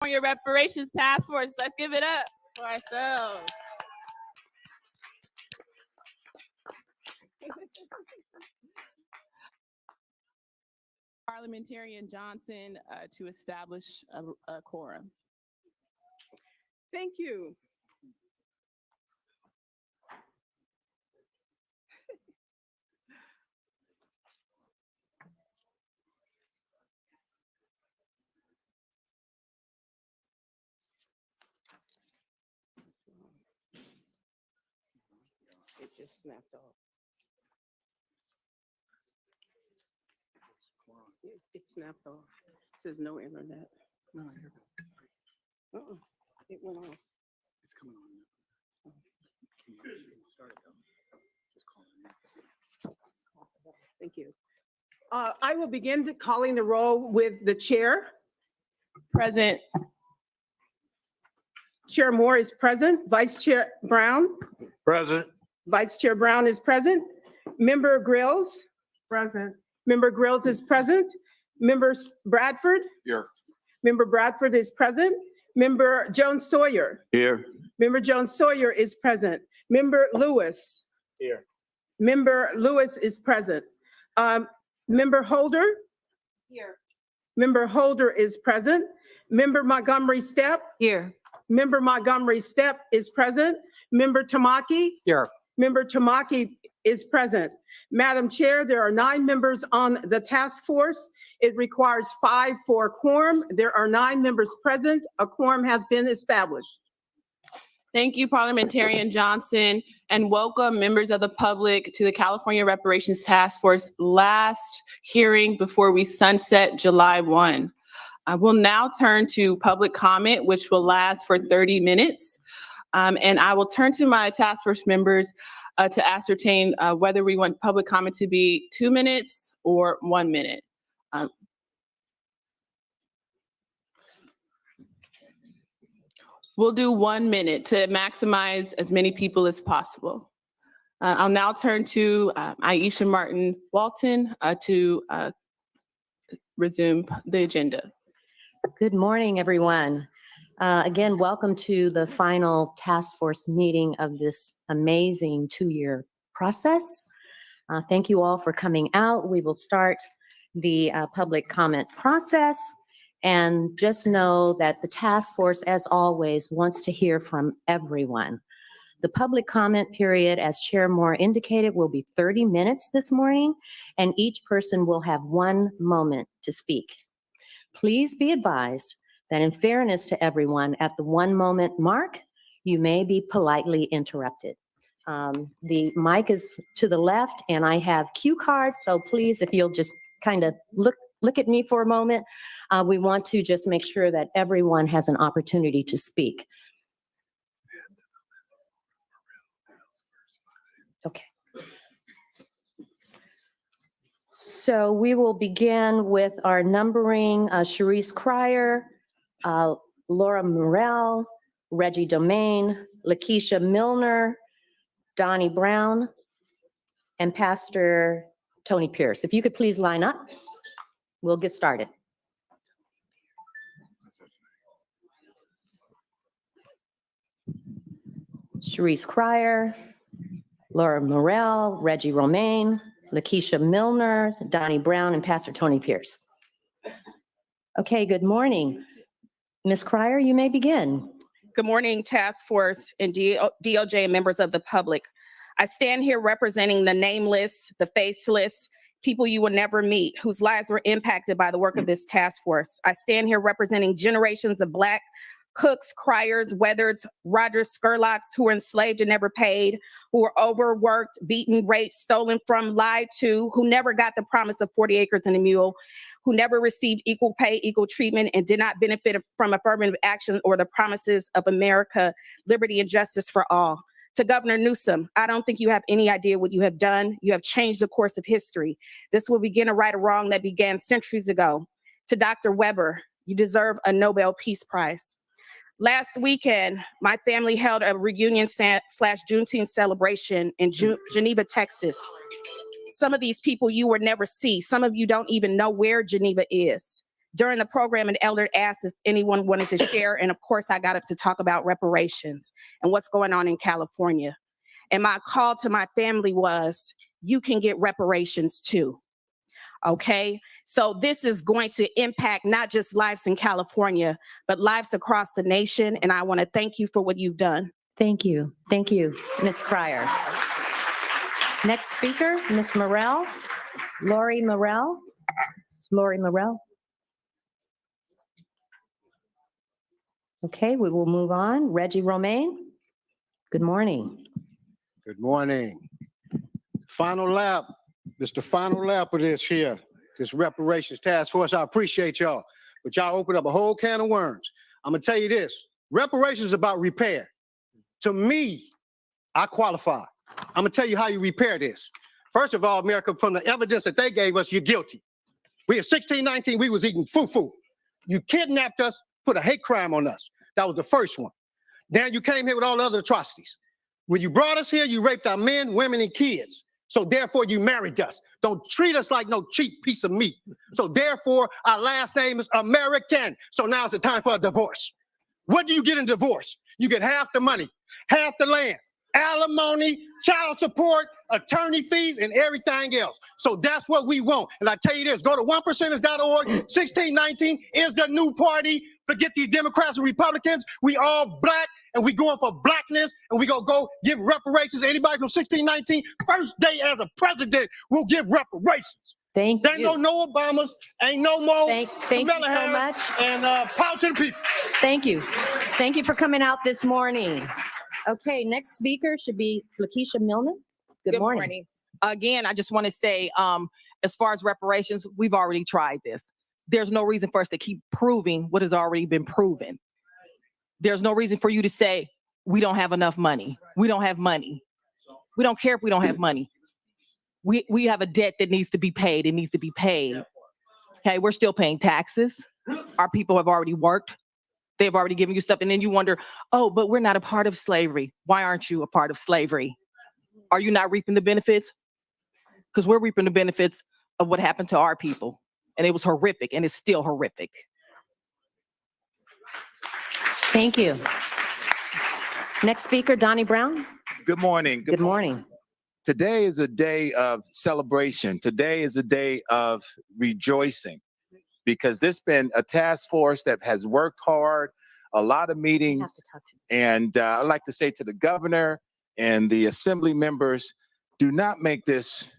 California Reparations Task Force. Let's give it up for ourselves. Parliamentarian Johnson to establish a quorum. Thank you. It just snapped off. It snapped off. It says no internet. No, you're good. It went off. It's coming on. Can you start it though? Just call it. Thank you. I will begin calling the roll with the chair. Present. Chair Moore is present. Vice Chair Brown. Present. Vice Chair Brown is present. Member Grills. Present. Member Grills is present. Member Bradford. Here. Member Bradford is present. Member Jones Sawyer. Here. Member Jones Sawyer is present. Member Lewis. Here. Member Lewis is present. Member Holder. Here. Member Holder is present. Member Montgomery Stepp. Here. Member Montgomery Stepp is present. Member Tamaki. Here. Member Tamaki is present. Madam Chair, there are 9 members on the task force. It requires 5 for a quorum. There are 9 members present. A quorum has been established. Thank you, Parliamentarian Johnson, and welcome members of the public to the California Reparations Task Force last hearing before we sunset July 1. I will now turn to public comment, which will last for 30 minutes. And I will turn to my task force members to ascertain whether we want public comment to be 2 minutes or 1 minute. We'll do 1 minute to maximize as many people as possible. I'll now turn to Aisha Martin Walton to resume the agenda. Good morning, everyone. Again, welcome to the final task force meeting of this amazing 2-year process. Thank you all for coming out. We will start the public comment process. And just know that the task force, as always, wants to hear from everyone. The public comment period, as Chair Moore indicated, will be 30 minutes this morning, and each person will have 1 moment to speak. Please be advised that in fairness to everyone, at the 1 moment mark, you may be politely interrupted. The mic is to the left, and I have cue cards, so please, if you'll just kind of look at me for a moment. We want to just make sure that everyone has an opportunity to speak. Okay. So we will begin with our numbering. Cherise Cryer, Laura Morrell, Reggie Domain, Lakeisha Milner, Donnie Brown, and Pastor Tony Pierce. If you could please line up, we'll get started. Cherise Cryer, Laura Morrell, Reggie Romaine, Lakeisha Milner, Donnie Brown, and Pastor Tony Pierce. Okay, good morning. Ms. Cryer, you may begin. Good morning, Task Force and DOJ and members of the public. I stand here representing the nameless, the faceless, people you will never meet, whose lives were impacted by the work of this task force. I stand here representing generations of Black Cooks, Cryers, Weathers, Rogers, Skurlocks, who were enslaved and never paid, who were overworked, beaten, raped, stolen from, lied to, who never got the promise of 40 acres and a mule, who never received equal pay, equal treatment, and did not benefit from affirmative action or the promises of America, liberty, and justice for all. To Governor Newsom, I don't think you have any idea what you have done. You have changed the course of history. This will begin to right a wrong that began centuries ago. To Dr. Weber, you deserve a Nobel Peace Prize. Last weekend, my family held a reunion / Juneteenth celebration in Geneva, Texas. Some of these people you will never see. Some of you don't even know where Geneva is. During the program, an elder asked if anyone wanted to share, and of course, I got up to talk about reparations and what's going on in California. And my call to my family was, you can get reparations too, okay? So this is going to impact not just lives in California, but lives across the nation, and I want to thank you for what you've done. Thank you. Thank you, Ms. Cryer. Next speaker, Ms. Morrell, Lori Morrell. Lori Morrell. Okay, we will move on. Reggie Romaine. Good morning. Good morning. Final lap, Mr. Final lap of this here, this reparations task force. I appreciate y'all, but y'all opened up a whole can of worms. I'm gonna tell you this, reparations is about repair. To me, I qualify. I'm gonna tell you how you repair this. First of all, America, from the evidence that they gave us, you're guilty. We in 1619, we was eating foo-foo. You kidnapped us, put a hate crime on us. That was the first one. Then you came here with all the other atrocities. When you brought us here, you raped our men, women, and kids. So therefore, you married us. Don't treat us like no cheap piece of meat. So therefore, our last name is American. So now it's the time for a divorce. What do you get in divorce? You get half the money, half the land, alimony, child support, attorney fees, and everything else. So that's what we want. And I tell you this, go to onepercenters.org. 1619 is the new party. Forget these Democrats and Republicans. We all black, and we going for blackness, and we gonna go give reparations. Anybody from 1619, first day as a president, will give reparations. Thank There ain't you. no Obamas, ain't no more Thank you Kamala so Harris, much. and power to the people. Thank you. Thank you for coming out this morning. Okay, next speaker should be Lakeisha Milner. Good morning. Again, I just want to say, as far as reparations, we've already tried this. There's no reason for us to keep proving what has already been proven. There's no reason for you to say, we don't have enough money. We don't have money. We don't care if we don't have money. We have a debt that needs to be paid. It needs to be paid. Okay, we're still paying taxes. Our people have already worked. They've already given you stuff. And then you wonder, oh, but we're not a part of slavery. Why aren't you a part of slavery? Are you not reaping the benefits? Because we're reaping the benefits of what happened to our people. And it was horrific, and it's still horrific. Thank you. Next speaker, Donnie Brown. Good morning. Good morning. Today is a day of celebration. Today is a day of rejoicing because this has been a task force that has worked hard, a lot of You meetings. have to touch it. And I'd like to say to the governor and the assembly members, do not make this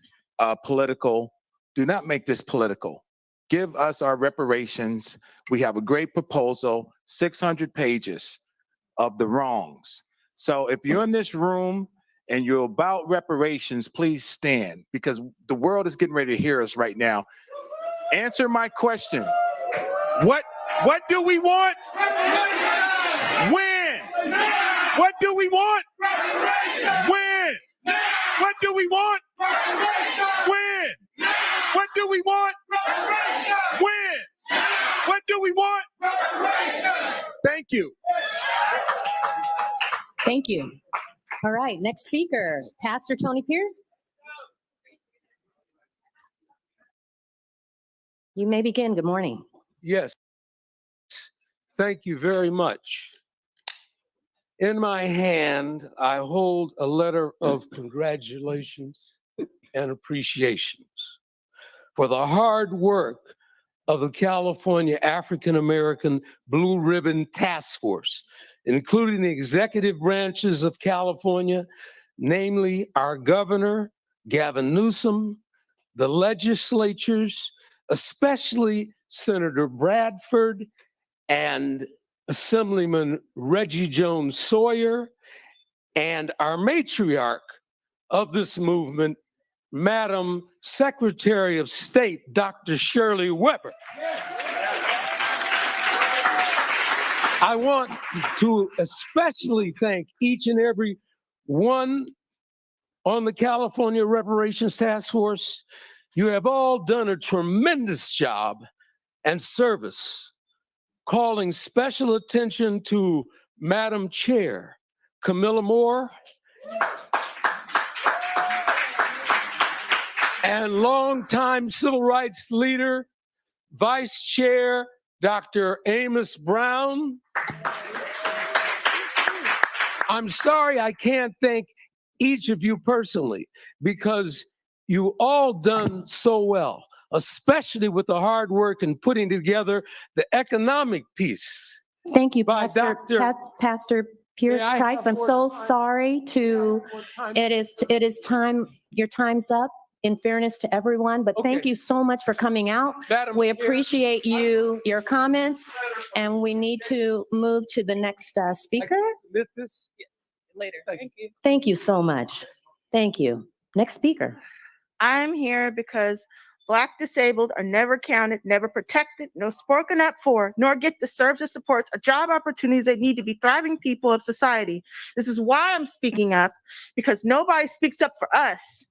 political. Do not make this political. Give us our reparations. We have a great proposal, 600 pages of the wrongs. So if you're in this room and you're about reparations, please stand because the world is getting ready to hear us right now. Answer my question. What do we want? When? What do we want? When? What do we want? When? What do we want? When? What do we want? Thank you. Thank you. All right, next speaker, Pastor Tony Pierce. You may begin. Good morning. Yes. Thank you very much. In my hand, I hold a letter of congratulations and appreciations for the hard work of the California African American Blue Ribbon Task Force, including the executive branches of California, namely our governor, Gavin Newsom, the legislatures, especially Senator Bradford and Assemblyman Reggie Jones Sawyer, and our matriarch of this movement, Madam Secretary of State, Dr. Shirley Weber. I want to especially thank each and every one on the California Reparations Task Force. You have all done a tremendous job and service, calling special attention to Madam Chair Camilla Moore and longtime civil rights leader Vice Chair, Dr. Amos Brown. I'm sorry I can't thank each of you personally because you all done so well, especially with the hard work in putting together the economic piece. Thank you, By Pastor, Dr. Pastor May I Price. have I'm more so time? sorry to, More time? it is time, your time's up, in fairness to everyone, but thank Okay. you so much for coming out. Madam We Chair, appreciate your comments, and we need to move to the next I speaker. can submit this? Later. Thank you. Thank you so much. Thank you. Next speaker. I'm here because Black disabled are never counted, never protected, nor spoken up for, nor get the services, supports, or job opportunities they need to be thriving people of society. This is why I'm speaking up, because nobody speaks up for us.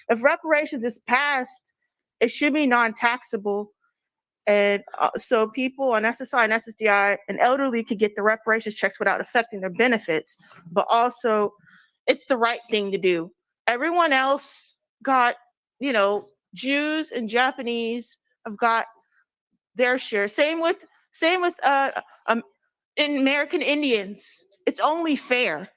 If reparations is passed, it should be non-taxable. And so people on SSI and SSDI and elderly could get the reparations checks without affecting their benefits. But also, it's the right thing to do. Everyone else got, Jews and Japanese have got their share. Same with American Indians. It's only fair.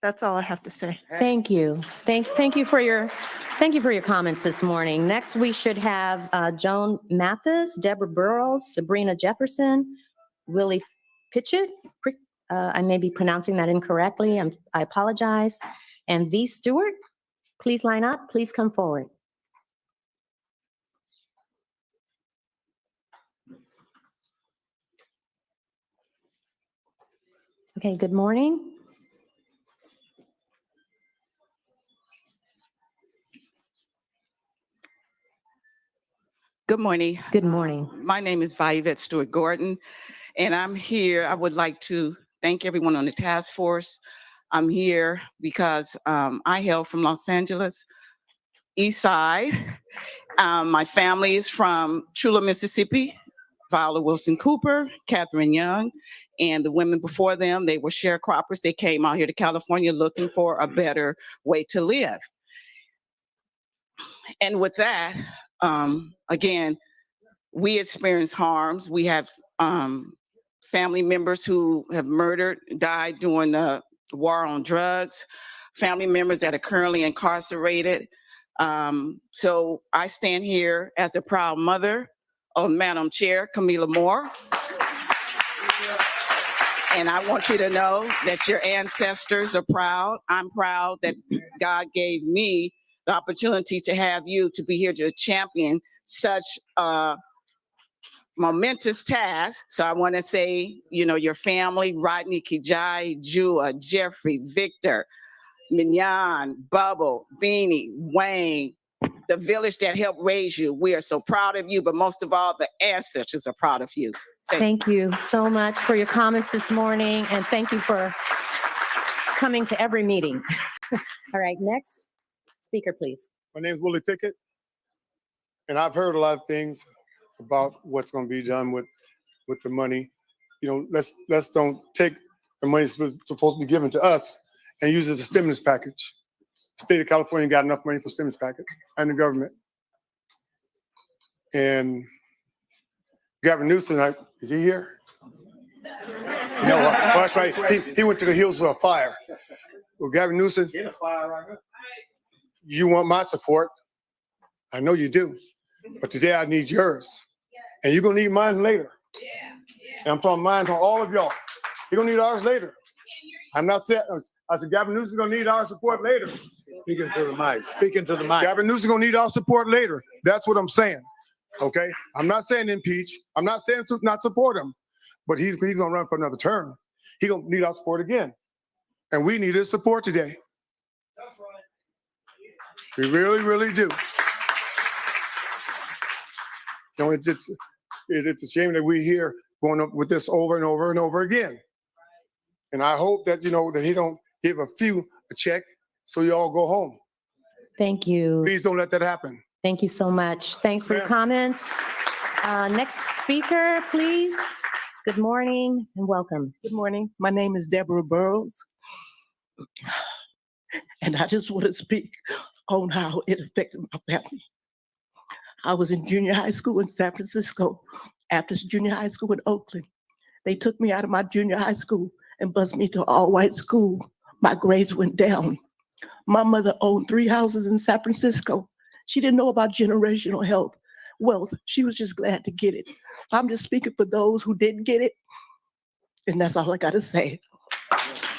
That's all I have to say. Thank you. Thank you for your comments this morning. Next, we should have Joan Mathis, Deborah Burrows, Sabrina Jefferson, Willie Pitchett. I may be pronouncing that incorrectly. I apologize. And V. Stewart, please line up. Please come forward. Okay, good morning. Good morning. Good morning. My name is Violet Stewart Gordon, and I'm here. I would like to thank everyone on the task force. I'm here because I hail from Los Angeles, East Side. My family is from Chula, Mississippi. Viola Wilson Cooper, Catherine Young, and the women before them, they were sharecroppers. They came out here to California looking for a better way to live. And with that, again, we experience harms. We have family members who have died during the war on drugs, family members that are currently incarcerated. So I stand here as a proud mother of Madam Chair Camila Moore. And I want you to know that your ancestors are proud. I'm proud that God gave me the opportunity to have you to be here to champion such a momentous task. So I want to say, your family, Rodney, Kijai, Jua, Jeffrey, Victor, Mignon, Bubble, Beanie, Wayne, the village that helped raise you. We are so proud of you, but most of all, the ancestors are proud of you. Thank you so much for your comments this morning, and thank you for coming to every meeting. All right, next speaker, please. My name is Willie Pickett, and I've heard a lot of things about what's going to be done with the money. Let's don't take the money that's supposed to be given to us and use it as a stimulus package. The state of California got enough money for stimulus package, and the government. And Gavin Newsom, is he here? No, well, that's right. He went to the hills of a fire. Well, Gavin Newsom, you want my support. I know you do. But today I need yours. And you're going to need mine later. And I'm talking mine to all of y'all. You're going to need ours later. I'm not saying, I said, Gavin Newsom's going to need our support later. Speaking to the mic. Speaking to the mic. Gavin Newsom's going to need our support later. That's what I'm saying. Okay? I'm not saying impeach. I'm not saying to not support him. But he's going to run for another term. He's going to need our support again. And we need his support today. That's right. We really, really do. It's a shame that we hear going up with this over and over and over again. And I hope that, that he don't give a few a check so you all go home. Thank you. Please don't let that happen. Thank you so much. Thanks for your comments. Next speaker, please. Good morning and welcome. Good morning. My name is Deborah Burrows. And I just want to speak on how it affected my family. I was in junior high school in San Francisco. After junior high school in Oakland, they took me out of my junior high school and bused me to an all-white school. My grades went down. My mother owned 3 houses in San Francisco. She didn't know about generational wealth. She was just glad to get it. I'm just speaking for those who didn't get it. And that's all I got to say.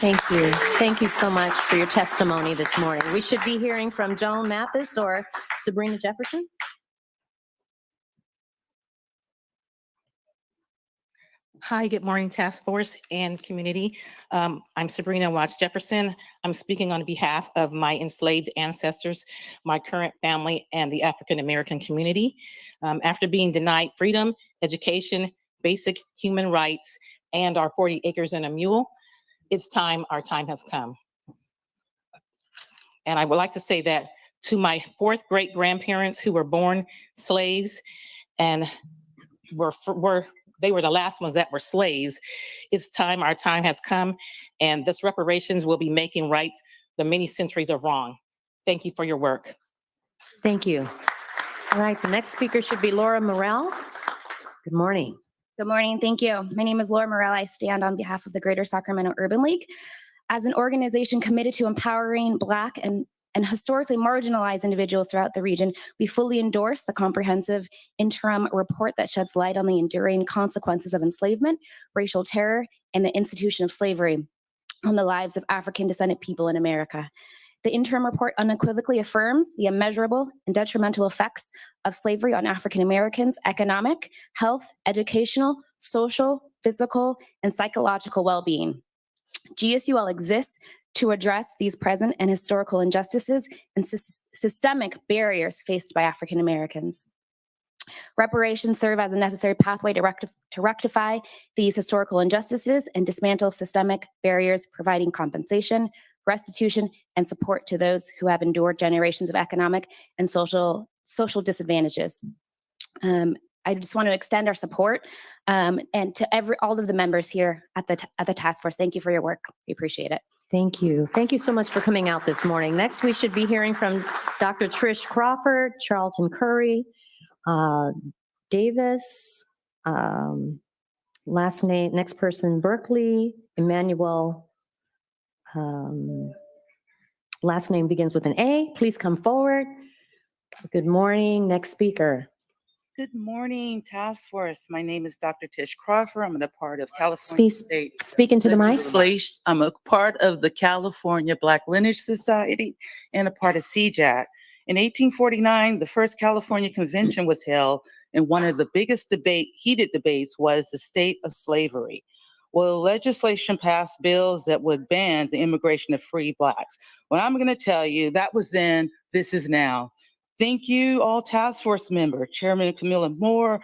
Thank you. Thank you so much for your testimony this morning. We should be hearing from Joan Mathis or Sabrina Jefferson. Hi, good morning, task force and community. I'm Sabrina Watts Jefferson. I'm speaking on behalf of my enslaved ancestors, my current family, and the African American community. After being denied freedom, education, basic human rights, and our 40 acres and a mule, it's time, our time has come. And I would like to say that to my 4th great grandparents who were born slaves and they were the last ones that were slaves. It's time, our time has come, and this reparations will be making right the many centuries of wrong. Thank you for your work. Thank you. All right, the next speaker should be Laura Morrell. Good morning. Good morning. Thank you. My name is Laura Morrell. I stand on behalf of the Greater Sacramento Urban League. As an organization committed to empowering Black and historically marginalized individuals throughout the region, we fully endorse the comprehensive interim report that sheds light on the enduring consequences of enslavement, racial terror, and the institution of slavery on the lives of African descendant people in America. The interim report unequivocally affirms the immeasurable and detrimental effects of slavery on African Americans' economic, health, educational, social, physical, and psychological well-being. GSUL exists to address these present and historical injustices and systemic barriers faced by African Americans. Reparations serve as a necessary pathway to rectify these historical injustices and dismantle systemic barriers, providing compensation, restitution, and support to those who have endured generations of economic and social disadvantages. I just want to extend our support and to all of the members here at the task force. Thank you for your work. We appreciate it. Thank you. Thank you so much for coming out this morning. Next, we should be hearing from Dr. Trish Crawford, Charlton Curry, Davis, last name, next person, Berkeley, Emmanuel, last name begins with an A. Please come forward. Good morning. Next speaker. Good morning, task force. My name is Dr. Tish Crawford. I'm a part of California State. Speak into the mic. I'm a part of the California Black Lineage Society and a part of CJAC. In 1849, the first California Convention was held, and one of the biggest heated debates was the state of slavery. Well, legislation passed bills that would ban the immigration of free Blacks. Well, I'm going to tell you, that was then, this is now. Thank you, all task force members, Chairman Camilla Moore,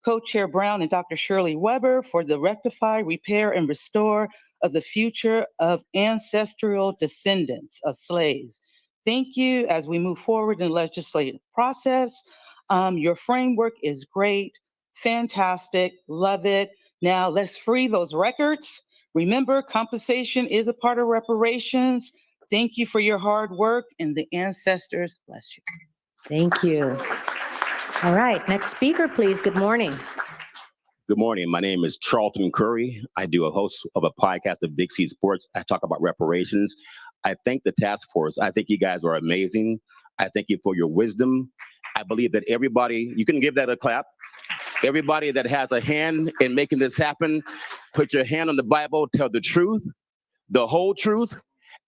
Co-Chair Brown, and Dr. Shirley Weber for the rectify, repair, and restore of the future of ancestral descendants of slaves. Thank you as we move forward in the legislative process. Your framework is great, fantastic, love it. Now let's free those records. Remember, compensation is a part of reparations. Thank you for your hard work, and the ancestors bless you. Thank you. All right, next speaker, please. Good morning. Good morning. My name is Charlton Curry. I do a host of a podcast of Big C Sports. I talk about reparations. I thank the task force. I think you guys are amazing. I thank you for your wisdom. I believe that everybody, you can give that a clap. Everybody that has a hand in making this happen, put your hand on the Bible, tell the truth, the whole truth,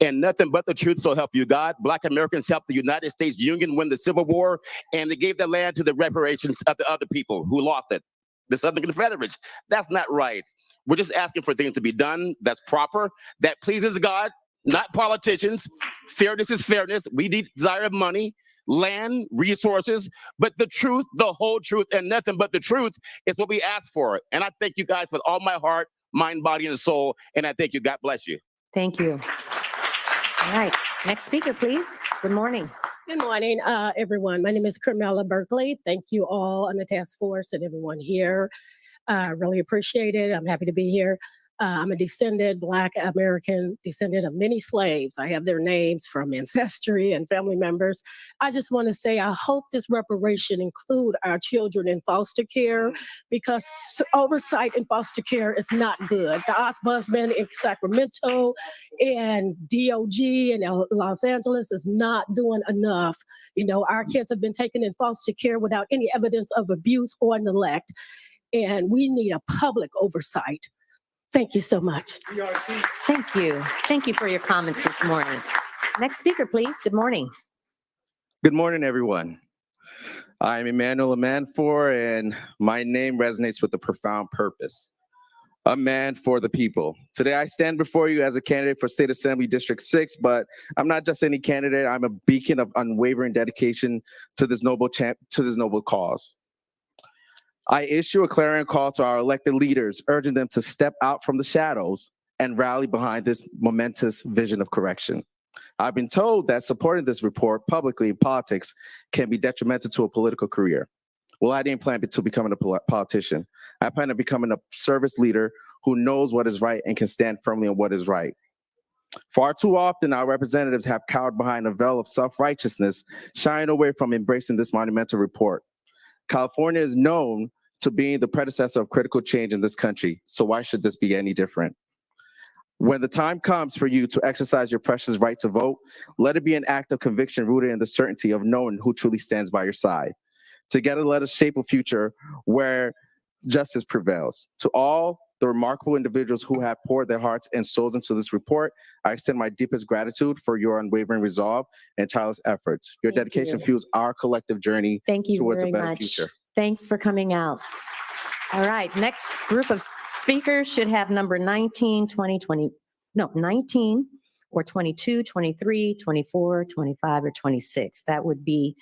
and nothing but the truth, so help you God. Black Americans helped the United States Union win the Civil War, and they gave the land to the reparations of the other people who lost it, the Southern Confederates. That's not right. We're just asking for things to be done that's proper, that pleases God, not politicians. Fairness is fairness. We desire money, land, resources, but the truth, the whole truth, and nothing but the truth is what we ask for. And I thank you guys with all my heart, mind, body, and soul, and I thank you. God bless you. Thank you. All right, next speaker, please. Good morning. Good morning, everyone. My name is Carmela Berkeley. Thank you all on the task force and everyone here. Really appreciate it. I'm happy to be here. I'm a Black American descendant of many slaves. I have their names from ancestry and family members. I just want to say I hope this reparation include our children in foster care, because oversight in foster care is not good. The ombudsman in Sacramento and DOG in Los Angeles is not doing enough. You know, our kids have been taken in foster care without any evidence of abuse or neglect, and we need a public oversight. Thank you so much. Thank you. Thank you for your comments this morning. Next speaker, please. Good morning. Good morning, everyone. I'm Emmanuel Amanfor, and my name resonates with a profound purpose. A man for the people. Today, I stand before you as a candidate for State Assembly District 6, but I'm not just any candidate. I'm a beacon of unwavering dedication to this noble cause. I issue a clarion call to our elected leaders, urging them to step out from the shadows and rally behind this momentous vision of correction. I've been told that supporting this report publicly in politics can be detrimental to a political career. Well, I didn't plan to become a politician. I plan on becoming a service leader who knows what is right and can stand firmly on what is right. Far too often, our representatives have cowered behind a veil of self-righteousness, shying away from embracing this monumental report. California is known to being the predecessor of critical change in this country, so why should this be any different? When the time comes for you to exercise your precious right to vote, let it be an act of conviction rooted in the certainty of knowing who truly stands by your side. Together, let us shape a future where justice prevails. To all the remarkable individuals who have poured their hearts and souls into this report, I extend my deepest gratitude for your unwavering resolve and tireless efforts. Your dedication fuels our collective journey towards a better future. Thanks for coming out. All right, next group of speakers should have number 19 or 22, 23, 24, 25, or 26. That would be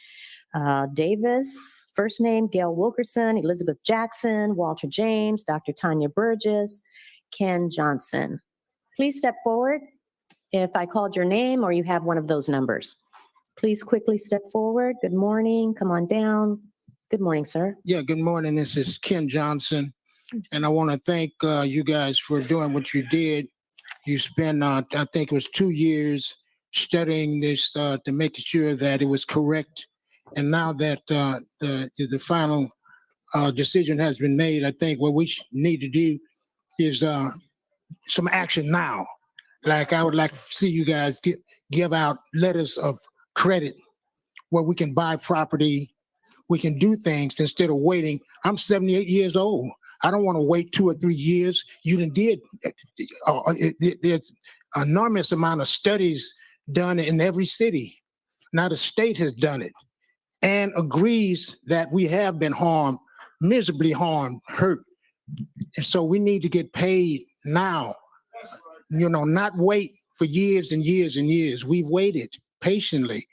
Davis, first name, Gail Wilkerson, Elizabeth Jackson, Walter James, Dr. Tanya Burgess, Ken Johnson. Please step forward if I called your name or you have one of those numbers. Please quickly step forward. Good morning. Come on down. Good morning, sir. Yeah, good morning. This is Ken Johnson, and I want to thank you guys for doing what you did. You spent, I think it was 2 years studying this to make sure that it was correct. And now that the final decision has been made, I think what we need to do is some action now. Like I would like to see you guys give out letters of credit where we can buy property, we can do things instead of waiting. I'm 78 years old. I don't want to wait 2 or 3 years. You done did. There's an enormous amount of studies done in every city. Now the state has done it and agrees that we have been harmed, miserably harmed, hurt. And so we need to get paid now, you know, not wait for years and years and years. We've waited patiently.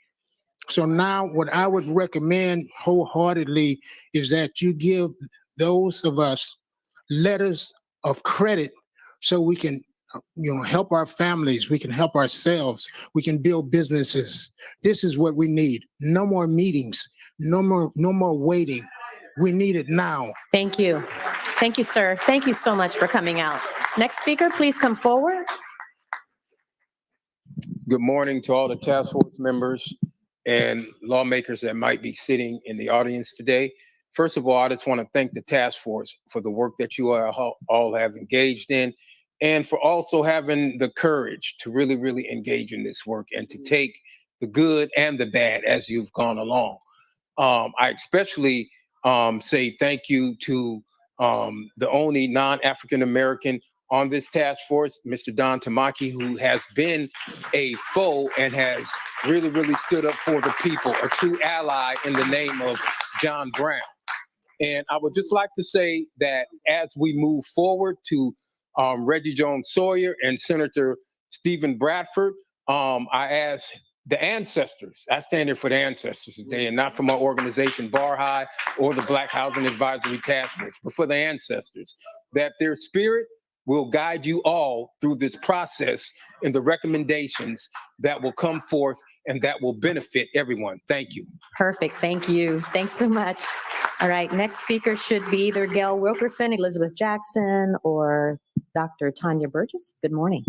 So now what I would recommend wholeheartedly is that you give those of us letters of credit so we can, you know, help our families, we can help ourselves, we can build businesses. This is what we need. No more meetings, no more waiting. We need it now. Thank you. Thank you, sir. Thank you so much for coming out. Next speaker, please come forward. Good morning to all the task force members and lawmakers that might be sitting in the audience today. First of all, I just want to thank the task force for the work that you all have engaged in, and for also having the courage to really engage in this work and to take the good and the bad as you've gone along. I especially say thank you to the only non-African American on this task force, Mr. Don Tamaki, who has been a foe and has really stood up for the people, a true ally in the name of John Brown. And I would just like to say that as we move forward to Reggie Jones Sawyer and Senator Stephen Bradford, I ask the ancestors, I stand here for the ancestors today and not for my organization, Bar High, or the Black Housing Advisory Task Force, but for the ancestors, that their spirit will guide you all through this process in the recommendations that will come forth and that will benefit everyone. Thank you. Perfect. Thank you. Thanks so much. All right. Next speaker should be either Gail Wilkerson, Elizabeth Jackson, or Dr. Tanya Burgess. Good morning.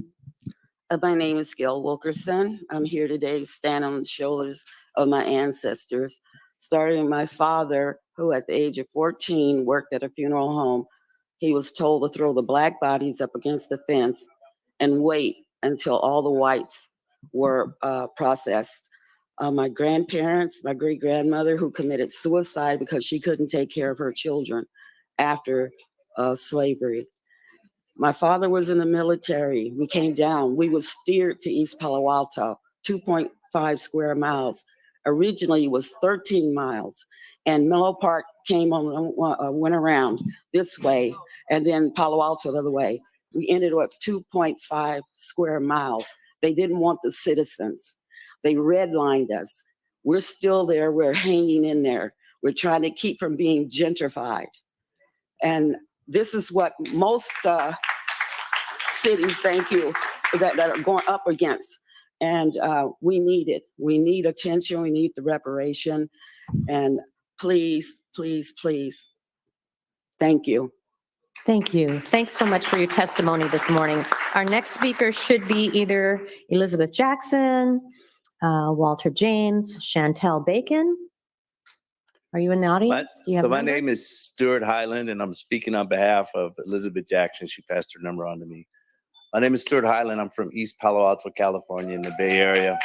My name is Gail Wilkerson. I'm here today to stand on the shoulders of my ancestors, starting my father, who at the age of 14 worked at a funeral home. He was told to throw the black bodies up against the fence and wait until all the whites were processed. My grandparents, my great-grandmother who committed suicide because she couldn't take care of her children after slavery. My father was in the military. We came down. We were steered to East Palo Alto, 2.5 square miles. Originally, it was 13 miles. And Menlo Park came on, went around this way, and then Palo Alto the other way. We ended up 2.5 square miles. They didn't want the citizens. They redlined us. We're still there. We're hanging in there. We're trying to keep from being gentrified. And this is what most cities, thank you, that are going up against. And we need it. We need attention. We need the reparation. And please, please, please, thank you. Thank you. Thanks so much for your testimony this morning. Our next speaker should be either Elizabeth Jackson, Walter James, Chantel Bacon. Are you in the audience? Do you have So a my number? name is Stuart Highland, and I'm speaking on behalf of Elizabeth Jackson. She passed her number on to me. My name is Stuart Highland. I'm from East Palo Alto, California, in the Bay Area.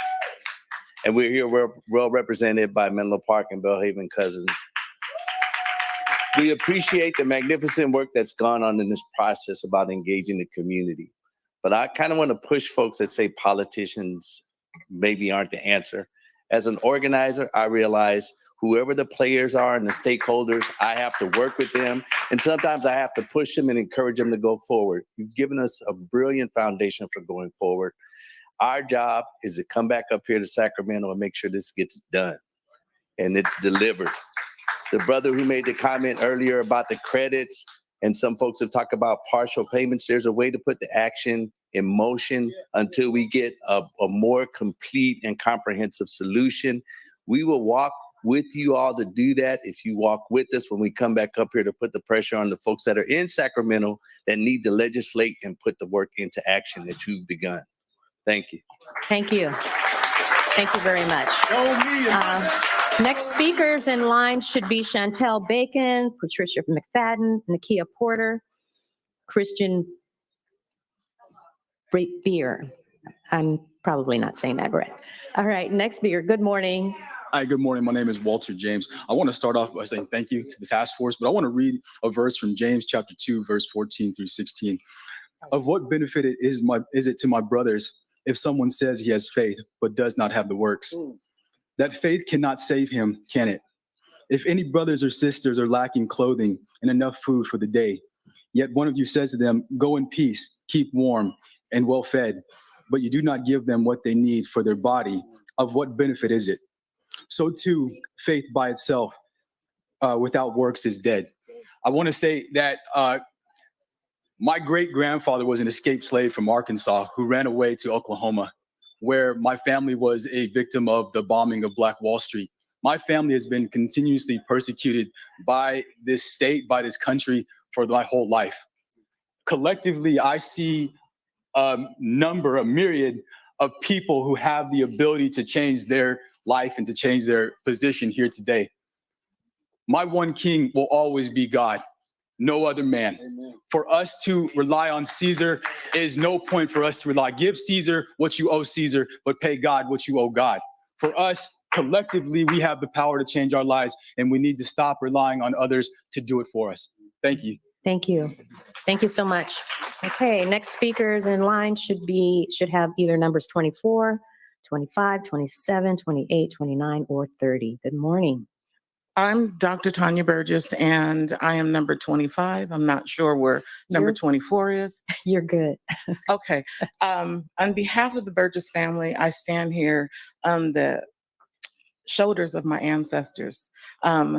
And we're here, we're well represented by Menlo Park and Bellhaven Cousins. We appreciate the magnificent work that's gone on in this process about engaging the community. But I kind of want to push folks that say politicians maybe aren't the answer. As an organizer, I realize whoever the players are and the stakeholders, I have to work with them. And sometimes I have to push them and encourage them to go forward. You've given us a brilliant foundation for going forward. Our job is to come back up here to Sacramento and make sure this gets done and it's delivered. The brother who made the comment earlier about the credits, and some folks have talked about partial payments, there's a way to put the action in motion until we get a more complete and comprehensive solution. We will walk with you all to do that if you walk with us when we come back up here to put the pressure on the folks that are in Sacramento that need to legislate and put the work into action that you've begun. Thank you. Thank you. Thank you very much. Next speakers in line should be Chantel Bacon, Patricia McFadden, Nakia Porter, Christian Beer. I'm probably not saying that right. All right, next speaker. Good morning. Hi, good morning. My name is Walter James. I want to start off by saying thank you to the task force, but I want to read a verse from James chapter 2, verse 14 through 16. Of what benefit is it to my brothers if someone says he has faith but does not have the works? That faith cannot save him, can it? If any brothers or sisters are lacking clothing and enough food for the day, yet one of you says to them, go in peace, keep warm and well fed, but you do not give them what they need for their body, of what benefit is it? So too, faith by itself without works is dead. I want to say that my great-grandfather was an escaped slave from Arkansas who ran away to Oklahoma, where my family was a victim of the bombing of Black Wall Street. My family has been continuously persecuted by this state, by this country for my whole life. Collectively, I see a myriad of people who have the ability to change their life and to change their position here today. My one king will always be God, no other man. Amen. For us to rely on Caesar is no point for us to rely. Give Caesar what you owe Caesar, but pay God what you owe God. For us, collectively, we have the power to change our lives, and we need to stop relying on others to do it for us. Thank you. Thank you. Thank you so much. Okay, next speakers in line should have either numbers 24, 25, 27, 28, 29, or 30. Good morning. I'm Dr. Tanya Burgess, and I am number 25. I'm not sure where number 24 is. You're good. Okay. On behalf of the Burgess family, I stand here on the shoulders of my ancestors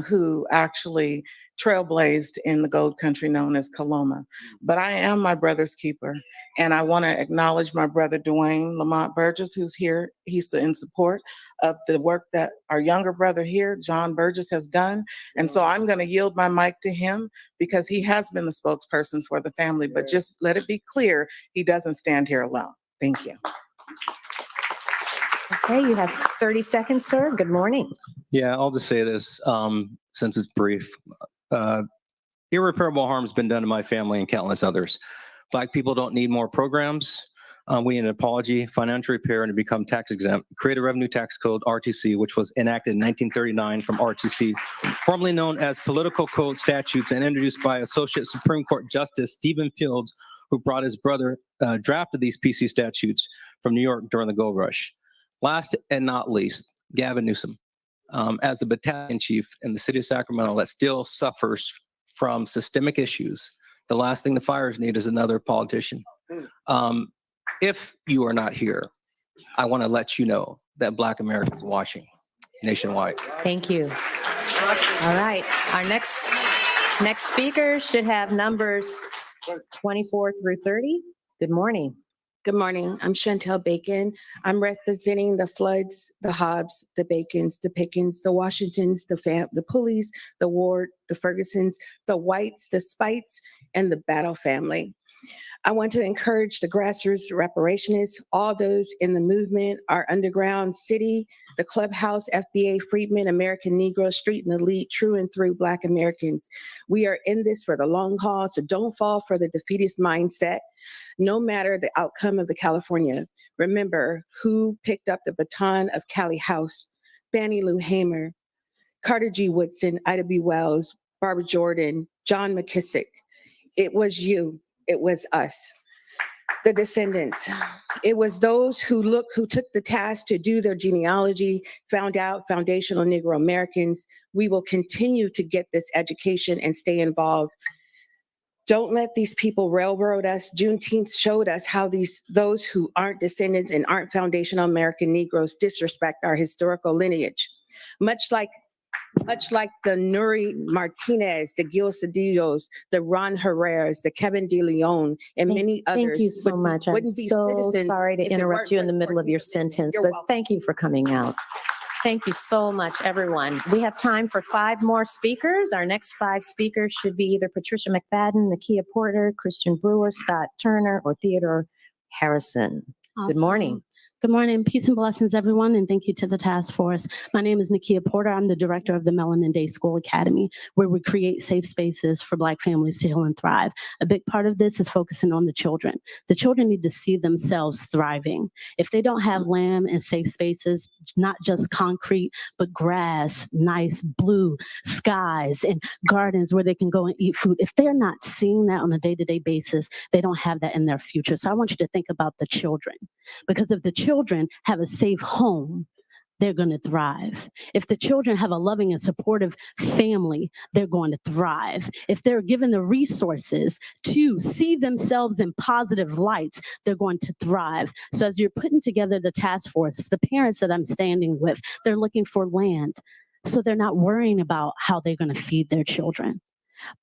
who actually trailblazed in the gold country known as Coloma. But I am my brother's keeper. And I want to acknowledge my brother Dwayne Lamont Burgess, who's here. He's in support of the work that our younger brother here, John Burgess, has done. And so I'm going to yield my mic to him because he has been the spokesperson for the family. But just let it be clear, he doesn't stand here alone. Thank you. Okay, you have 30 seconds, sir. Good morning. Yeah, I'll just say this, since it's brief. Irreparable harm has been done to my family and countless others. Black people don't need more programs. We need an apology, financial repair, and to become tax exempt. Create a revenue tax code, RTC, which was enacted in 1939 from RTC, formerly known as Political Code Statutes, and introduced by Associate Supreme Court Justice Stephen Fields, who brought his brother, drafted these PC statutes from New York during the gold rush. Last and not least, Gavin Newsom. As a battalion chief in the city of Sacramento that still suffers from systemic issues, the last thing the fires need is another politician. If you are not here, I want to let you know that Black America is watching nationwide. Thank you. All right, our next speaker should have numbers 24 through 30. Good morning. Good morning. I'm Chantel Bacon. I'm representing the Floods, the Hobbs, the Bacons, the Pickens, the Washingtons, the Pulleys, the Ward, the Fergusons, the Whites, the Spites, and the Battle family. I want to encourage the grassroots reparationists, all those in the movement, our underground city, the clubhouse, FBA, Freedmen, American Negro, Street and Elite, true and through Black Americans. We are in this for the long haul, so don't fall for the defeatist mindset. No matter the outcome of the California, remember who picked up the baton of Callie House, Fannie Lou Hamer, Carter G. Woodson, Ida B. Wells, Barbara Jordan, John McKissick. It was you. It was us, the descendants. It was those who took the task to do their genealogy, found out foundational Negro Americans. We will continue to get this education and stay involved. Don't let these people railroad us. Juneteenth showed us how those who aren't descendants and aren't foundational American Negroes disrespect our historical lineage. Much like the Nuri Martinez, the Gil Cedillos, the Ron Herreras, the Kevin De Leon, and many others. Thank you so much. I'm so sorry to interrupt you in the middle of your sentence, but thank you for coming out. Thank you so much, everyone. We have time for 5 more speakers. Our next 5 speakers should be either Patricia McFadden, Nakia Porter, Christian Brewer, Scott Turner, or Theodore Harrison. Good morning. Good morning. Peace and blessings, everyone, and thank you to the task force. My name is Nakia Porter. I'm the director of the Melanin Day School Academy, where we create safe spaces for Black families to heal and thrive. A big part of this is focusing on the children. The children need to see themselves thriving. If they don't have land and safe spaces, not just concrete, but grass, nice blue skies, and gardens where they can go and eat food, if they're not seeing that on a day-to-day basis, they don't have that in their future. So I want you to think about the children, because if the children have a safe home, they're going to thrive. If the children have a loving and supportive family, they're going to thrive. If they're given the resources to see themselves in positive lights, they're going to thrive. So as you're putting together the task force, the parents that I'm standing with, they're looking for land. So they're not worrying about how they're going to feed their children.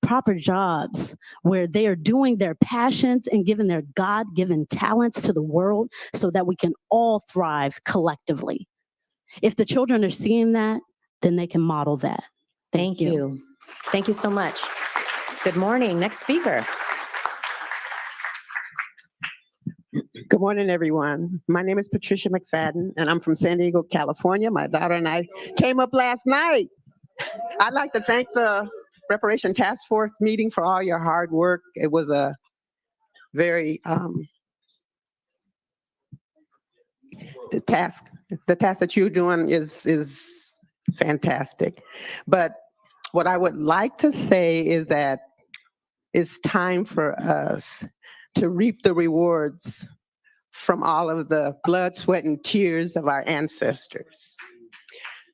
Proper jobs where they are doing their passions and giving their God-given talents to the world so that we can all thrive collectively. If the children are seeing that, then they can model that. Thank you. Thank you so much. Good morning. Next speaker. Good morning, everyone. My name is Patricia McFadden, and I'm from San Diego, California. My daughter and I came up last night. I'd like to thank the Reparation Task Force meeting for all your hard work. It was a very the task that you're doing is fantastic. But what I would like to say is that it's time for us to reap the rewards from all of the blood, sweat, and tears of our ancestors.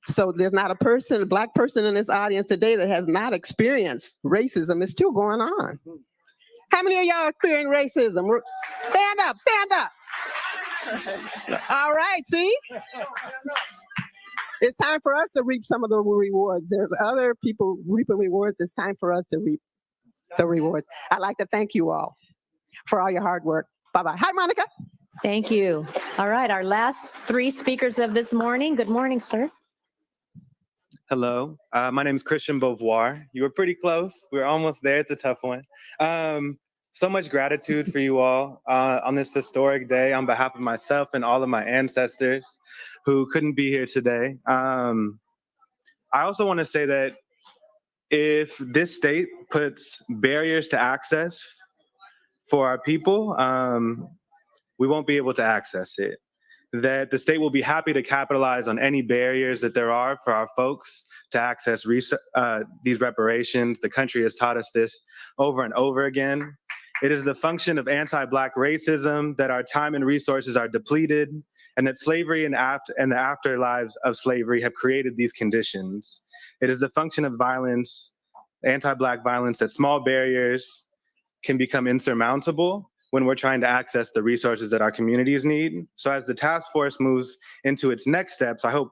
So there's not a Black person in this audience today that has not experienced racism. It's still going on. How many of y'all are experiencing racism? Stand up, stand up. All right, see? It's time for us to reap some of the rewards. There's other people reaping rewards. It's time for us to reap the rewards. I'd like to thank you all for all your hard work. Bye-bye. Hi, Monica. Thank you. All right, our last three speakers of this morning. Good morning, sir. Hello, my name is Christian Beauvoir. You were pretty close. We were almost there. It's a tough one. So much gratitude for you all on this historic day on behalf of myself and all of my ancestors who couldn't be here today. I also want to say that if this state puts barriers to access for our people, we won't be able to access it. That the state will be happy to capitalize on any barriers that there are for our folks to access these reparations. The country has taught us this over and over again. It is the function of anti-Black racism that our time and resources are depleted, and that slavery and the afterlives of slavery have created these conditions. It is the function of violence, anti-Black violence, that small barriers can become insurmountable when we're trying to access the resources that our communities need. So as the task force moves into its next steps, I hope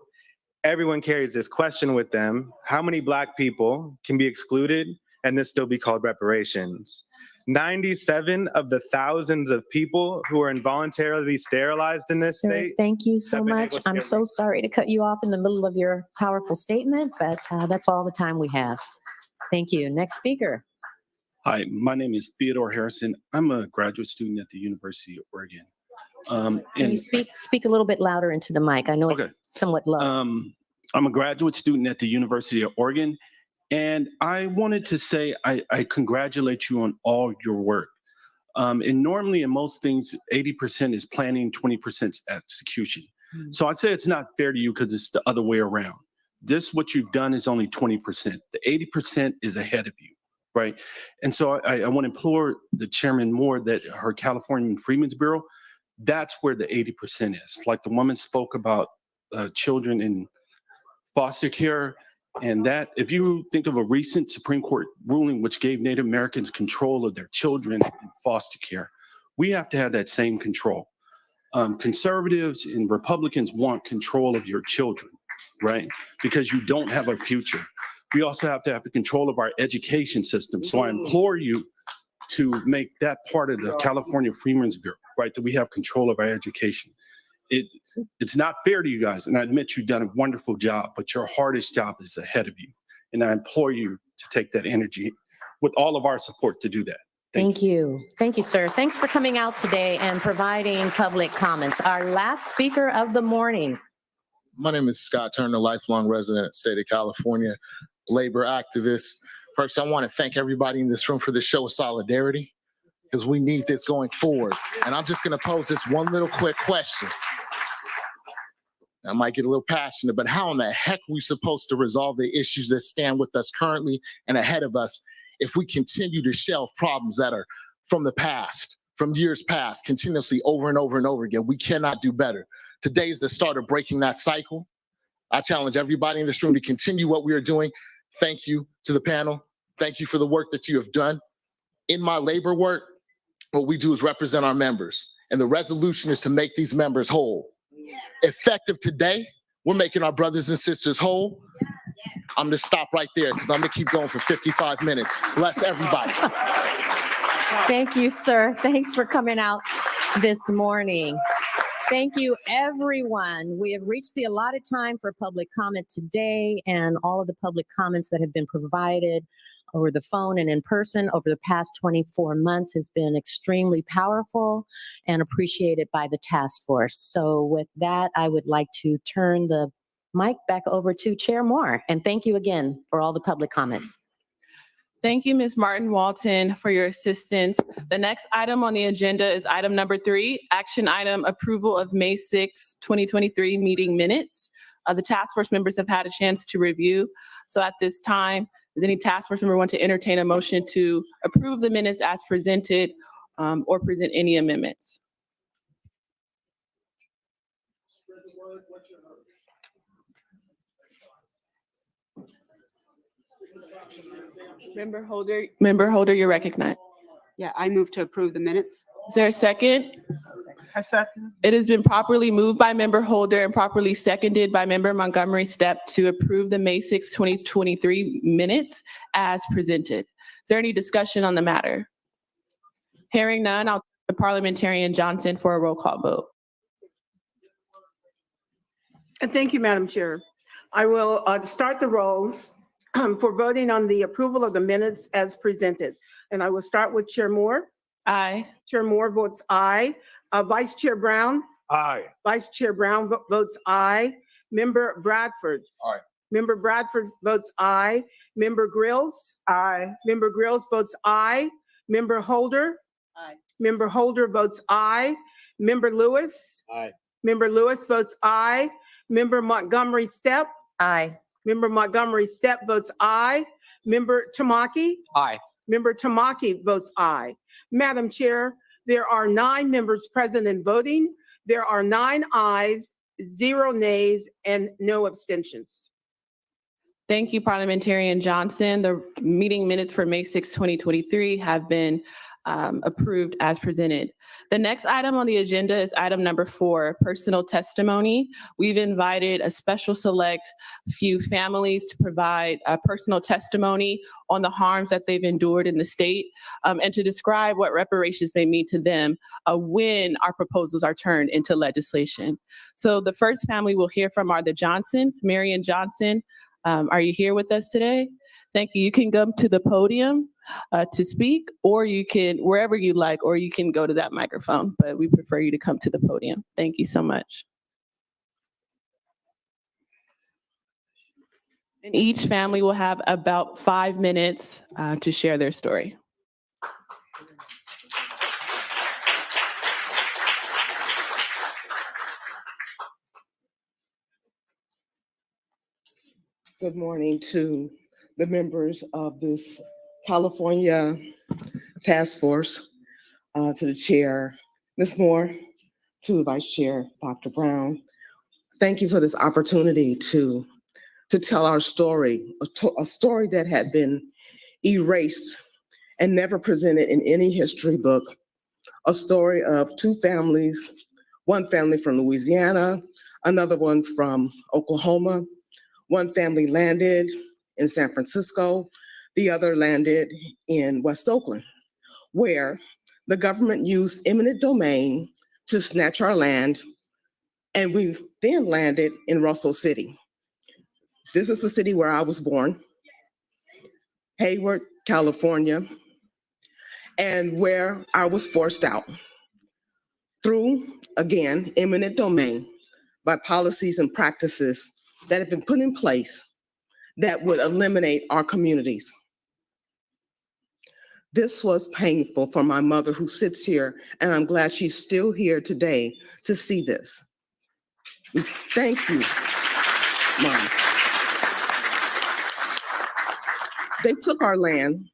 everyone carries this question with them: how many Black people can be excluded and this still be called reparations? 97 of the thousands of people who are involuntarily sterilized in this Sir, state. thank you so much. I'm so sorry to cut you off in the middle of your powerful statement, but that's all the time we have. Thank you. Next speaker. Hi, my name is Theodore Harrison. I'm a graduate student at the University of Oregon. Can you speak a little bit louder into the mic? I know it's somewhat low. I'm a graduate student at the University of Oregon, and I wanted to say I congratulate you on all your work. And normally in most things, 80% is planning, 20% execution. So I'd say it's not fair to you because it's the other way around. What you've done is only 20%. The 80% is ahead of you. Right. And so I want to implore the Chairman Moore that her California Freedmen's Bureau, that's where the 80% is. Like the woman spoke about children in foster care, and that if you think of a recent Supreme Court ruling which gave Native Americans control of their children in foster care, we have to have that same control. Conservatives and Republicans want control of your children, right? Because you don't have a future. We also have to have the control of our education system. So I implore you to make that part of the California Freedmen's Bureau, right? That we have control of our education. It's not fair to you guys, and I admit you've done a wonderful job, but your hardest job is ahead of you. And I implore you to take that energy with all of our support to do that. Thank you. Thank you, sir. Thanks for coming out today and providing public comments. Our last speaker of the morning. My name is Scott Turner, lifelong resident of the state of California, labor activist. First, I want to thank everybody in this room for this show of solidarity, because we need this going forward. And I'm just going to pose this one little quick question. I might get a little passionate, but how in the heck are we supposed to resolve the issues that stand with us currently and ahead of us if we continue to shelve problems that are from the past, from years past, continuously over and over and over again? We cannot do better. Today is the start of breaking that cycle. I challenge everybody in this room to continue what we are doing. Thank you to the panel. Thank you for the work that you have done. In my labor work, what we do is represent our members, and the resolution is to make these members whole. Effective today, we're making our brothers and sisters whole. I'm gonna stop right there because I'm gonna keep going for 55 minutes. Bless everybody. Thank you, sir. Thanks for coming out this morning. Thank you, everyone. We have reached the allotted time for public comment today, and all of the public comments that have been provided over the phone and in person over the past 24 months has been extremely powerful and appreciated by the task force. So with that, I would like to turn the mic back over to Chair Moore, and thank you again for all the public comments. Thank you, Ms. Martin Walton, for your assistance. The next item on the agenda is item number 3, action item approval of May 6, 2023 meeting minutes. The task force members have had a chance to review. So at this time, does any task force member want to entertain a motion to approve the minutes as presented or present any amendments? Member Holder, you're recognized. Yeah, I move to approve the minutes. Is there a second? I second. It has been properly moved by Member Holder and properly seconded by Member Montgomery Steppe to approve the May 6, 2023 minutes as presented. Is there any discussion on the matter? Hearing none, I'll turn to Parliamentarian Johnson for a roll call vote. And thank you, Madam Chair. I will start the roll for voting on the approval of the minutes as presented. And I will start with Chair Moore. Aye. Chair Moore votes aye. Vice Chair Brown. Aye. Vice Chair Brown votes aye. Member Bradford. Aye. Member Bradford votes aye. Member Grills. Aye. Member Grills votes aye. Member Holder. Aye. Member Holder votes aye. Member Lewis. Aye. Member Lewis votes aye. Member Montgomery Steppe. Aye. Member Montgomery Steppe votes aye. Member Tamaki. Aye. Member Tamaki votes aye. Madam Chair, there are 9 members present and voting. There are 9 ayes, 0 nays, and no abstentions. Thank you, Parliamentarian Johnson. The meeting minutes for May 6, 2023 have been approved as presented. The next item on the agenda is item number 4, personal testimony. We've invited a special select few families to provide a personal testimony on the harms that they've endured in the state and to describe what reparations may mean to them when our proposals are turned into legislation. So the first family we'll hear from are the Johnsons. Marion Johnson, are you here with us today? Thank you. You can come to the podium to speak, or you can, wherever you like, or you can go to that microphone, but we prefer you to come to the podium. Thank you so much. And each family will have about 5 minutes to share their story. Good morning to the members of this California Task Force, to the chair, Ms. Moore, to the vice chair, Dr. Brown. Thank you for this opportunity to tell our story, a story that had been erased and never presented in any history book, a story of 2 families, one family from Louisiana, another one from Oklahoma. One family landed in San Francisco, the other landed in West Oakland, where the government used eminent domain to snatch our land, and we then landed in Russell City. This is the city where I was born, Hayward, California, and where I was forced out through, again, eminent domain by policies and practices that have been put in place that would eliminate our communities. This was painful for my mother who sits here, and I'm glad she's still here today to see this. Thank you, Mom. They took our land,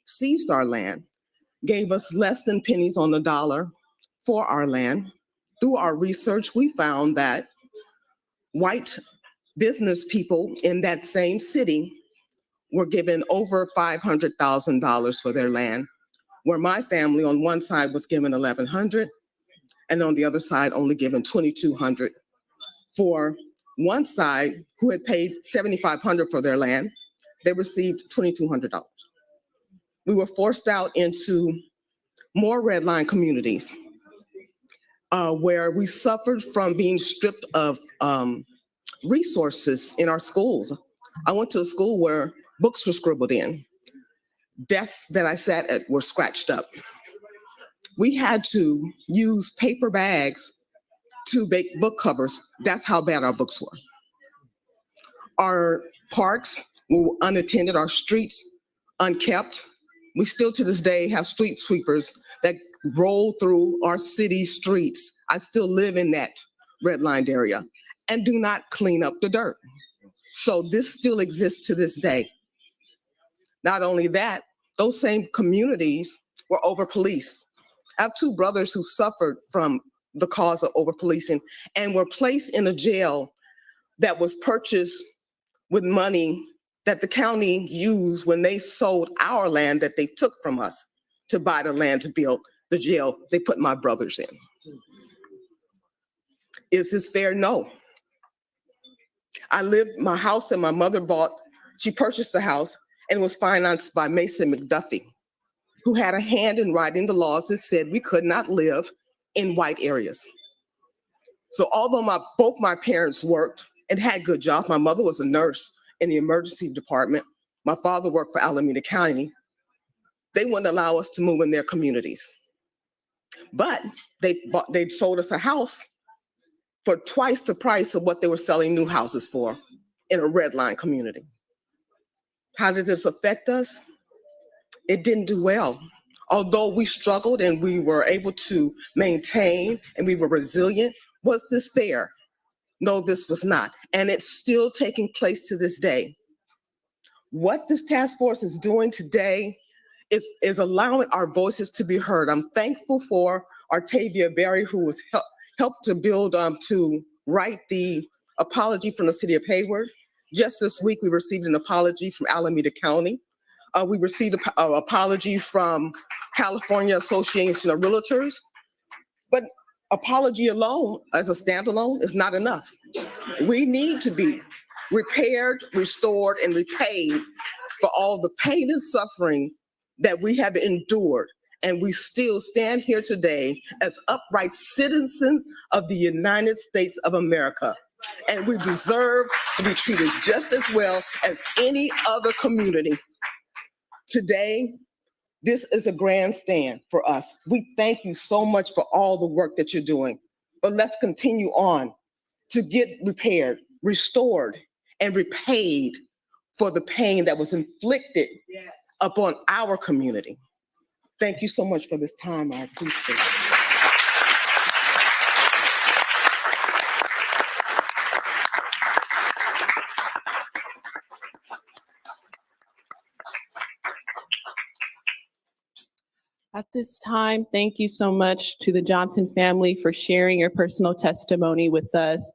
seized our land, gave us less than pennies on the dollar for our land. Through our research, we found that white business people in that same city were given over $500,000 for their land, where my family on one side was given $1,100, and on the other side only given $2,200. For one side, who had paid $7,500 for their land, they received $2,200. We were forced out into more red line communities where we suffered from being stripped of resources in our schools. I went to a school where books were scribbled in. Desks that I sat at were scratched up. We had to use paper bags to make book covers. That's how bad our books were. Our parks were unattended, our streets unkept. We still to this day have street sweepers that roll through our city streets. I still live in that redlined area and do not clean up the dirt. So this still exists to this day. Not only that, those same communities were over-policed. I have 2 brothers who suffered from the cause of over-policing and were placed in a jail that was purchased with money that the county used when they sold our land that they took from us to buy the land to build the jail they put my brothers in. Is this fair? No. My house that my mother bought, she purchased the house and was financed by Mason McDuffie, who had a hand in writing the laws that said we could not live in white areas. So although both my parents worked and had good jobs, my mother was a nurse in the emergency department, my father worked for Alameda County, they wouldn't allow us to move in their communities. But they sold us a house for twice the price of what they were selling new houses for in a red line community. How did this affect us? It didn't do well. Although we struggled and we were able to maintain and we were resilient, was this fair? No, this was not. And it's still taking place to this day. What this task force is doing today is allowing our voices to be heard. I'm thankful for Artavia Berry, who was helped to write the apology from the city of Hayward. Just this week, we received an apology from Alameda County. We received an apology from California Association of Realtors. But apology alone, as a standalone, is not enough. We need to be repaired, restored, and repaid for all the pain and suffering that we have endured. And we still stand here today as upright citizens of the United States of America. And we deserve to be treated just as well as any other community. Today, this is a grandstand for us. We thank you so much for all the work that you're doing. But let's continue on to get repaired, restored, and repaid for the pain that was inflicted upon our community. Thank you so much for this time. I appreciate it. At this time, thank you so much to the Johnson family for sharing your personal testimony with us.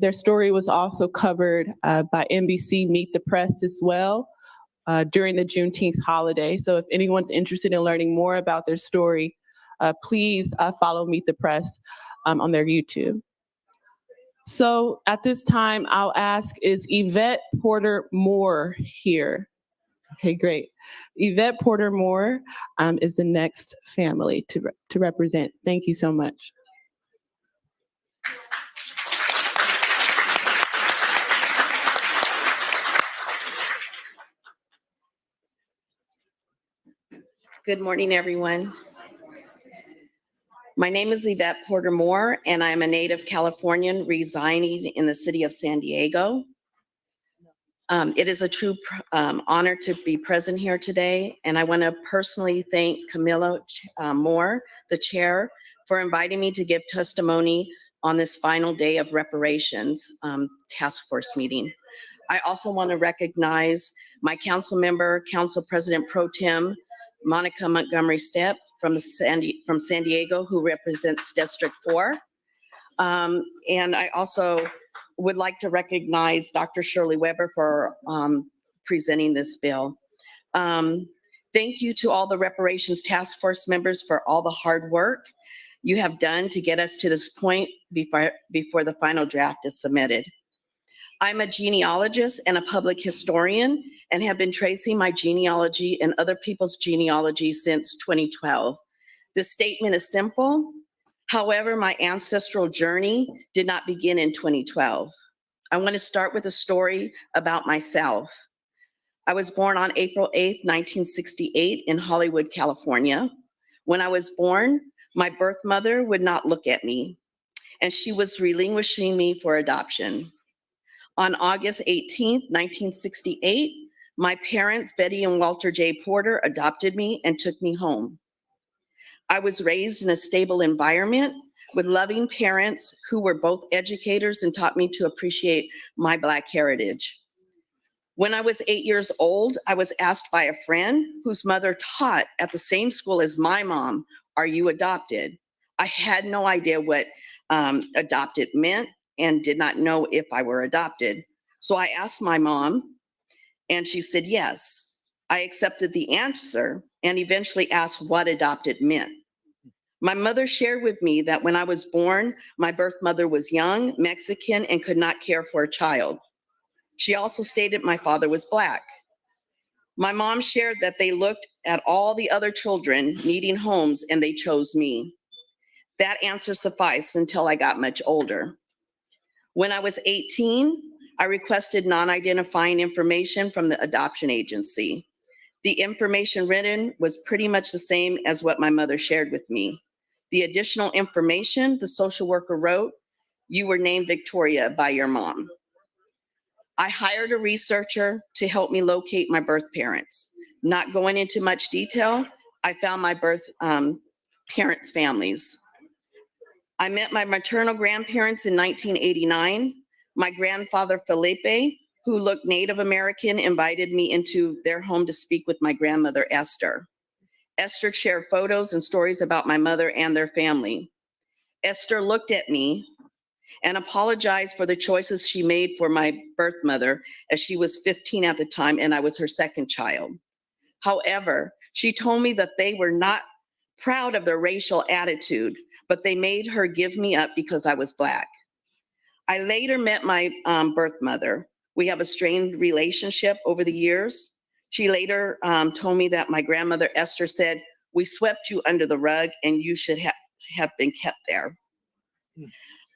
Their story was also covered by NBC Meet the Press as well during the Juneteenth holiday. So if anyone's interested in learning more about their story, please follow Meet the Press on their YouTube. So at this time, I'll ask, is Yvette Porter Moore here? Okay, great. Yvette Porter Moore is the next family to represent. Thank you so much. Good morning, everyone. My name is Yvette Porter Moore, and I'm a native Californian residing in the city of San Diego. It is a true honor to be present here today, and I want to personally thank Camilla Moore, the chair, for inviting me to give testimony on this final day of reparations task force meeting. I also want to recognize my council member, Council President Pro Tem, Monica Montgomery Stepp from San Diego, who represents District 4. And I also would like to recognize Dr. Shirley Weber for presenting this bill. Thank you to all the reparations task force members for all the hard work you have done to get us to this point before the final draft is submitted. I'm a genealogist and a public historian and have been tracing my genealogy and other people's genealogy since 2012. This statement is simple. However, my ancestral journey did not begin in 2012. I want to start with a story about myself. I was born on April 8th, 1968 in Hollywood, California. When I was born, my birth mother would not look at me, and she was relinquishing me for adoption. On August 18th, 1968, my parents, Betty and Walter J. Porter, adopted me and took me home. I was raised in a stable environment with loving parents who were both educators and taught me to appreciate my Black heritage. When I was 8 years old, I was asked by a friend whose mother taught at the same school as my mom, "Are you adopted?" I had no idea what adopted meant and did not know if I were adopted. So I asked my mom, and she said yes. I accepted the answer and eventually asked what adopted meant. My mother shared with me that when I was born, my birth mother was young, Mexican, and could not care for a child. She also stated my father was Black. My mom shared that they looked at all the other children needing homes and they chose me. That answer sufficed until I got much older. When I was 18, I requested non-identifying information from the adoption agency. The information written was pretty much the same as what my mother shared with me. The additional information the social worker wrote, "You were named Victoria by your mom." I hired a researcher to help me locate my birth parents. Not going into much detail, I found my birth parents' families. I met my maternal grandparents in 1989. My grandfather, Felipe, who looked Native American, invited me into their home to speak with my grandmother, Esther. Esther shared photos and stories about my mother and their family. Esther looked at me and apologized for the choices she made for my birth mother, as she was 15 at the time and I was her second child. However, she told me that they were not proud of their racial attitude, but they made her give me up because I was Black. I later met my birth mother. We have a strained relationship over the years. She later told me that my grandmother Esther said, "We swept you under the rug and you should have been kept there."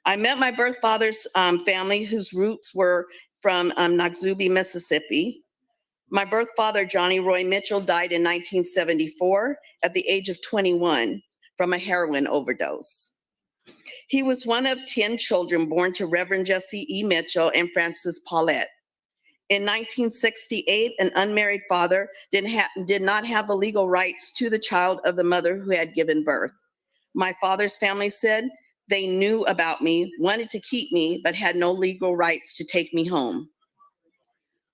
I met my birth father's family, whose roots were from Noxubee, Mississippi. My birth father, Johnny Roy Mitchell, died in 1974 at the age of 21 from a heroin overdose. He was one of 10 children born to Reverend Jesse E. Mitchell and Frances Paulette. In 1968, an unmarried father did not have the legal rights to the child of the mother who had given birth. My father's family said they knew about me, wanted to keep me, but had no legal rights to take me home.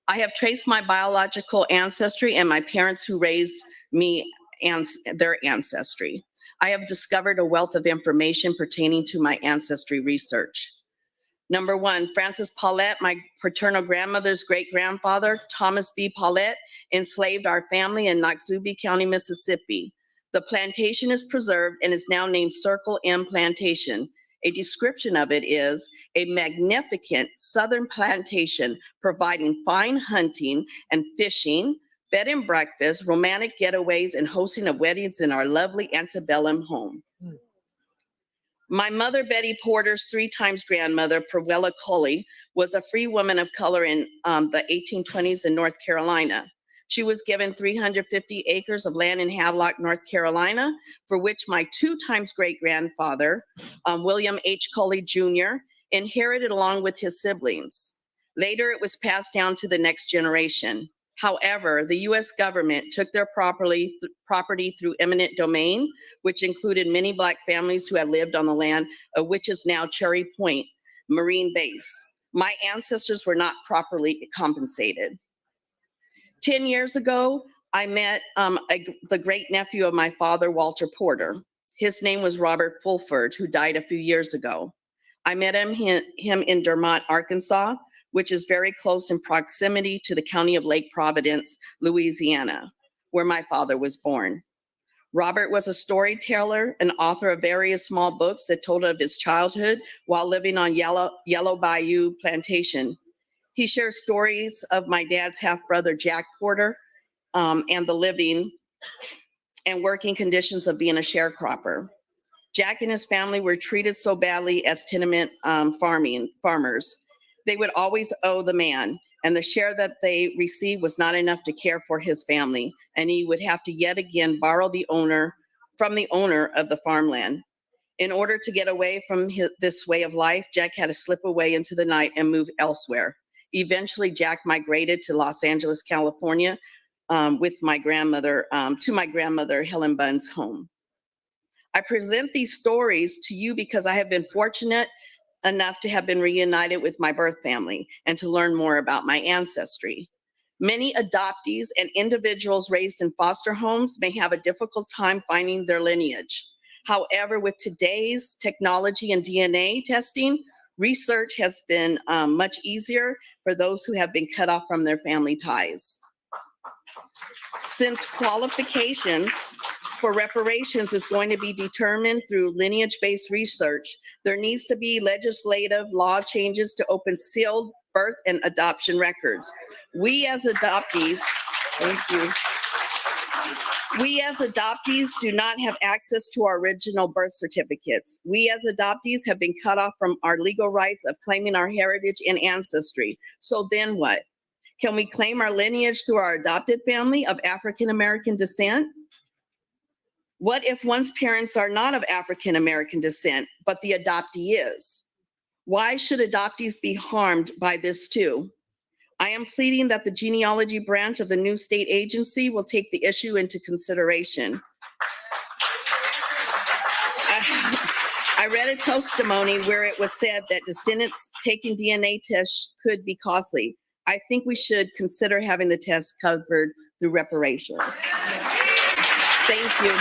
I have traced my biological ancestry and my parents who raised me and their ancestry. I have discovered a wealth of information pertaining to my ancestry research. Number one, Frances Paulette, my paternal grandmother's great-grandfather, Thomas B. Paulette, enslaved our family in Noxubee County, Mississippi. The plantation is preserved and is now named Circle M Plantation. A description of it is a magnificent southern plantation providing fine hunting and fishing, bed and breakfast, romantic getaways, and hosting of weddings in our lovely antebellum home. My mother, Betty Porter's 3 times grandmother, Perwella Culley, was a free woman of color in the 1820s in North Carolina. She was given 350 acres of land in Havelock, North Carolina, for which my 2 times great-grandfather, William H. Culley Jr., inherited along with his siblings. Later, it was passed down to the next generation. However, the U.S. government took their property through eminent domain, which included many Black families who had lived on the land of which is now Cherry Point Marine Base. My ancestors were not properly compensated. 10 years ago, I met the great-nephew of my father, Walter Porter. His name was Robert Fulford, who died a few years ago. I met him in Dermott, Arkansas, which is very close in proximity to the county of Lake Providence, Louisiana, where my father was born. Robert was a storyteller and author of various small books that told of his childhood while living on Yellow Bayou Plantation. He shared stories of my dad's half-brother, Jack Porter, and the living and working conditions of being a sharecropper. Jack and his family were treated so badly as tenement farmers. They would always owe the man, and the share that they received was not enough to care for his family, and he would have to yet again borrow from the owner of the farmland. In order to get away from this way of life, Jack had to slip away into the night and move elsewhere. Eventually, Jack migrated to Los Angeles, California, with my grandmother, to my grandmother, Helen Bunn's home. I present these stories to you because I have been fortunate enough to have been reunited with my birth family and to learn more about my ancestry. Many adoptees and individuals raised in foster homes may have a difficult time finding their lineage. However, with today's technology and DNA testing, research has been much easier for those who have been cut off from their family ties. Since qualifications for reparations is going to be determined through lineage-based research. There needs to be legislative law changes to open sealed birth and adoption records. We as adoptees, thank you. We as adoptees do not have access to our original birth certificates. We as adoptees have been cut off from our legal rights of claiming our heritage and ancestry. So then what? Can we claim our lineage through our adopted family of African American descent? What if one's parents are not of African American descent, but the adoptee is? Why should adoptees be harmed by this too? I am pleading that the genealogy branch of the new state agency will take the issue into consideration. I read a testimony where it was said that descendants taking DNA tests could be costly. I think we should consider having the test covered through reparations. Thank you.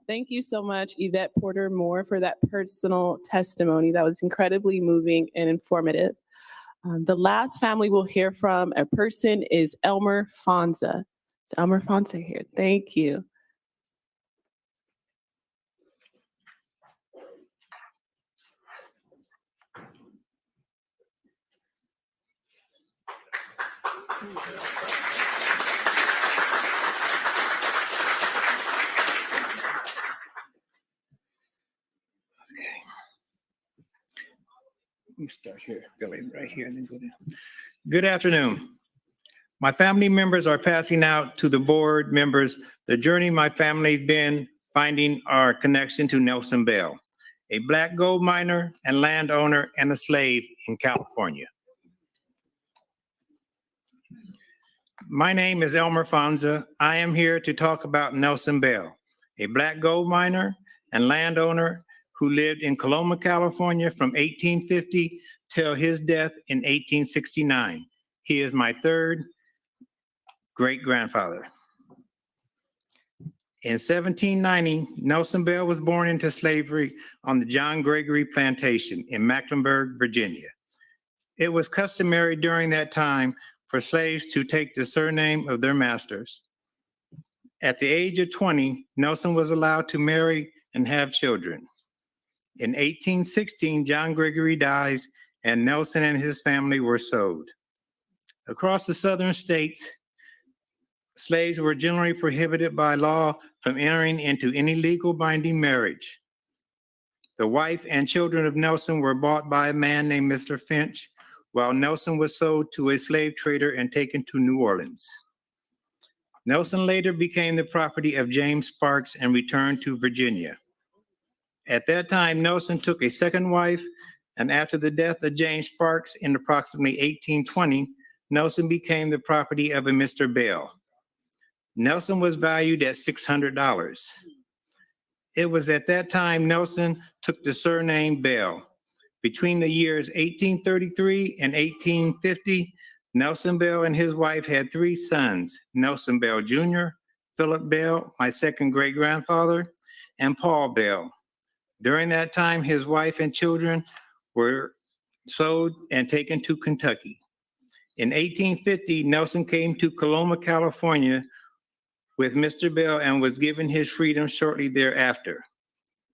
Thank you so much, Yvette Porter Moore, for that personal testimony. That was incredibly moving and informative. The last family we'll hear from a person is Elmer Fonza. Is Elmer Fonza here? Thank you. Let me start here, go in right here and then go down. Good afternoon. My family members are passing out to the board members the journey my family's been finding our connection to Nelson Bell, a Black gold miner and landowner and a slave in California. My name is Elmer Fonza. I am here to talk about Nelson Bell, a Black gold miner and landowner who lived in Coloma, California from 1850 till his death in 1869. He is my third great-grandfather. In 1790, Nelson Bell was born into slavery on the John Gregory Plantation in Mecklenburg, Virginia. It was customary during that time for slaves to take the surname of their masters. At the age of 20, Nelson was allowed to marry and have children. In 1816, John Gregory dies, and Nelson and his family were sold. Across the southern states, slaves were generally prohibited by law from entering into any legal binding marriage. The wife and children of Nelson were bought by a man named Mr. Finch, while Nelson was sold to a slave trader and taken to New Orleans. Nelson later became the property of James Sparks and returned to Virginia. At that time, Nelson took a second wife, and after the death of James Sparks in approximately 1820, Nelson became the property of a Mr. Bell. Nelson was valued at $600. It was at that time Nelson took the surname Bell. Between the years 1833 and 1850, Nelson Bell and his wife had three sons, Nelson Bell Jr., Philip Bell, my second great-grandfather, and Paul Bell. During that time, his wife and children were sold and taken to Kentucky. In 1850, Nelson came to Coloma, California with Mr. Bell and was given his freedom shortly thereafter.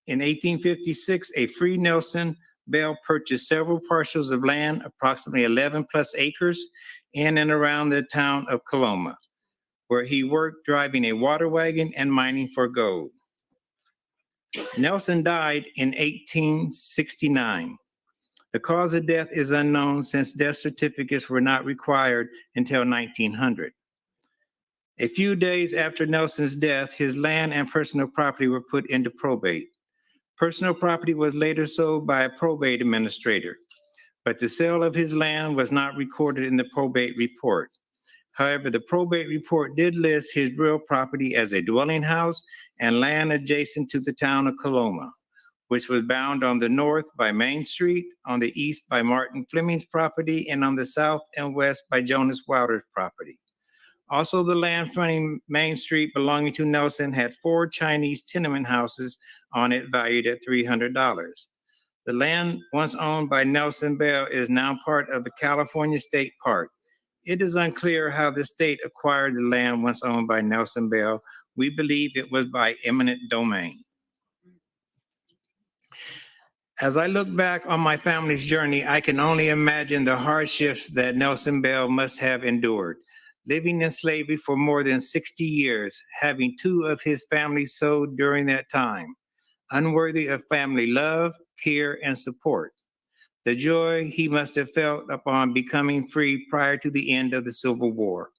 In 1856, a free Nelson Bell purchased several parcels of land, approximately 11 plus acres, in and around the town of Coloma, where he worked driving a water wagon and mining for gold. Nelson died in 1869. The cause of death is unknown since death certificates were not required until 1900. A few days after Nelson's death, his land and personal property were put into probate. Personal property was later sold by a probate administrator, but the sale of his land was not recorded in the probate report. However, the probate report did list his real property as a dwelling house and land adjacent to the town of Coloma, which was bound on the north by Main Street, on the east by Martin Fleming's property, and on the south and west by Jonas Wilder's property. Also, the land fronting Main Street belonging to Nelson had 4 Chinese tenement houses on it valued at $300. The land once owned by Nelson Bell is now part of the California State Park. It is unclear how the state acquired the land once owned by Nelson Bell. We believe it was by eminent domain. As I look back on my family's journey, I can only imagine the hardships that Nelson Bell must have endured. Living in slavery for more than 60 years, having 2 of his family sold during that time, unworthy of family love, care, and support. The joy he must have felt upon becoming free prior to the end of the Civil War.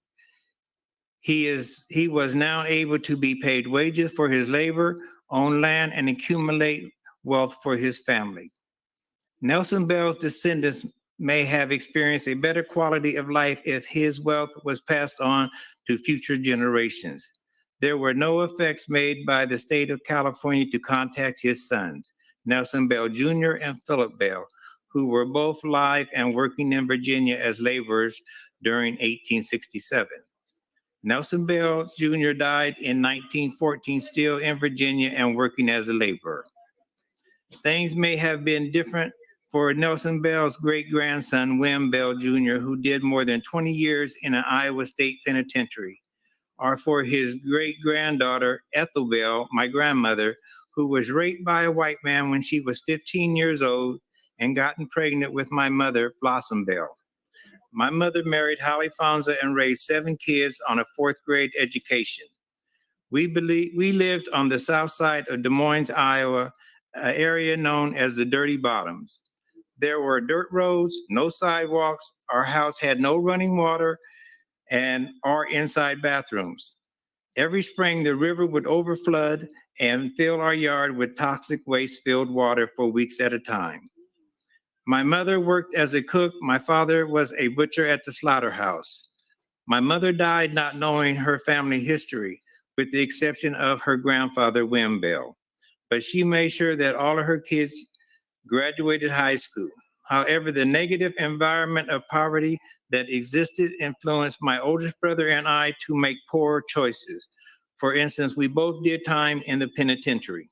He was now able to be paid wages for his labor, own land, and accumulate wealth for his family. Nelson Bell's descendants may have experienced a better quality of life if his wealth was passed on to future generations. There were no effects made by the state of California to contact his sons, Nelson Bell Jr. and Philip Bell, who were both alive and working in Virginia as laborers during 1867. Nelson Bell Jr. died in 1914, still in Virginia and working as a laborer. Things may have been different for Nelson Bell's great-grandson, William Bell Jr., who did more than 20 years in an Iowa State penitentiary, or for his great-granddaughter, Ethel Bell, my grandmother, who was raped by a white man when she was 15 years old and gotten pregnant with my mother, Blossom Bell. My mother married Holly Fonza and raised 7 kids on a 4th-grade education. We lived on the south side of Des Moines, Iowa, an area known as the Dirty Bottoms. There were dirt roads, no sidewalks. Our house had no running water or inside bathrooms. Every spring, the river would overflood and fill our yard with toxic waste-filled water for weeks at a time. My mother worked as a cook. My father was a butcher at the slaughterhouse. My mother died not knowing her family history, with the exception of her grandfather, William Bell. But she made sure that all of her kids graduated high school. However, the negative environment of poverty that existed influenced my oldest brother and I to make poor choices. For instance, we both did time in the penitentiary.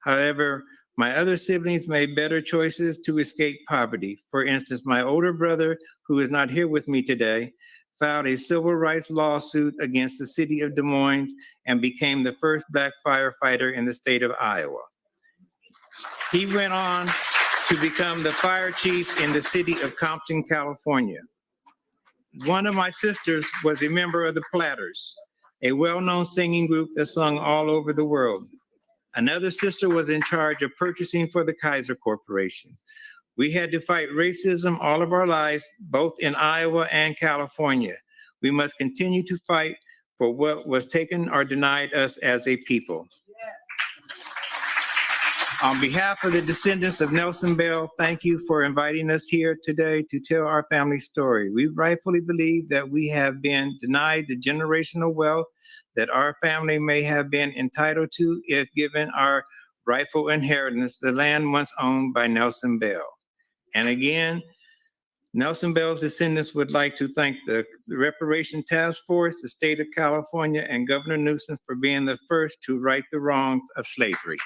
However, my other siblings made better choices to escape poverty. For instance, my older brother, who is not here with me today, filed a civil rights lawsuit against the city of Des Moines and became the first Black firefighter in the state of Iowa. He went on to become the fire chief in the city of Compton, California. One of my sisters was a member of the Platters, a well-known singing group that sung all over the world. Another sister was in charge of purchasing for the Kaiser Corporation. We had to fight racism all of our lives, both in Iowa and California. We must continue to fight for what was taken or denied us as a people. On behalf of the descendants of Nelson Bell, thank you for inviting us here today to tell our family story. We rightfully believe that we have been denied the generational wealth that our family may have been entitled to if given our rightful inheritance, the land once owned by Nelson Bell. And again, Nelson Bell's descendants would like to thank the Reparations Task Force, the state of California, and Governor Newsom for being the first to right the wrongs of slavery.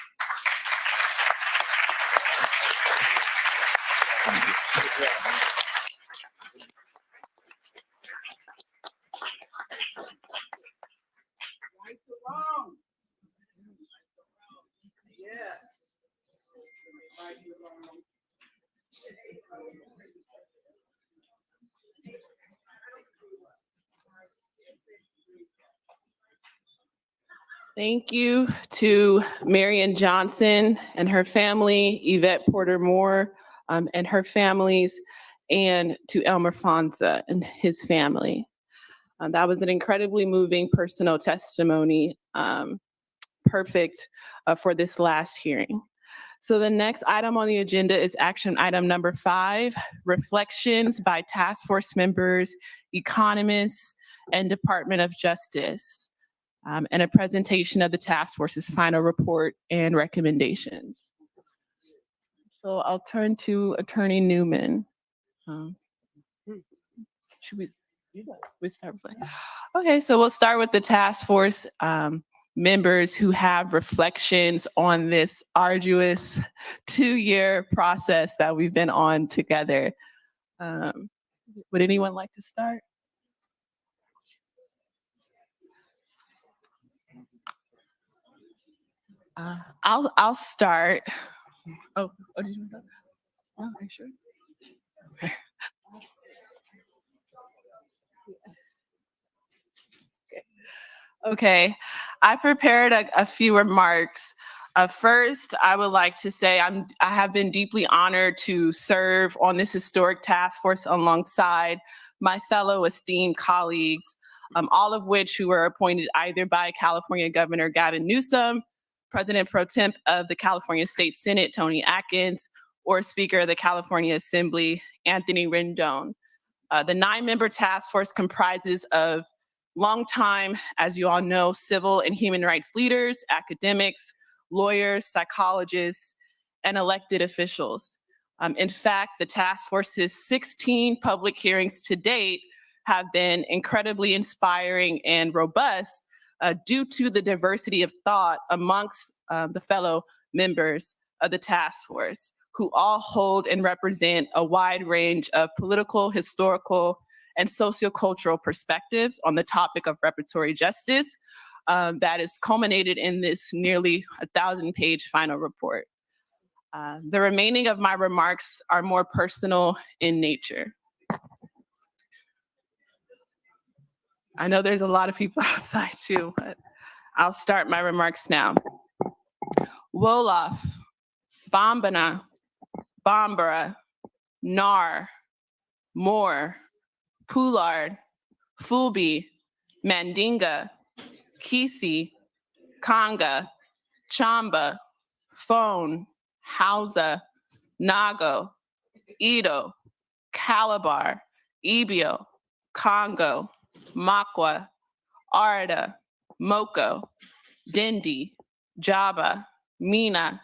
Thank you to Marion Johnson and her family, Yvette Porter Moore and her families, and to Elmer Fonza and his family. That was an incredibly moving personal testimony, perfect for this last hearing. So the next item on the agenda is action item number 5, reflections by task force members, economists, and Department of Justice, and a presentation of the task force's final report and recommendations. So I'll turn to Attorney Newman. Should we? We start with- Okay, so we'll start with the task force members who have reflections on this arduous 2-year process that we've been on together. Would anyone like to start? I'll start. Oh, did you want to? Oh, are you sure? Okay. Okay, I prepared a few remarks. First, I would like to say I have been deeply honored to serve on this historic task force alongside my fellow esteemed colleagues, all of which who were appointed either by California Governor Gavin Newsom, President Pro Temp of the California State Senate, Tony Atkins, or Speaker of the California Assembly, Anthony Rendon. The 9-member task force comprises of longtime, as you all know, civil and human rights leaders, academics, lawyers, psychologists, and elected officials. In fact, the task force's 16 public hearings to date have been incredibly inspiring and robust due to the diversity of thought amongst the fellow members of the task force, who all hold and represent a wide range of political, historical, and sociocultural perspectives on the topic of reparatory justice that is culminated in this nearly 1,000-page final report. The remaining of my remarks are more personal in nature. I know there's a lot of people outside too, but I'll start my remarks now. Wolof, Bombana, Bambara, Nar, Moore, Poulard, Fulby, Mandinga, Kisi, Conga, Chamba, Phone, Hausa, Nago, Edo, Calabar, Ebio, Congo, Makwa, Arda, Moko, Dindi, Jaba, Mina,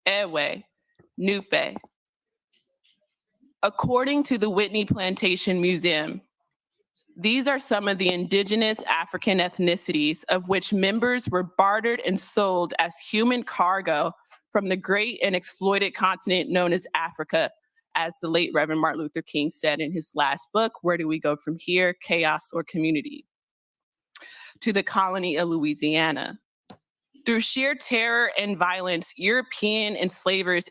Ewe, Nupe. According to the Whitney Plantation Museum, these are some of the indigenous African ethnicities of which members were bartered and sold as human cargo from the great and exploited continent known as Africa, as the late Reverend Martin Luther King said in his last book, Where Do We Go From Here, Chaos or Community? To the colony of Louisiana. Through sheer terror and violence, European enslavers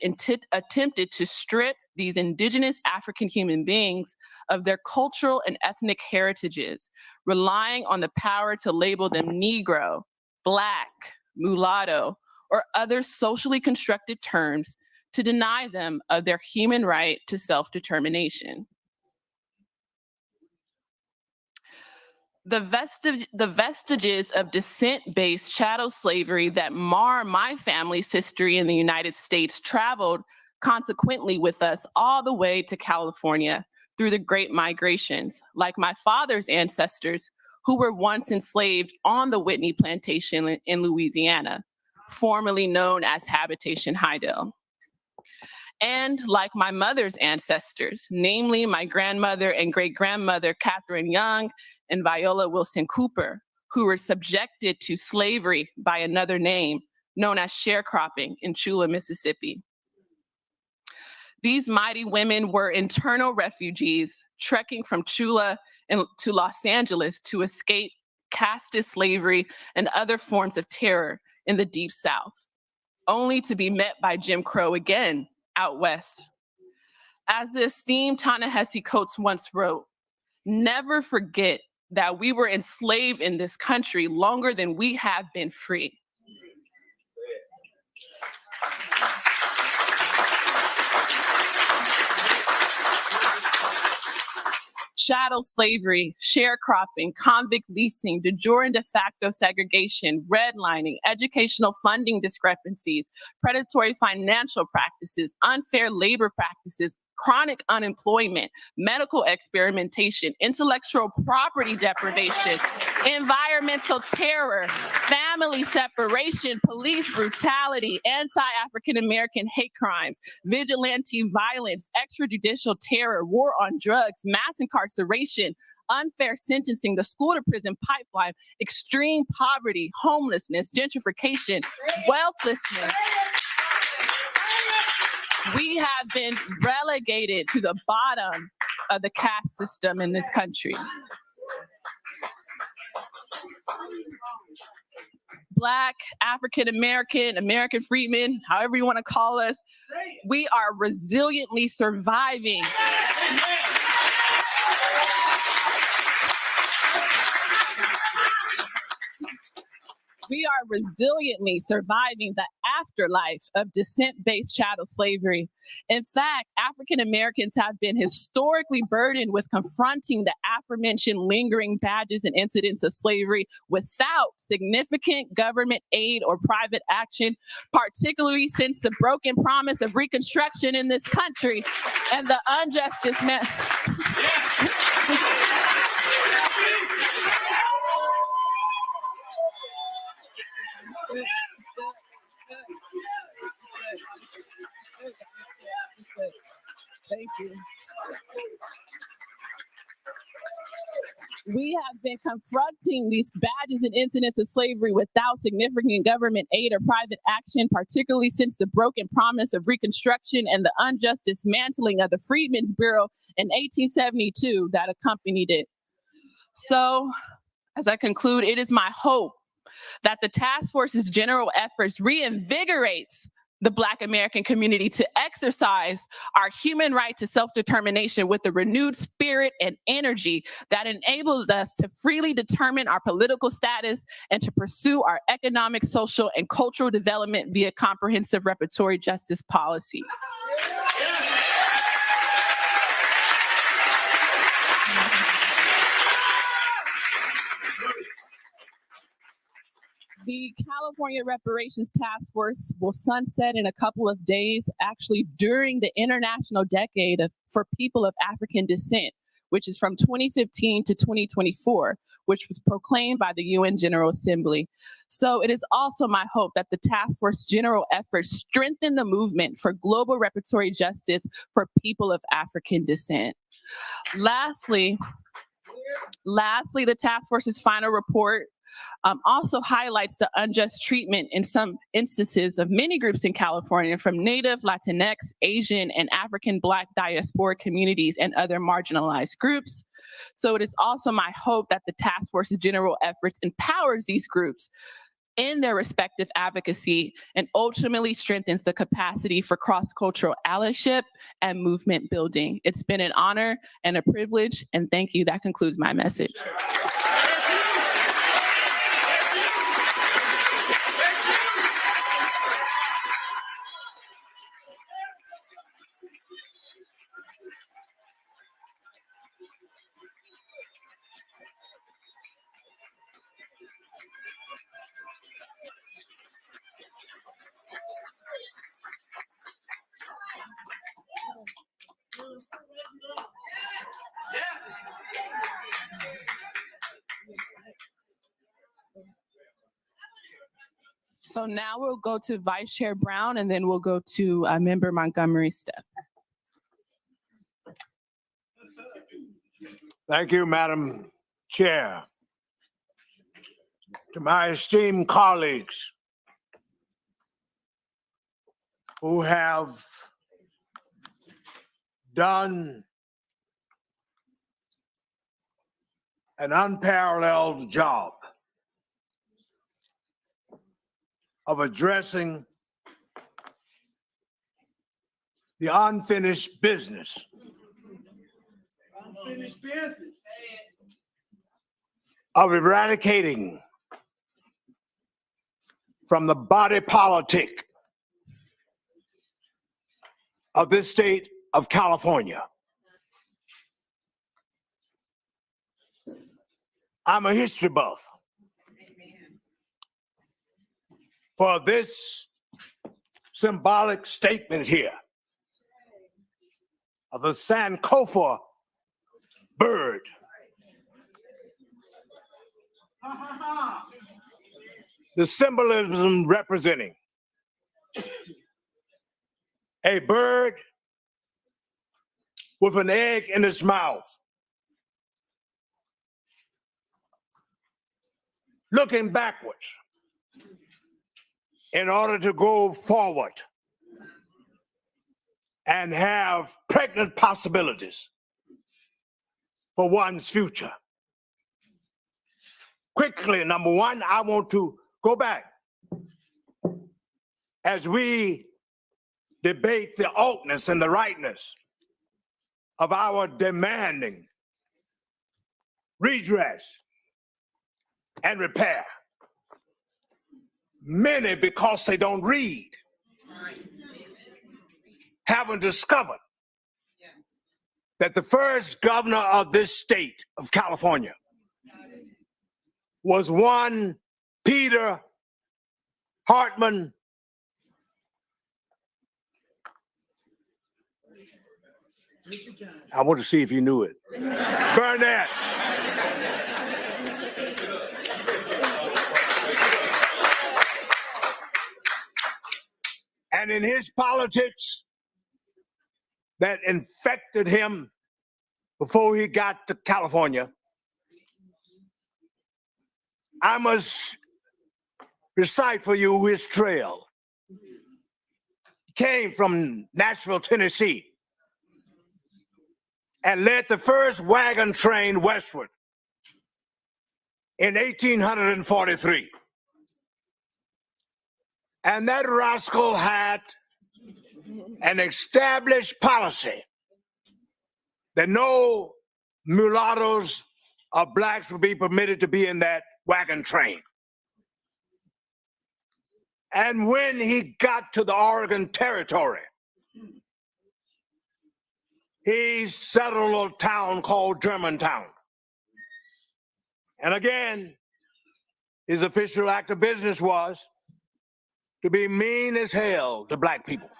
attempted to strip these indigenous African human beings of their cultural and ethnic heritages, relying on the power to label them Negro, Black, mulatto, or other socially constructed terms to deny them of their human right to self-determination. The vestiges of descent-based chattel slavery that mar my family's history in the United States traveled consequently with us all the way to California through the Great Migrations, like my father's ancestors who were once enslaved on the Whitney Plantation in Louisiana, formerly known as Habitation Hydell. And like my mother's ancestors, namely my grandmother and great-grandmother, Catherine Young and Viola Wilson Cooper, who were subjected to slavery by another name known as sharecropping in Chula, Mississippi. These mighty women were internal refugees trekking from Chula to Los Angeles to escape caste slavery and other forms of terror in the Deep South, only to be met by Jim Crow again out west. As the esteemed Ta-Nehisi Coates once wrote, never forget that we were enslaved in this country longer than we have been free. Chattel slavery, sharecropping, convict leasing, de jure and de facto segregation, redlining, educational funding discrepancies, predatory financial practices, unfair labor practices, chronic unemployment, medical experimentation, intellectual property deprivation, environmental terror, family separation, police brutality, anti-African American hate crimes, vigilante violence, extrajudicial terror, war on drugs, mass incarceration, unfair sentencing, the school to prison pipeline, extreme poverty, homelessness, gentrification, wealthlessness. We have been relegated to the bottom of the caste system in this country. Black, African American, American freedmen, however you want to call us, we are resiliently surviving. We are resiliently surviving the afterlife of descent-based chattel slavery. In fact, African Americans have been historically burdened with confronting the aforementioned lingering badges and incidents of slavery without significant government aid or private action, particularly since the broken promise of Reconstruction in this country and the injustice met. Thank you. We have been confronting these badges and incidents of slavery without significant government aid or private action, particularly since the broken promise of Reconstruction and the unjust dismantling of the Freedmen's Bureau in 1872 that accompanied it. So, as I conclude, it is my hope that the task force's general efforts reinvigorates the Black American community to exercise our human right to self-determination with a renewed spirit and energy that enables us to freely determine our political status and to pursue our economic, social, and cultural development via comprehensive reparatory justice policies. The California Reparations Task Force will sunset in a couple of days, actually during the International Decade for People of African Descent, which is from 2015 to 2024, which was proclaimed by the UN General Assembly. So it is also my hope that the task force general efforts strengthen the movement for global reparatory justice for people of African descent. Lastly, the task force's final report also highlights the unjust treatment in some instances of many groups in California, from Native, Latinx, Asian, and African Black diaspora communities and other marginalized groups. So it is also my hope that the task force's general efforts empowers these groups in their respective advocacy and ultimately strengthens the capacity for cross-cultural allyship and movement building. It's been an honor and a privilege, and thank you. That concludes my message. So now we'll go to Vice Chair Brown, and then we'll go to Member Montgomery's step. Thank you, Madam Chair. To my esteemed colleagues who have done an unparalleled job of addressing the unfinished business. Of eradicating from the body politic of this state of California. I'm a history buff. For this symbolic statement here of the Sankofa bird. The symbolism representing a bird with an egg in its mouth, looking backwards in order to go forward and have pregnant possibilities for one's future. Quickly, number one, I want to go back as we debate the oughtness and the rightness of our demanding redress and repair. Many, because they don't read, haven't discovered that the first governor of this state of California was one Peter Hartman I want to see if you knew it. Burnett. And in his politics that infected him before he got to California, I must recite for you his trail. He came from Nashville, Tennessee, and led the first wagon train westward in 1843. And that rascal had an established policy that no mulattoes or blacks would be permitted to be in that wagon train. And when he got to the Oregon Territory, he settled a town called Germantown. And again, his official act of business was to be mean as hell to black people.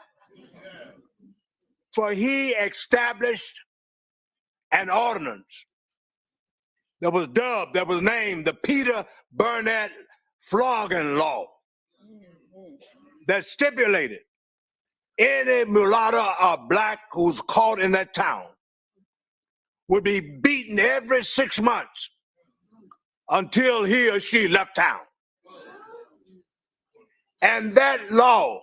For he established an ordinance that was dubbed, that was named the Peter Burnett Flogging Law, that stipulated any mulatto or black who's caught in that town would be beaten every 6 months until he or she left town. And that law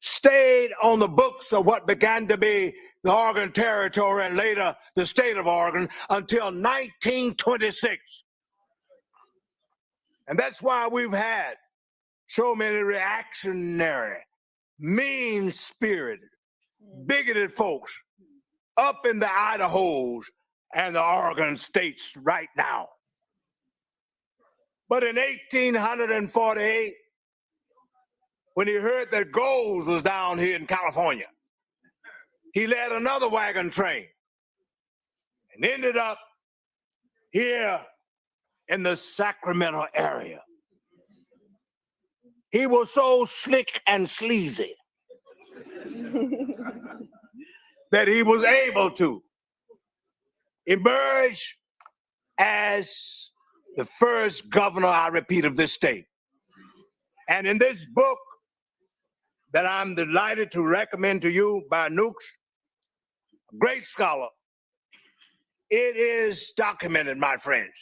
stayed on the books of what began to be the Oregon Territory and later the state of Oregon until 1926. And that's why we've had so many reactionary, mean-spirited, bigoted folks up in the Idahos and the Oregon states right now. But in 1848, when he heard that gold was down here in California, he led another wagon train and ended up here in the Sacramento area. He was so slick and sleazy that he was able to emerge as the first governor, I repeat, of this state. And in this book that I'm delighted to recommend to you by Nukes, a great scholar, it is documented, my friends,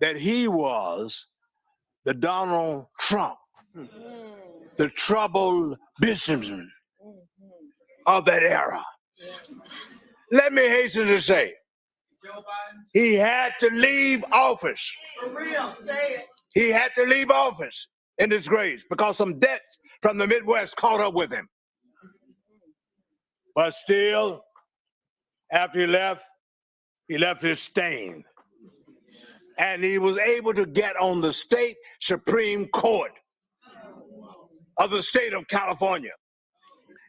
that he was the Donald Trump, the troubled businessman of that era. Let me hasten to say, he had to leave office. For real, say it. He had to leave office in disgrace because some debts from the Midwest caught up with him. But still, after he left his stain. And he was able to get on the state Supreme Court of the state of California.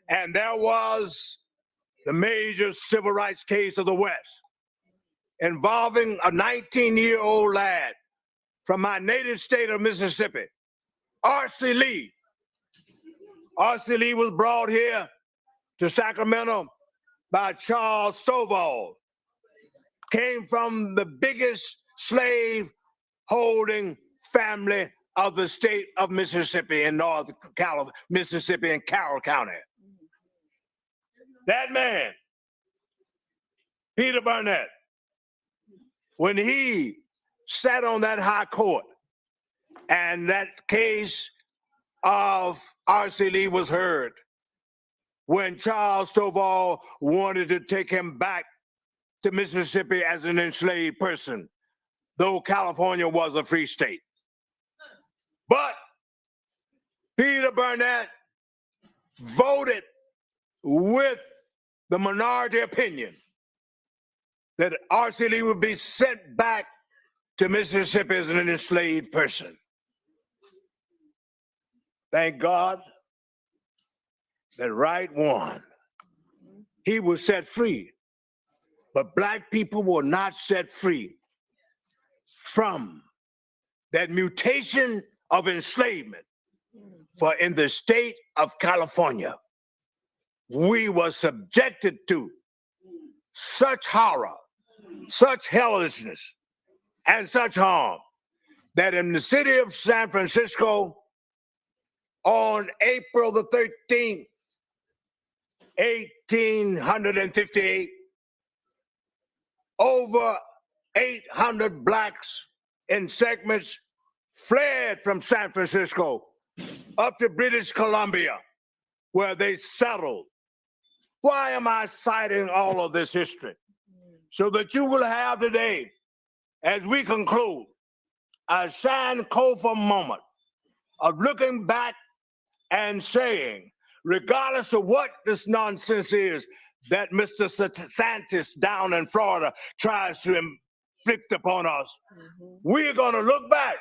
And there was the major civil rights case of the West involving a 19-year-old lad from my native state of Mississippi, R.C. Lee. R.C. Lee was brought here to Sacramento by Charles Stovall. Came from the biggest slave-holding family of the state of Mississippi in North Mississippi in Carroll County. That man, Peter Burnett, when he sat on that high court, and that case of R.C. Lee was heard when Charles Stovall wanted to take him back to Mississippi as an enslaved person, though California was a free state. But Peter Burnett voted with the minority opinion that R.C. Lee would be sent back to Mississippi as an enslaved person. Thank God that right won. He was set free, but Black people were not set free from that mutation of enslavement. For in the state of California, we were subjected to such horror, such hellishness, and such harm that in the city of San Francisco, on April the 13th, 1858, over 800 Blacks in segments fled from San Francisco up to British Columbia, where they settled. Why am I citing all of this history? So that you will have today, as we conclude, a Sankofa moment of looking back and saying, regardless of what this nonsense is that Mr. Santis down in Florida tries to inflict upon us, we're going to look back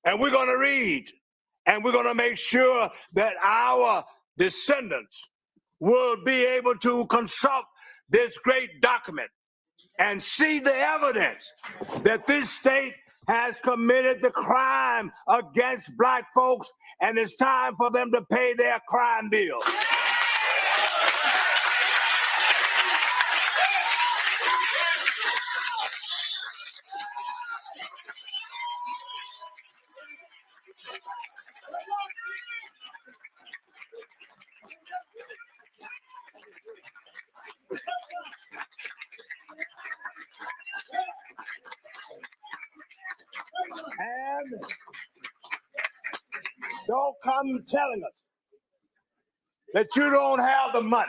and we're going to read and we're going to make sure that our descendants will be able to consult this great document and see the evidence that this state has committed the crime against Black folks, and it's time for them to pay their crime bill. And don't come telling us that you don't have the money.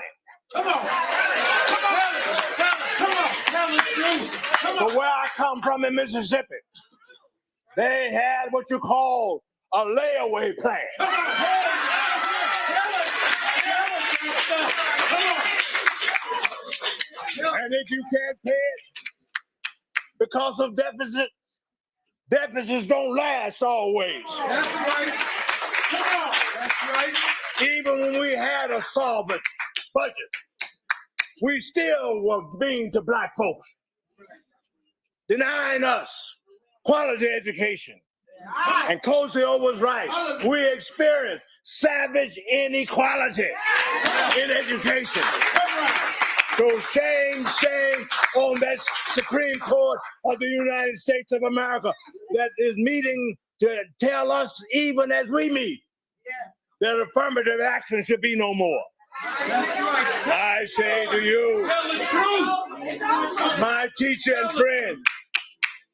Come on. But where I come from in Mississippi, they had what you call a layaway plan. And if you can't pay it because of deficits don't last always. That's right. Come on. That's right. Even when we had a solvent budget, we still were mean to Black folks, denying us quality education. And Cosio was right. We experienced savage inequality in education. So shame, shame on that Supreme Court of the United States of America that is meeting to tell us, even as we meet, that affirmative action should be no more. I say to you, my teacher and friend,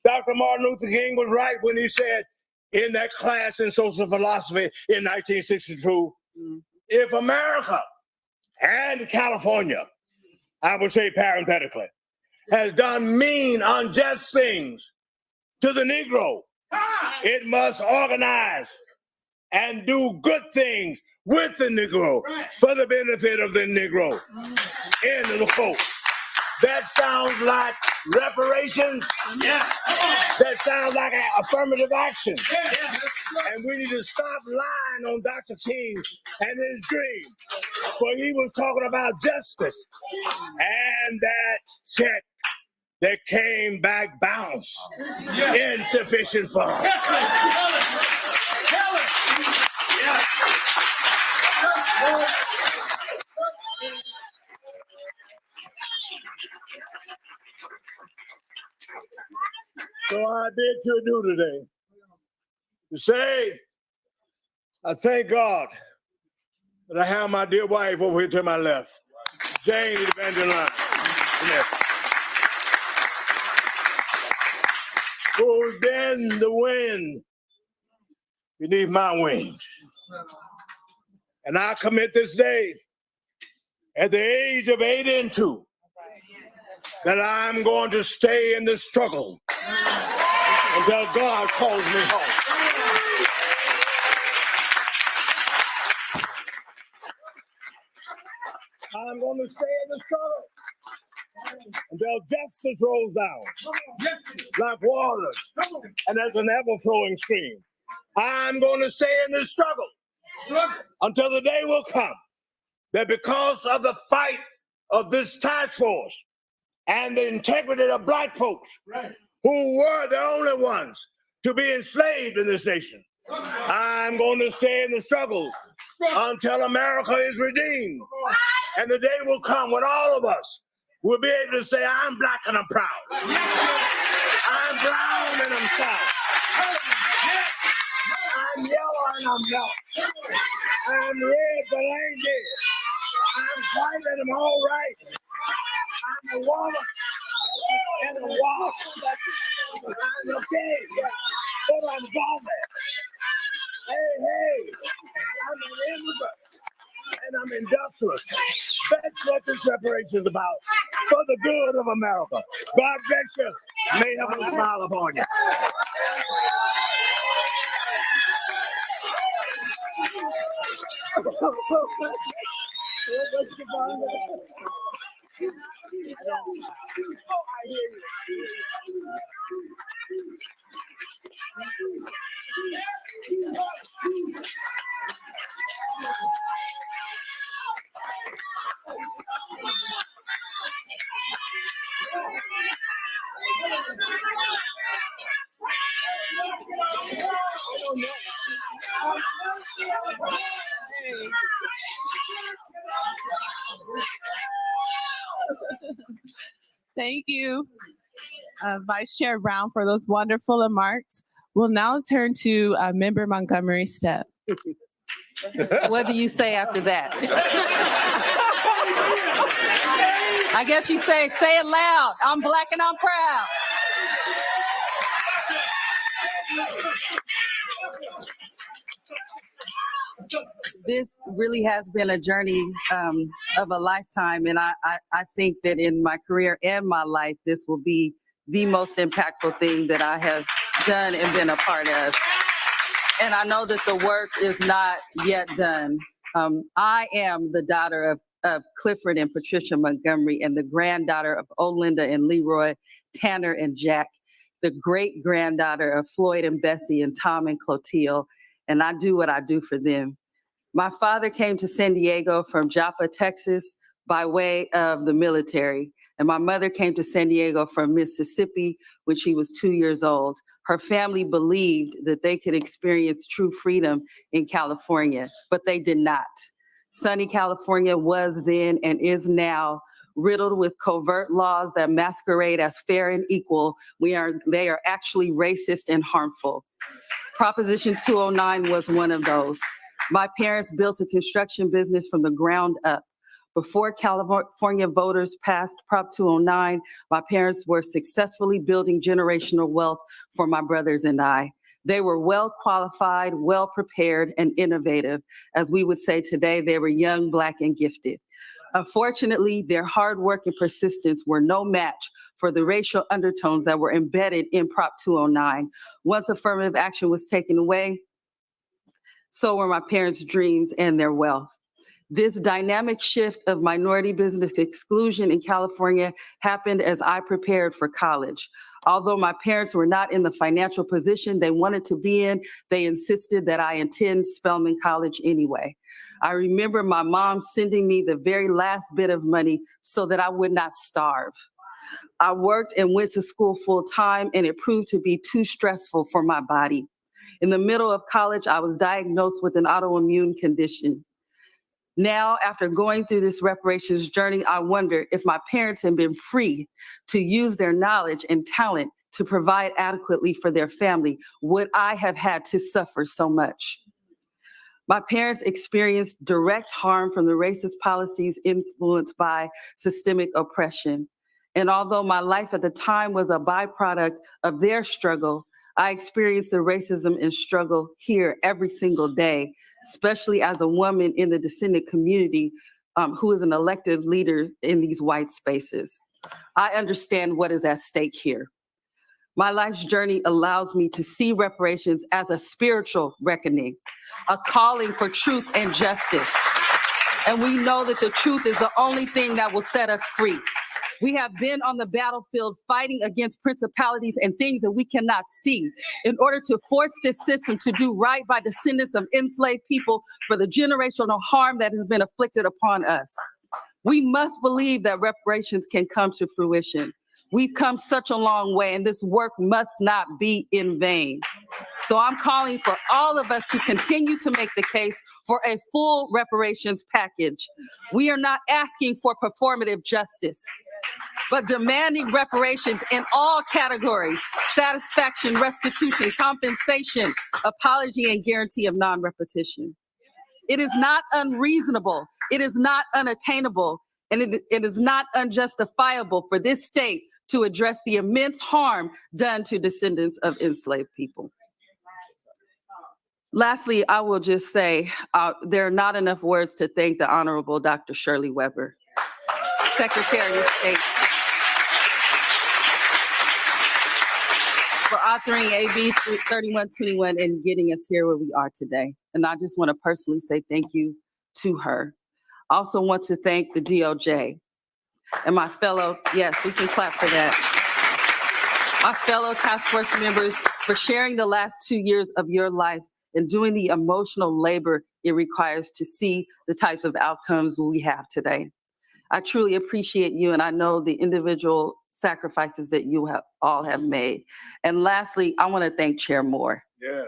Dr. Martin Luther King was right when he said in that class in social philosophy in 1962, if America and California, I would say parenthetically, has done mean, unjust things to the Negro, it must organize and do good things with the Negro for the benefit of the Negro. End of the quote. That sounds like reparations. Yeah. That sounds like affirmative action. Yeah. And we need to stop lying on Dr. King and his dream. For he was talking about justice. And that check that came back bounced. Insufficient funds. So I bid you adieu today to say, I thank God that I have my dear wife over here to my left, Jane Evangeline, who hold in the wind beneath my wings. And I commit this day at the age of 82 that I'm going to stay in the struggle until God calls me home. I'm going to stay in the struggle until justice rolls down like waters and as an ever-flowing stream. I'm going to stay in this struggle until the day will come that because of the fight of this task force and the integrity of Black folks who were the only ones to be enslaved in this nation, I'm going to stay in the struggle until America is redeemed. And the day will come when all of us will be able to say, I'm Black and I'm proud. I'm brown and I'm south. I'm yellow and I'm black. I'm red but I ain't dead. I'm white and I'm all right. I'm a woman and a walk. I'm okay, but I'm golden. Hey, I'm an immigrant and I'm industrious. That's what this reparation is about, for the good of America. God bless you. May heaven smile upon you. Thank you, Vice Chair Brown, for those wonderful remarks. We'll now turn to Member Montgomery Stepp. What do you say after that? I guess you say it loud. I'm Black and I'm proud. This really has been a journey of a lifetime, and I think that in my career and my life, this will be the most impactful thing that I have done and been a part of. And I know that the work is not yet done. I am the daughter of Clifford and Patricia Montgomery and the granddaughter of Olinda and Leroy, Tanner and Jack, the great granddaughter of Floyd and Bessie and Tom and Clotilde, and I do what I do for them. My father came to San Diego from Joppa, Texas, by way of the military. And my mother came to San Diego from Mississippi when she was 2 years old. Her family believed that they could experience true freedom in California, but they did not. Sunny California was then and is now riddled with covert laws that masquerade as fair and equal. They are actually racist and harmful. Proposition 209 was one of those. My parents built a construction business from the ground up. Before California voters passed Prop 209, my parents were successfully building generational wealth for my brothers and I. They were well qualified, well prepared, and innovative. As we would say today, they were young, Black, and gifted. Unfortunately, their hard work and persistence were no match for the racial undertones that were embedded in Prop 209. Once affirmative action was taken away, so were my parents' dreams and their wealth. This dynamic shift of minority business exclusion in California happened as I prepared for college. Although my parents were not in the financial position they wanted to be in, they insisted that I attend Spelman College anyway. I remember my mom sending me the very last bit of money so that I would not starve. I worked and went to school full time, and it proved to be too stressful for my body. In the middle of college, I was diagnosed with an autoimmune condition. Now, after going through this reparations journey, I wonder if my parents had been free to use their knowledge and talent to provide adequately for their family, would I have had to suffer so much? My parents experienced direct harm from the racist policies influenced by systemic oppression. And although my life at the time was a byproduct of their struggle, I experience the racism and struggle here every single day, especially as a woman in the descendant community who is an elected leader in these white spaces. I understand what is at stake here. My life's journey allows me to see reparations as a spiritual reckoning, a calling for truth and justice. And we know that the truth is the only thing that will set us free. We have been on the battlefield fighting against principalities and things that we cannot see in order to force this system to do right by descendants of enslaved people for the generational harm that has been inflicted upon us. We must believe that reparations can come to fruition. We've come such a long way, and this work must not be in vain. So I'm calling for all of us to continue to make the case for a full reparations package. We are not asking for performative justice, but demanding reparations in all categories: satisfaction, restitution, compensation, apology, and guarantee of non-repetition. It is not unreasonable, it is not unattainable, and it is not unjustifiable for this state to address the immense harm done to descendants of enslaved people. Lastly, I will just say there are not enough words to thank the Honorable Dr. Shirley Weber, Secretary of State, for authoring AB 3121 and getting us here where we are today. And I just want to personally say thank you to her. I also want to thank the DOJ and my fellow, yes, we can clap for that, my fellow task force members for sharing the last 2 years of your life and doing the emotional labor it requires to see the types of outcomes we have today. I truly appreciate you, and I know the individual sacrifices that you have all have made. And lastly, I want to thank Chair Moore. Yeah.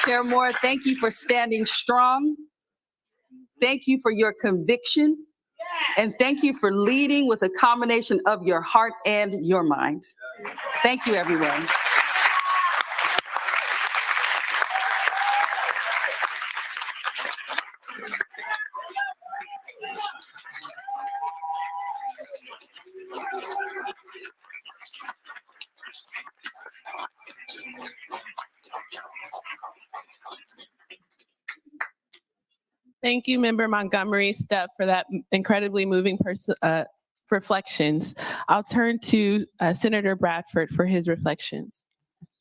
Chair Moore, thank you for standing strong. Thank you for your conviction. And thank you for leading with a combination of your heart and your mind. Thank you, everyone. Thank you, Member Montgomery Stepp, for that incredibly moving reflections. I'll turn to Senator Bradford for his reflections.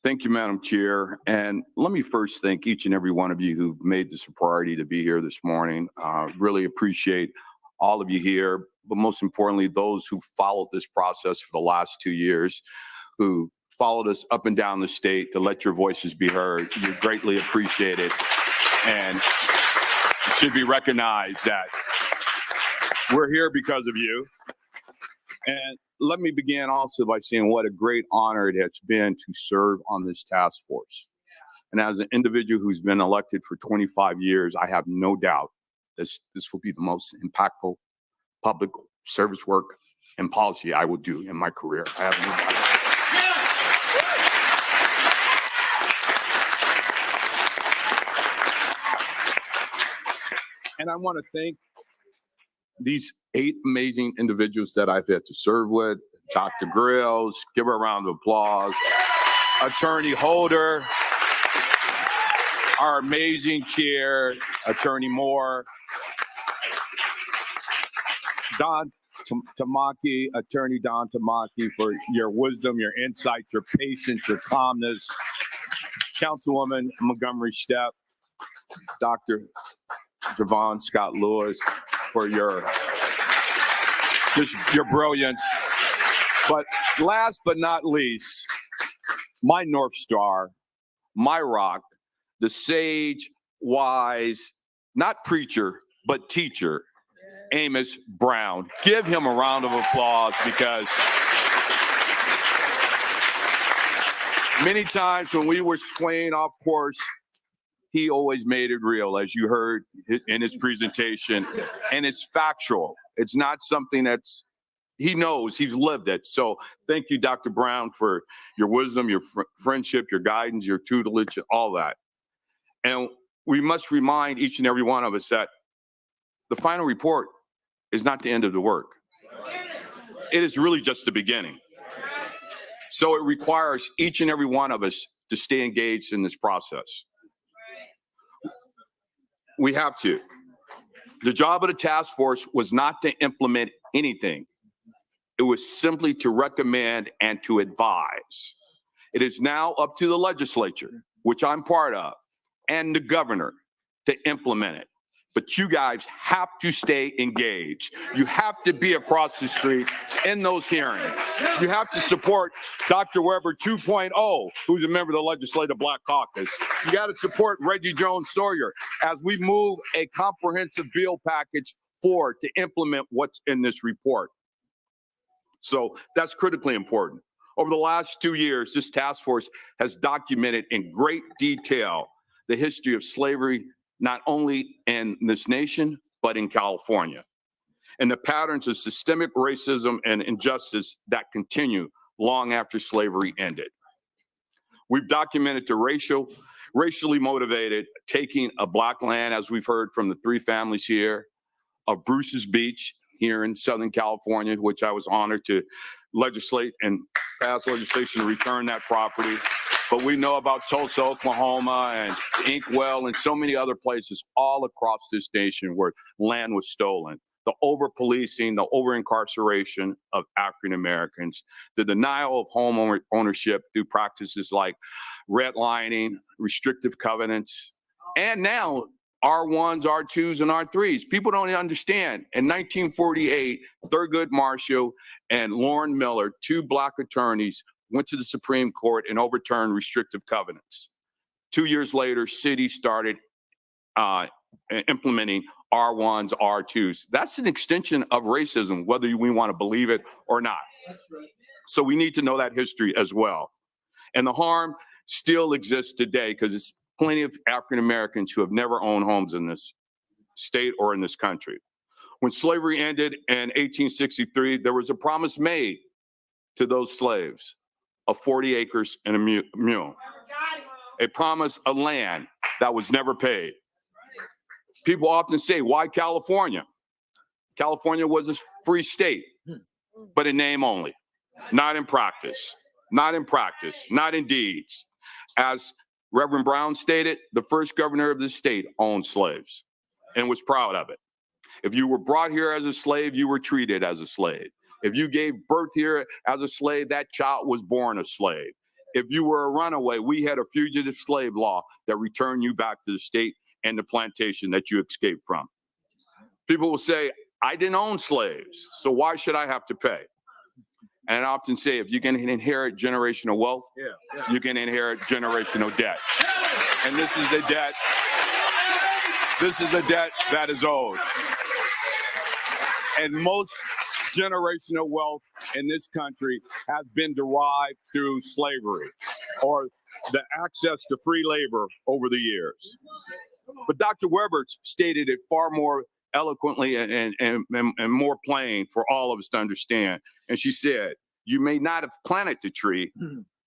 Thank you, Madam Chair. And let me first thank each and every one of you who've made this a priority to be here this morning. Really appreciate all of you here, but most importantly, those who followed this process for the last 2 years, who followed us up and down the state to let your voices be heard. You're greatly appreciated. And it should be recognized that we're here because of you. And let me begin also by saying what a great honor it has been to serve on this task force. And as an individual who's been elected for 25 years, I have no doubt this will be the most impactful public service work and policy I will do in my career. I have no doubt. And I want to thank these 8 amazing individuals that I've had to serve with. Dr. Grills, give her a round of applause. Attorney Holder, our amazing chair, Attorney Moore. Don Tamaki, Attorney Don Tamaki, for your wisdom, your insight, your patience, your calmness. Councilwoman Montgomery Stepp, Dr. Javon Scott Lewis, for your brilliance. But last but not least, my North Star, my rock, the sage, wise, not preacher, but teacher, Amos Brown. Give him a round of applause, because many times when we were swaying off course, he always made it real, as you heard in his presentation. And it's factual. It's not something that's, he knows, he's lived it. So thank you, Dr. Brown, for your wisdom, your friendship, your guidance, your tutelage, all that. And we must remind each and every one of us that the final report is not the end of the work. It is really just the beginning. So it requires each and every one of us to stay engaged in this process. We have to. The job of the task force was not to implement anything. It was simply to recommend and to advise. It is now up to the legislature, which I'm part of, and the governor to implement it. But you guys have to stay engaged. You have to be across the street in those hearings. You have to support Dr. Weber 2.0, who's a member of the Legislative Black Caucus. You got to support Reggie Jones Sawyer as we move a comprehensive bill package forward to implement what's in this report. So that's critically important. Over the last 2 years, this task force has documented in great detail the history of slavery, not only in this nation, but in California, and the patterns of systemic racism and injustice that continue long after slavery ended. We've documented the racially motivated taking of Black land, as we've heard from the three families here, of Bruce's Beach here in Southern California, which I was honored to legislate and pass legislation to return that property. But we know about Tulsa, Oklahoma, and Inkwell, and so many other places all across this nation where land was stolen. The over-policing, the over-incarceration of African Americans, the denial of home ownership through practices like redlining, restrictive covenants, and now R1s, R2s, and R3s. People don't understand. In 1948, Thurgood Marshall and Lauren Miller, two Black attorneys, went to the Supreme Court and overturned restrictive covenants. 2 years later, cities started implementing R1s, R2s. That's an extension of racism, whether we want to believe it or not. So we need to know that history as well. And the harm still exists today because it's plenty of African Americans who have never owned homes in this state or in this country. When slavery ended in 1863, there was a promise made to those slaves of 40 acres and a mule. A promise of land that was never paid. People often say, why California? California was a free state, but in name only, not in practice, not in practice, not in deeds. As Reverend Brown stated, the first governor of the state owned slaves and was proud of it. If you were brought here as a slave, you were treated as a slave. If you gave birth here as a slave, that child was born a slave. If you were a runaway, we had a fugitive slave law that returned you back to the state and the plantation that you escaped from. People will say, I didn't own slaves, so why should I have to pay? And I often say, if you can inherit generational wealth, you can inherit generational debt. And this is a debt that is owed. And most generational wealth in this country has been derived through slavery or the access to free labor over the years. But Dr. Weber stated it far more eloquently and more plain for all of us to understand. And she said, you may not have planted the tree,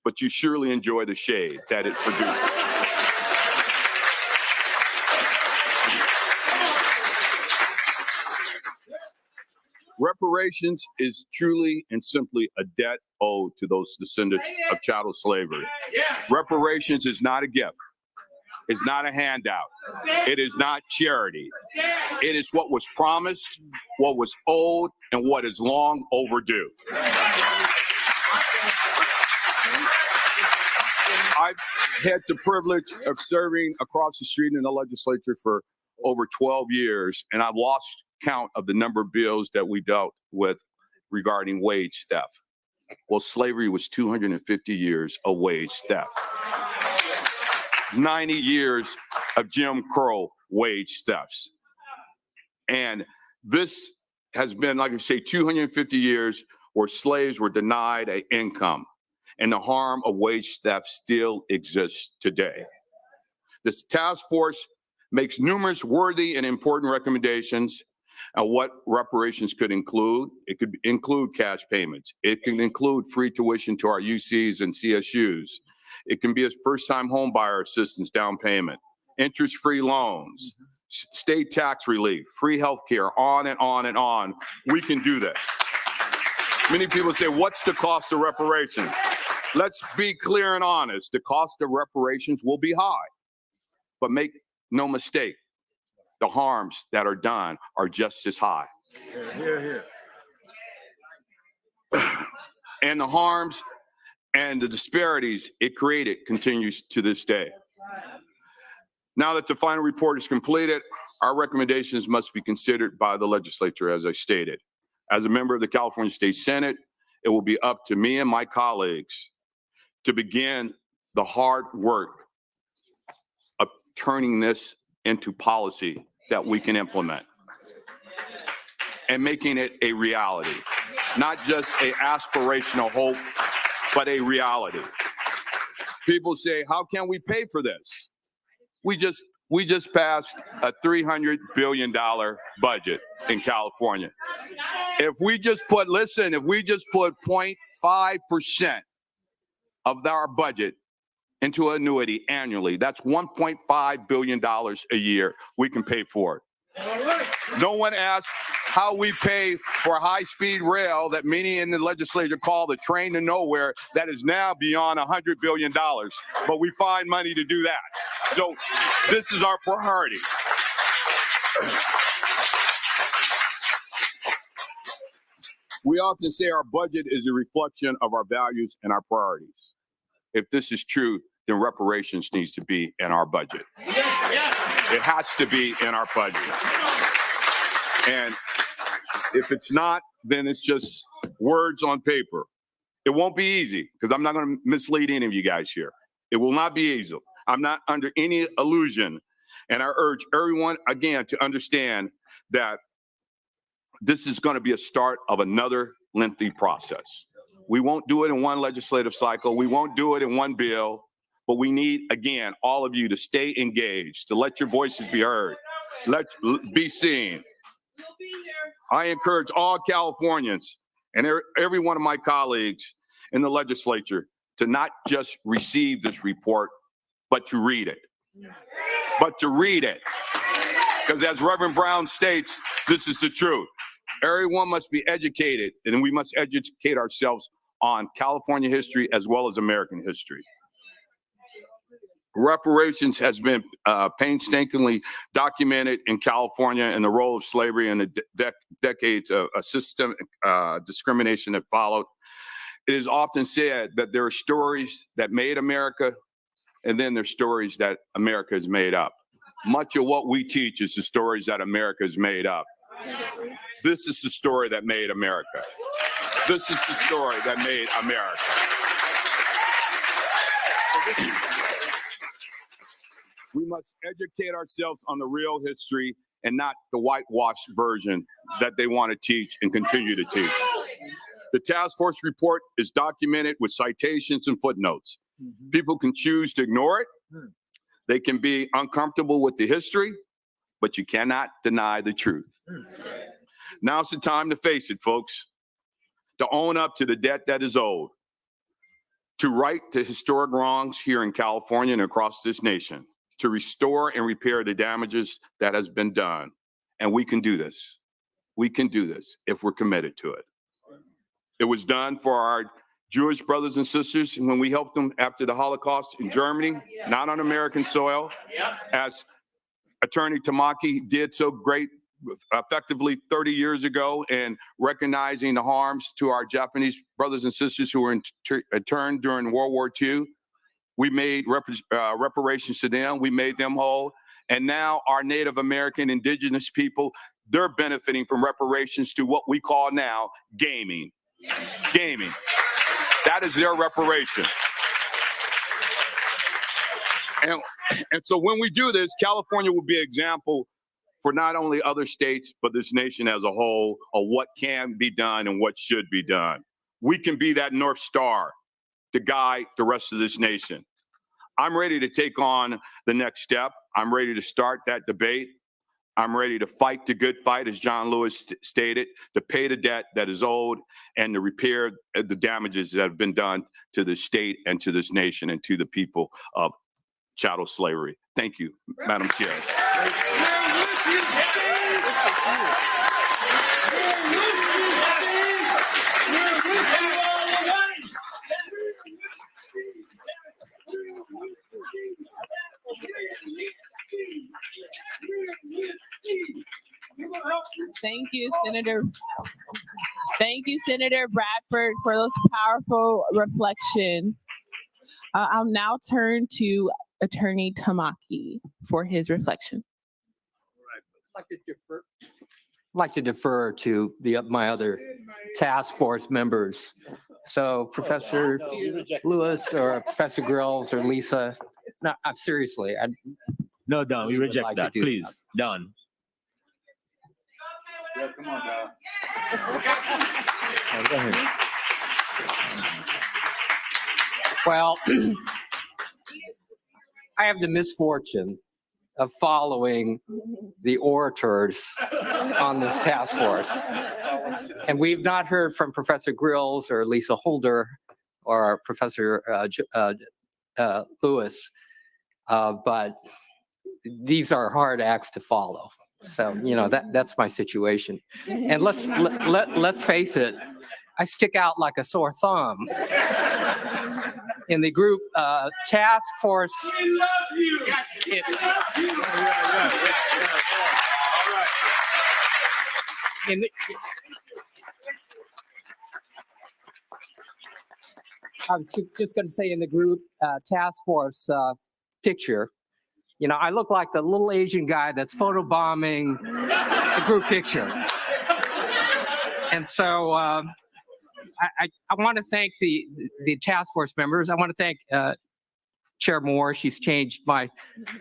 but you surely enjoy the shade that it produces. Reparations is truly and simply a debt owed to those descendants of chattel slavery. Reparations is not a gift. It's not a handout. It is not charity. It is what was promised, what was owed, and what is long overdue. I've had the privilege of serving across the street in the legislature for over 12 years, and I've lost count of the number of bills that we dealt with regarding wage theft. Well, slavery was 250 years of wage theft. 90 years of Jim Crow wage thefts. And this has been, like I say, 250 years where slaves were denied an income. And the harm of wage theft still exists today. This task force makes numerous worthy and important recommendations on what reparations could include. It could include cash payments. It can include free tuition to our UCs and CSUs. It can be a first-time home buyer assistance down payment, interest-free loans, state tax relief, free health care, on and on and on. We can do this. Many people say, what's the cost of reparations? Let's be clear and honest. The cost of reparations will be high, but make no mistake, the harms that are done are just as high. And the harms and the disparities it created continues to this day. Now that the final report is completed, our recommendations must be considered by the legislature, as I stated. As a member of the California State Senate, it will be up to me and my colleagues to begin the hard work of turning this into policy that we can implement and making it a reality, not just an aspirational hope, but a reality. People say, how can we pay for this? We just passed a $300 billion budget in California. If we just put 0.5% of our budget into annuity annually, that's $1.5 billion a year. We can pay for it. No one asked how we pay for high-speed rail that many in the legislature call the train to nowhere that is now beyond $100 billion, but we find money to do that. So this is our priority. We often say our budget is a reflection of our values and our priorities. If this is true, then reparations needs to be in our budget. It has to be in our budget. And if it's not, then it's just words on paper. It won't be easy, because I'm not going to mislead any of you guys here. It will not be easy. I'm not under any illusion. And I urge everyone, again, to understand that this is going to be a start of another lengthy process. We won't do it in one legislative cycle. We won't do it in one bill. But we need, again, all of you to stay engaged, to let your voices be heard, be seen. I encourage all Californians and every one of my colleagues in the legislature to not just receive this report, but to read it. Because as Reverend Brown states, this is the truth. Everyone must be educated, and we must educate ourselves on California history as well as American history. Reparations has been painstakingly documented in California, and the role of slavery and the decades of systemic discrimination that followed. It is often said that there are stories that made America, and then there's stories that America has made up. Much of what we teach is the stories that America has made up. This is the story that made America. This is the story that made America. We must educate ourselves on the real history and not the whitewashed version that they want to teach and continue to teach. The task force report is documented with citations and footnotes. People can choose to ignore it. They can be uncomfortable with the history, but you cannot deny the truth. Now's the time to face it, folks, to own up to the debt that is owed, to right the historic wrongs here in California and across this nation, to restore and repair the damages that has been done. And we can do this. We can do this if we're committed to it. It was done for our Jewish brothers and sisters when we helped them after the Holocaust in Germany, not on American soil, as Attorney Tamaki did so great effectively 30 years ago in recognizing the harms to our Japanese brothers and sisters who were interned during World War II. We made reparations to them. We made them whole. And now our Native American indigenous people, they're benefiting from reparations to what we call now gaming. Gaming. That is their reparation. And so when we do this, California will be an example for not only other states, but this nation as a whole of what can be done and what should be done. We can be that North Star to guide the rest of this nation. I'm ready to take on the next step. I'm ready to start that debate. I'm ready to fight the good fight, as John Lewis stated, to pay the debt that is owed and to repair the damages that have been done to the state and to this nation and to the people of chattel slavery. Thank you, Madam Chair. Thank you, Senator. Thank you, Senator Bradford, for those powerful reflections. I'll now turn to Attorney Tamaki for his reflection. I'd like to defer to my other task force members. So Professor Lewis or Professor Grills or Lisa, no, seriously. No, Don, we reject like to that. do Please, Don. Yeah, come on, Don. Go ahead. Well, I have the misfortune of following the orators on this task force. And we've not heard from Professor Grills or Lisa Holder or Professor Lewis, but these are hard acts to follow. So, you know, that's my situation. And let's face it, I stick out like a sore thumb in the group task force. We love you. We love you. I was just going to say in the group task force picture, you know, I look like the little Asian guy that's photobombing the group picture. And so I want to thank the task force members. I want to thank Chair Moore. She's changed my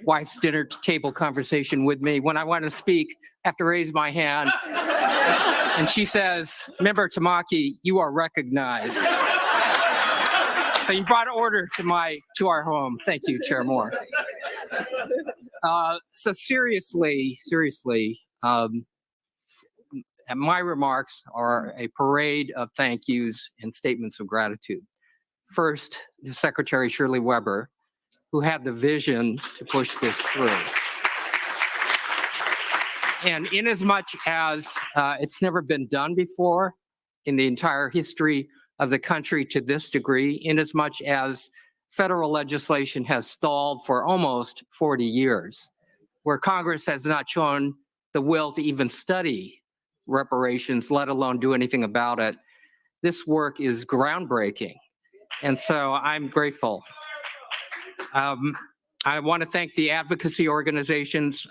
wife's dinner table conversation with me. When I want to speak, I have to raise my hand. And she says, Member Tamaki, you are recognized. So you brought order to our home. Thank you, Chair Moore. So seriously, my remarks are a parade of thank yous and statements of gratitude. First, to Secretary Shirley Weber, who had the vision to push this through. And in as much as it's never been done before in the entire history of the country to this degree, in as much as federal legislation has stalled for almost 40 years, where Congress has not shown the will to even study reparations, let alone do anything about it. This work is groundbreaking. And so I'm grateful. I want to thank the advocacy organizations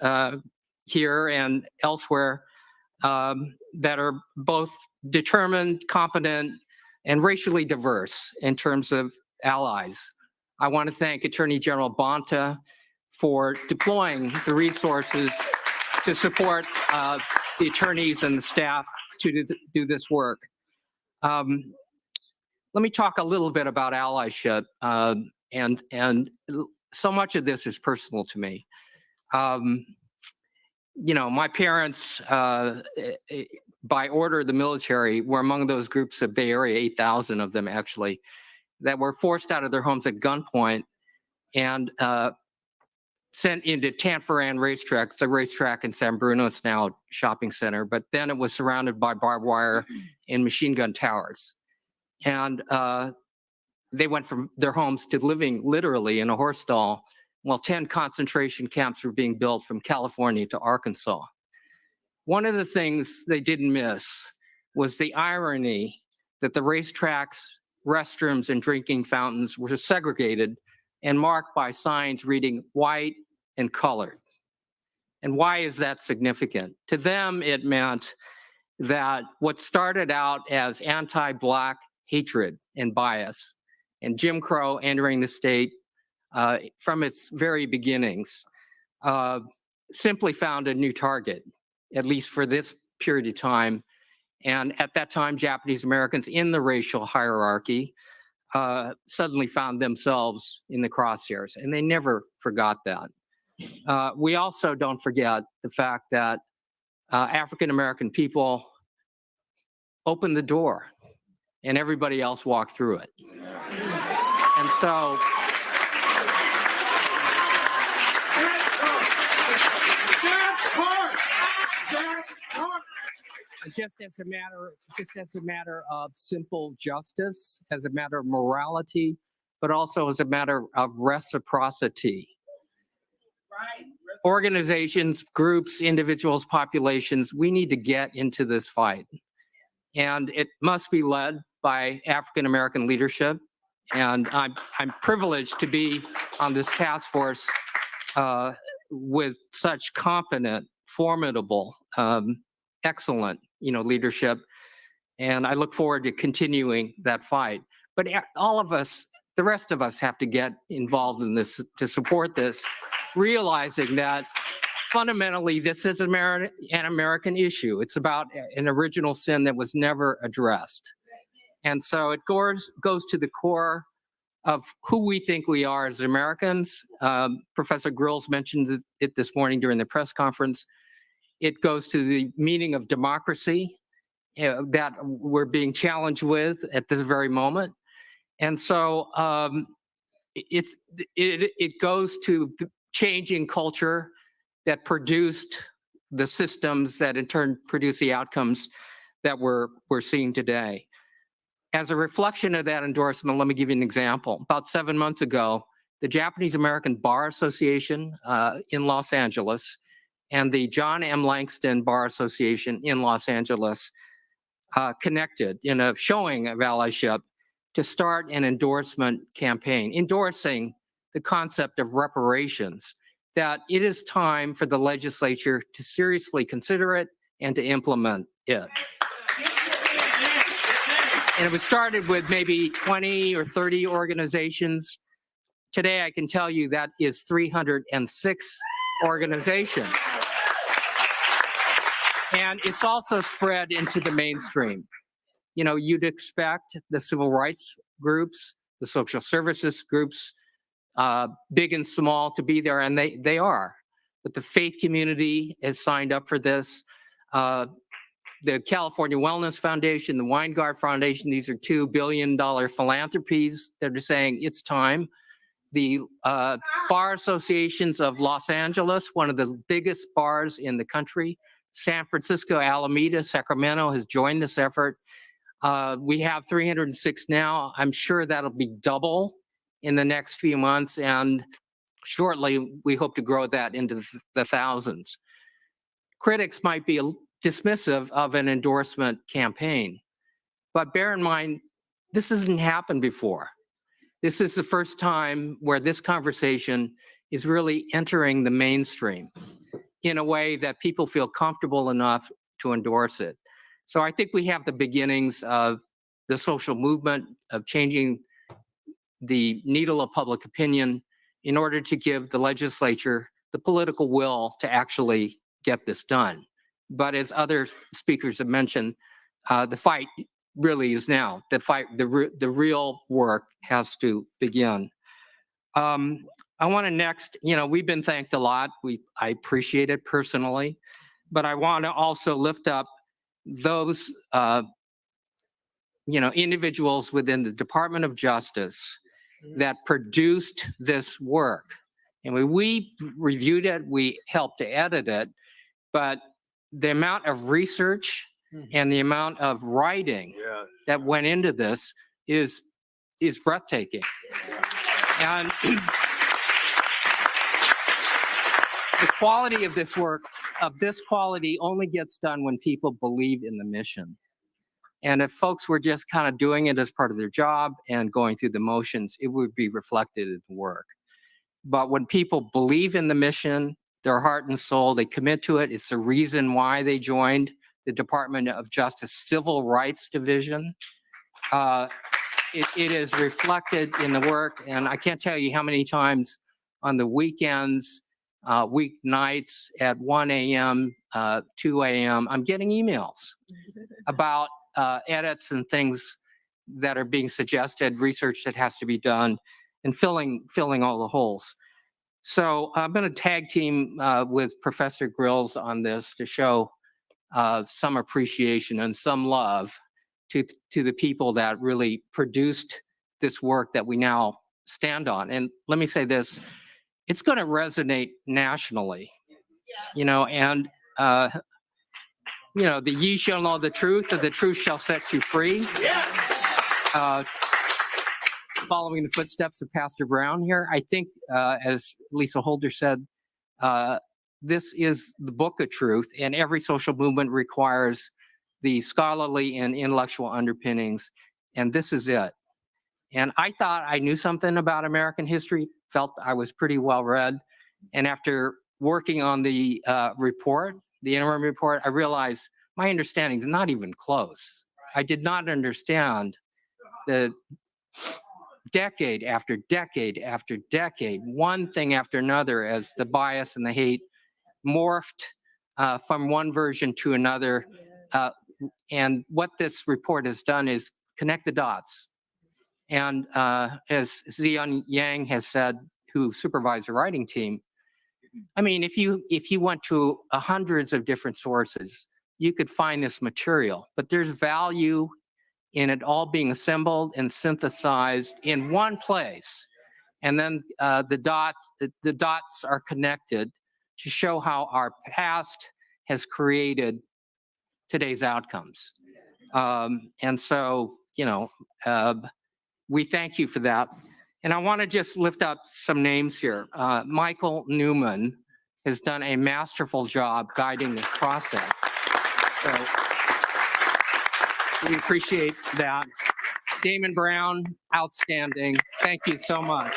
here and elsewhere that are both determined, competent, and racially diverse in terms of allies. I want to thank Attorney General Bonta for deploying the resources to support the attorneys and the staff to do this work. Let me talk a little bit about allyship, and so much of this is personal to me. You know, my parents, by order of the military, were among those groups of Bay Area, 8,000 of them actually, that were forced out of their homes at gunpoint and sent into Tanforan racetrack. It's a racetrack in San Bruno. It's now a shopping center, but then it was surrounded by barbed wire and machine gun towers. And they went from their homes to living literally in a horse stall while 10 concentration camps were being built from California to Arkansas. One of the things they didn't miss was the irony that the racetracks, restrooms, and drinking fountains were segregated and marked by signs reading white and colored. And why is that significant? To them, it meant that what started out as anti-Black hatred and bias and Jim Crow entering the state from its very beginnings simply found a new target, at least for this period of time. And at that time, Japanese Americans in the racial hierarchy suddenly found themselves in the crosshairs, and they never forgot that. We also don't forget the fact that African American people opened the door and everybody else walked through it. And so just as a matter of simple justice, as a matter of morality, but also as a matter of reciprocity. organizations, groups, individuals, populations, we need to get into this fight. And it must be led by African-American leadership. And I'm privileged to be on this task force with such competent, formidable, excellent, leadership. And I look forward to continuing that fight. But all of us, the rest of us have to get involved in this to support this, realizing that fundamentally this is an American issue. It's about an original sin that was never addressed. And so it goes to the core of who we think we are as Americans. Professor Grills mentioned it this morning during the press conference. It goes to the meaning of democracy that we're being challenged with at this very moment. And so it goes to the changing culture that produced the systems that in turn produce the outcomes that we're seeing today. As a reflection of that endorsement, let me give you an example. About 7 months ago, the Japanese American Bar Association in Los Angeles and the John M. Langston Bar Association in Los Angeles connected in a showing of allyship to start an endorsement campaign, endorsing the concept of reparations, that it is time for the legislature to seriously consider it and to implement it. And it was started with maybe 20 or 30 organizations. Today, I can tell you that is 306 organizations. And it's also spread into the mainstream. You'd expect the civil rights groups, the social services groups, big and small, to be there, and they are. But the faith community has signed up for this. The California Wellness Foundation, the Weingart Foundation, these are $2 billion philanthropies that are saying it's time. The Bar Associations of Los Angeles, one of the biggest bars in the country, San Francisco, Alameda, Sacramento has joined this effort. We have 306 now. I'm sure that'll be double in the next few months, and shortly we hope to grow that into the thousands. Critics might be dismissive of an endorsement campaign, but bear in mind, this hasn't happened before. This is the first time where this conversation is really entering the mainstream in a way that people feel comfortable enough to endorse it. So I think we have the beginnings of the social movement of changing the needle of public opinion in order to give the legislature the political will to actually get this done. But as other speakers have mentioned, the fight really is now. The real work has to begin. I want to next, we've been thanked a lot. I appreciate it personally, but I want to also lift up those, individuals within the Department of Justice that produced this work. And we reviewed it, we helped to edit it, but the amount of research and the amount of writing that went into this is breathtaking. And the quality of this work, of this quality, only gets done when people believe in the mission. And if folks were just kind of doing it as part of their job and going through the motions, it would be reflected in the work. But when people believe in the mission, their heart and soul, they commit to it. It's the reason why they joined the Department of Justice Civil Rights Division. It is reflected in the work, and I can't tell you how many times on the weekends, weeknights at 1 a.m., 2 a.m., I'm getting emails about edits and things that are being suggested, research that has to be done, and filling all the holes. So I'm going to tag team with Professor Grills on this to show some appreciation and some love to the people that really produced this work that we now stand on. And let me say this, it's going to resonate nationally, and the ye shall know the truth, and the truth shall set you free. Following the footsteps of Pastor Brown here, I think, as Lisa Holder said, this is the book of truth, and every social movement requires the scholarly and intellectual underpinnings, and this is it. And I thought I knew something about American history, felt I was pretty well read. And after working on the report, the interim report, I realized my understanding is not even close. I did not understand the decade after decade after decade, one thing after another, as the bias and the hate morphed from one version to another. And what this report has done is connect the dots. And as Zion Yang has said, who supervised the writing team, I mean, if you went to hundreds of different sources, you could find this material, but there's value in it all being assembled and synthesized in one place. And then the dots are connected to show how our past has created today's outcomes. And so, we thank you for that. And I want to just lift up some names here. Michael Newman has done a masterful job guiding this process. So we appreciate that. Damon Brown, outstanding. Thank you so much.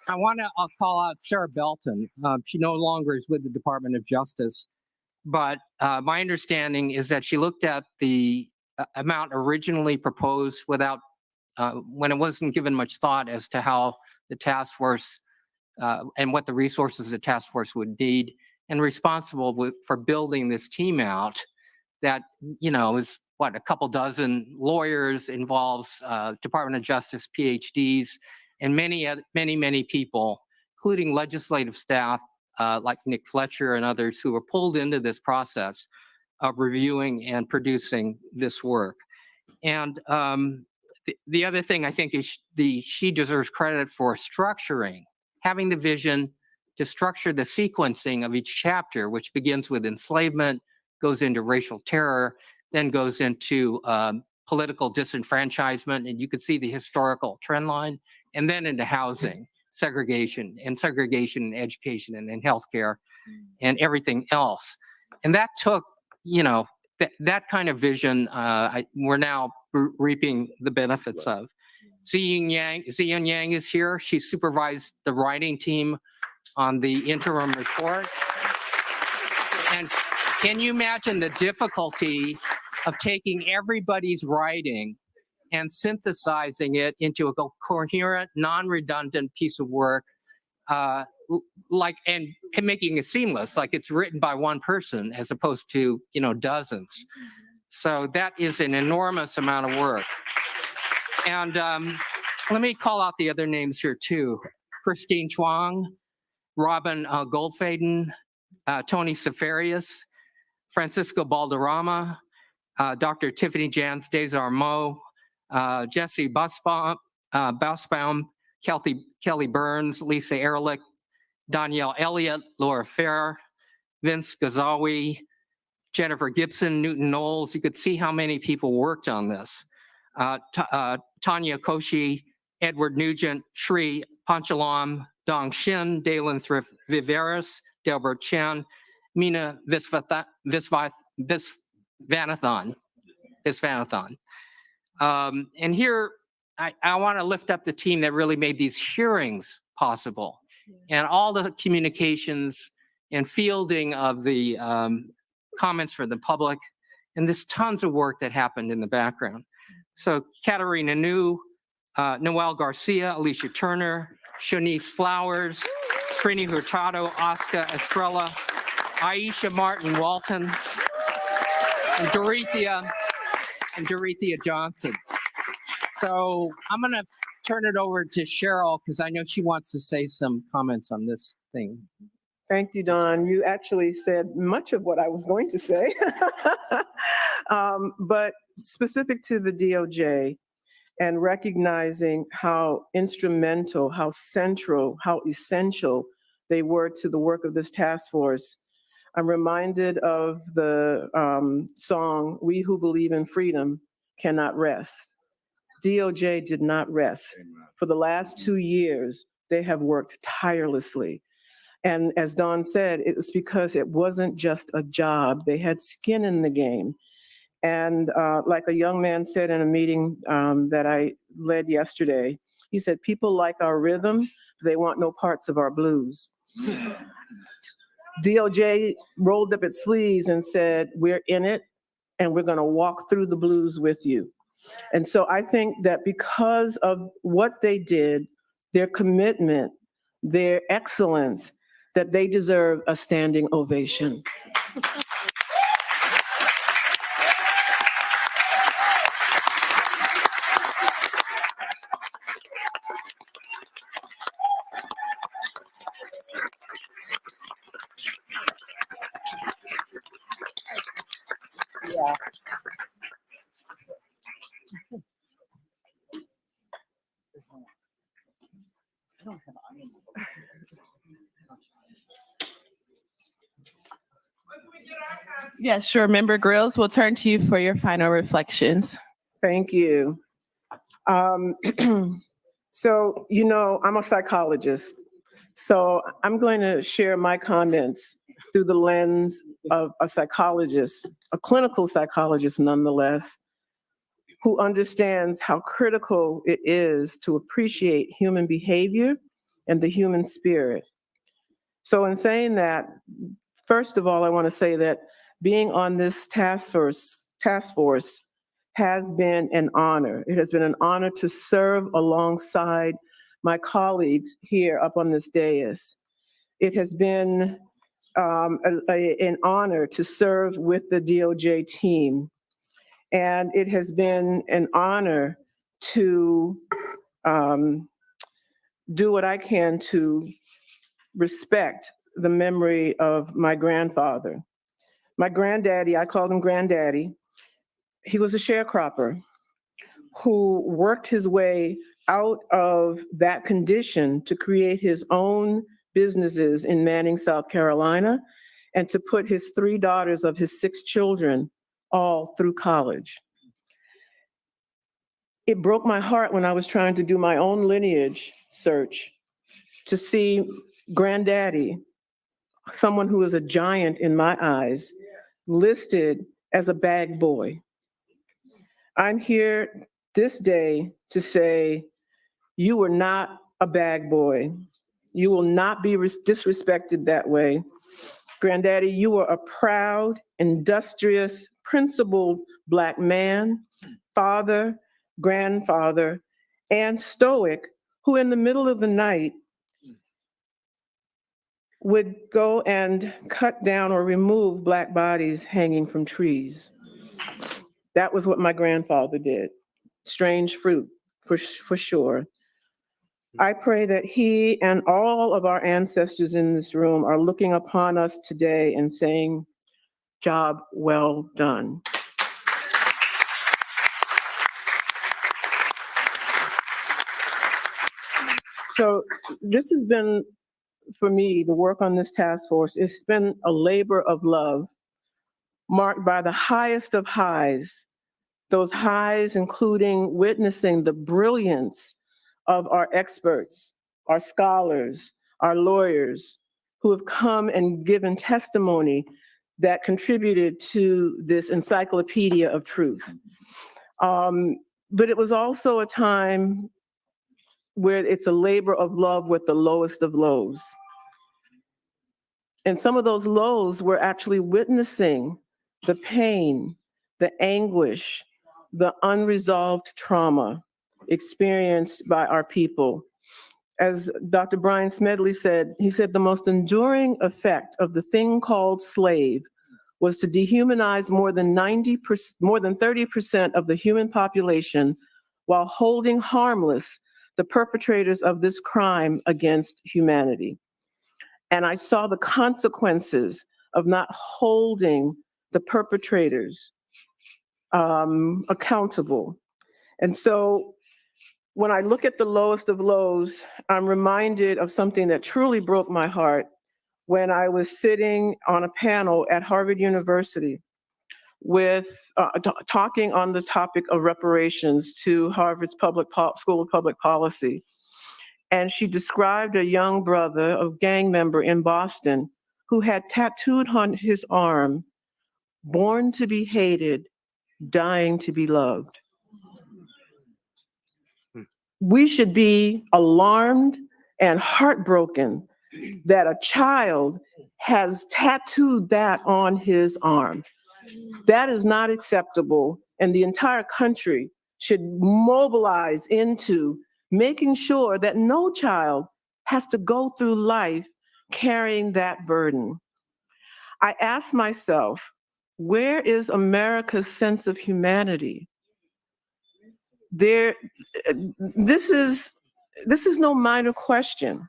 I want to call out Sarah Belton. She no longer is with the Department of Justice, but my understanding is that she looked at the amount originally proposed without, when it wasn't given much thought as to how the task force and what the resources the task force would need, and responsible for building this team out that, is what, a couple dozen lawyers, involves Department of Justice PhDs, and many people, including legislative staff like Nick Fletcher and others, who were pulled into this process of reviewing and producing this work. And the other thing I think is she deserves credit for structuring, having the vision to structure the sequencing of each chapter, which begins with enslavement, goes into racial terror, then goes into political disenfranchisement, and you could see the historical trend line, and then into housing, segregation in education and in healthcare and everything else. And that took, that kind of vision we're now reaping the benefits of. Ziyan Yang is here. She supervised the writing team on the interim report. And can you imagine the difficulty of taking everybody's writing and synthesizing it into a coherent, non-redundant piece of work, and making it seamless, like it's written by one person as opposed to, dozens. So that is an enormous amount of work. And let me call out the other names here too. Christine Chuang, Robin Goldfaden, Tony Sefarius, Francisco Balderrama, Dr. Tiffany Jans Desarmeaux, Jesse Busbaum, Kelly Burns, Lisa Ehrlich, Danielle Elliott, Laura Fair, Vince Gazawi, Jennifer Gibson, Newton Knowles. You could see how many people worked on this. Tanya Koshi, Edward Nugent, Shri Panchalam, Dong Shin, Dalen Thrift Viveris, Delbert Chen, Mina Visvanathan. And here, I want to lift up the team that really made these hearings possible, and all the communications and fielding of the comments for the public, and there's tons of work that happened in the background. So Katarina New, Noel Garcia, Alicia Turner, Shanice Flowers, Trini Hurtado, Oscar Estrella, Aisha Martin Walton, and Dorothea Johnson. So I'm going to turn it over to Cheryl because I know she wants to say some comments on this thing. Thank you, Don. You actually said much of what I was going to say. But specific to the DOJ and recognizing how instrumental, how central, how essential they were to the work of this task force, I'm reminded of the song, "We Who Believe in Freedom Cannot Rest." DOJ did not rest. For the last 2 years, they have worked tirelessly. And as Dawn said, it was because it wasn't just a job. They had skin in the game. And like a young man said in a meeting that I led yesterday, he said, people like our rhythm, they want no parts of our blues. DOJ rolled up its sleeves and said, we're in it and we're going to walk through the blues with you. And so I think that because of what they did, their commitment, their excellence, that they deserve a standing ovation. Yeah, sure. Member Grills, we'll turn to you for your final reflections. Thank you. So, you know, I'm a psychologist. So I'm going to share my comments through the lens of a psychologist, a clinical psychologist nonetheless, who understands how critical it is to appreciate human behavior and the human spirit. So in saying that, first of all, I want to say that being on this task force has been an honor. It has been an honor to serve alongside my colleagues here up on this dais. It has been an honor to serve with the DOJ team. And it has been an honor to do what I can to respect the memory of my grandfather. My granddaddy, I called him granddaddy, he was a sharecropper who worked his way out of that condition to create his own businesses in Manning, South Carolina, and to put his 3 daughters of his 6 children all through college. It broke my heart when I was trying to do my own lineage search to see granddaddy, someone who is a giant in my eyes, listed as a bag boy. I'm here this day to say, you were not a bag boy. You will not be disrespected that way. Granddaddy, you were a proud, industrious, principled Black man, father, grandfather, and stoic, who in the middle of the night would go and cut down or remove Black bodies hanging from trees. That was what my grandfather did. Strange fruit, for sure. I pray that he and all of our ancestors in this room are looking upon us today and saying, job well done. So this has been, for me, the work on this task force, it's been a labor of love marked by the highest of highs, those highs including witnessing the brilliance of our experts, our scholars, our lawyers, who have come and given testimony that contributed to this encyclopedia of truth. But it was also a time where it's a labor of love with the lowest of lows. And some of those lows were actually witnessing the pain, the anguish, the unresolved trauma experienced by our people. As Dr. Brian Smedley said, he said the most enduring effect of the thing called slave was to dehumanize more than 30% of the human population while holding harmless the perpetrators of this crime against humanity. And I saw the consequences of not holding the perpetrators accountable. And so when I look at the lowest of lows, I'm reminded of something that truly broke my heart when I was sitting on a panel at Harvard University with talking on the topic of reparations to Harvard's School of Public Policy. And she described a young brother, a gang member in Boston, who had tattooed on his arm, "Born to be hated, dying to be loved." We should be alarmed and heartbroken that a child has tattooed that on his arm. That is not acceptable, and the entire country should mobilize into making sure that no child has to go through life carrying that burden. I ask myself, where is America's sense of humanity? This is no minor question.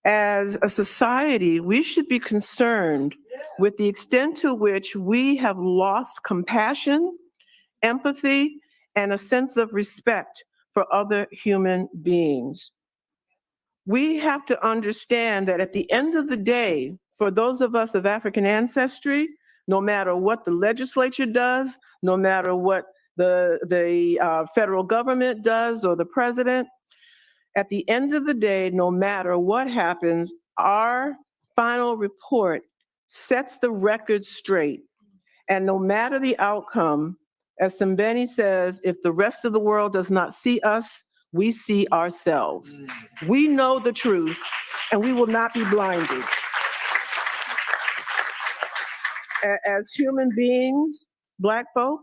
As a society, we should be concerned with the extent to which we have lost compassion, empathy, and a sense of respect for other human beings. We have to understand that at the end of the day, for those of us of African ancestry, no matter what the legislature does, no matter what the federal government does or the president, at the end of the day, no matter what happens, our final report sets the record straight. And no matter the outcome, as Sembeni says, if the rest of the world does not see us, we see ourselves. We know the truth, and we will not be blinded. As human beings, Black folk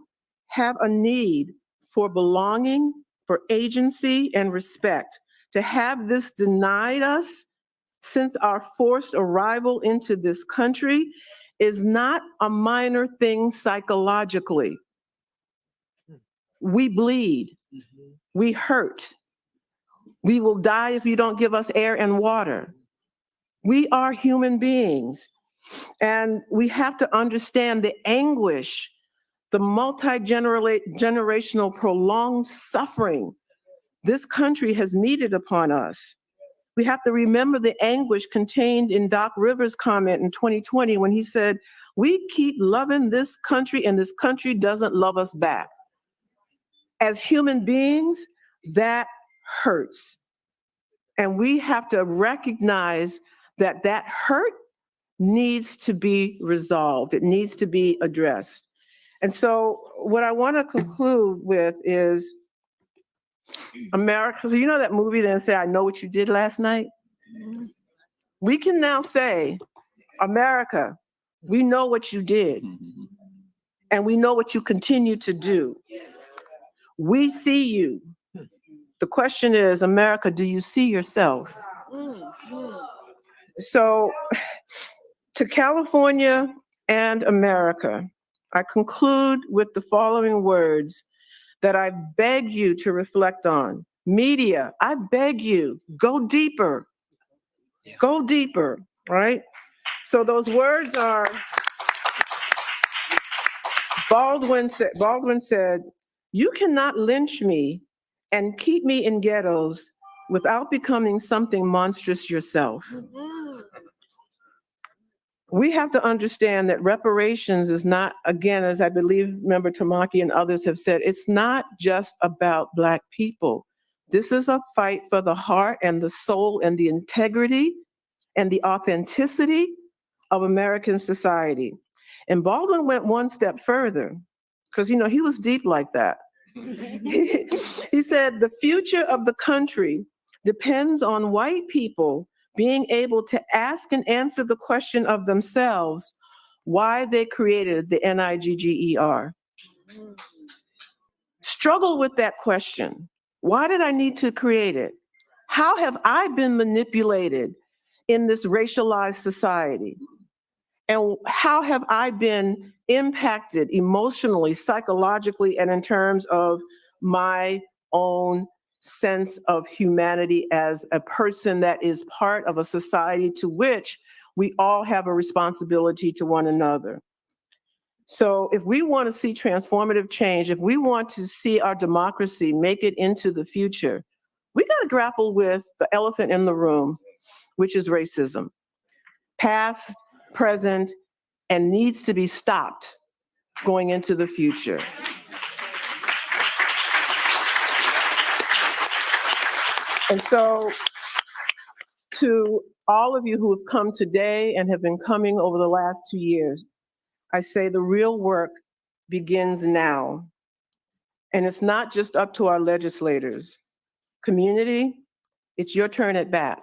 have a need for belonging, for agency, and respect. To have this denied us since our forced arrival into this country is not a minor thing psychologically. We bleed, we hurt, we will die if you don't give us air and water. We are human beings, and we have to understand the anguish, the multi-generational prolonged suffering this country has meted upon us. We have to remember the anguish contained in Doc Rivers' comment in 2020 when he said, "We keep loving this country and this country doesn't love us back." As human beings, that hurts. And we have to recognize that that hurt needs to be resolved. It needs to be addressed. And so what I want to conclude with is America. So you know that movie that say, "I know what you did last night"? We can now say, America, we know what you did, and we know what you continue to do. We see you. The question is, America, do you see yourself? So to California and America, I conclude with the following words that I beg you to reflect on. Media, I beg you, go deeper. Go deeper, right? So those words are, Baldwin said, "You cannot lynch me and keep me in ghettos without becoming something monstrous yourself." We have to understand that reparations is not, again, as I believe Member Tamaki and others have said, it's not just about Black people. This is a fight for the heart and the soul and the integrity and the authenticity of American society. And Baldwin went one step further, because he was deep like that. He said, "The future of the country depends on white people being able to ask and answer the question of themselves why they created the NIGGER. Struggle with that question. Why did I need to create it? How have I been manipulated in this racialized society? And how have I been impacted emotionally, psychologically, and in terms of my own sense of humanity as a person that is part of a society to which we all have a responsibility to one another?" So if we want to see transformative change, if we want to see our democracy make it into the future, we got to grapple with the elephant in the room, which is racism. Past, present, and needs to be stopped going into the future. And so To all of you who have come today and have been coming over the last 2 years, I say the real work begins now. And it's not just up to our legislators. Community, it's your turn at bat.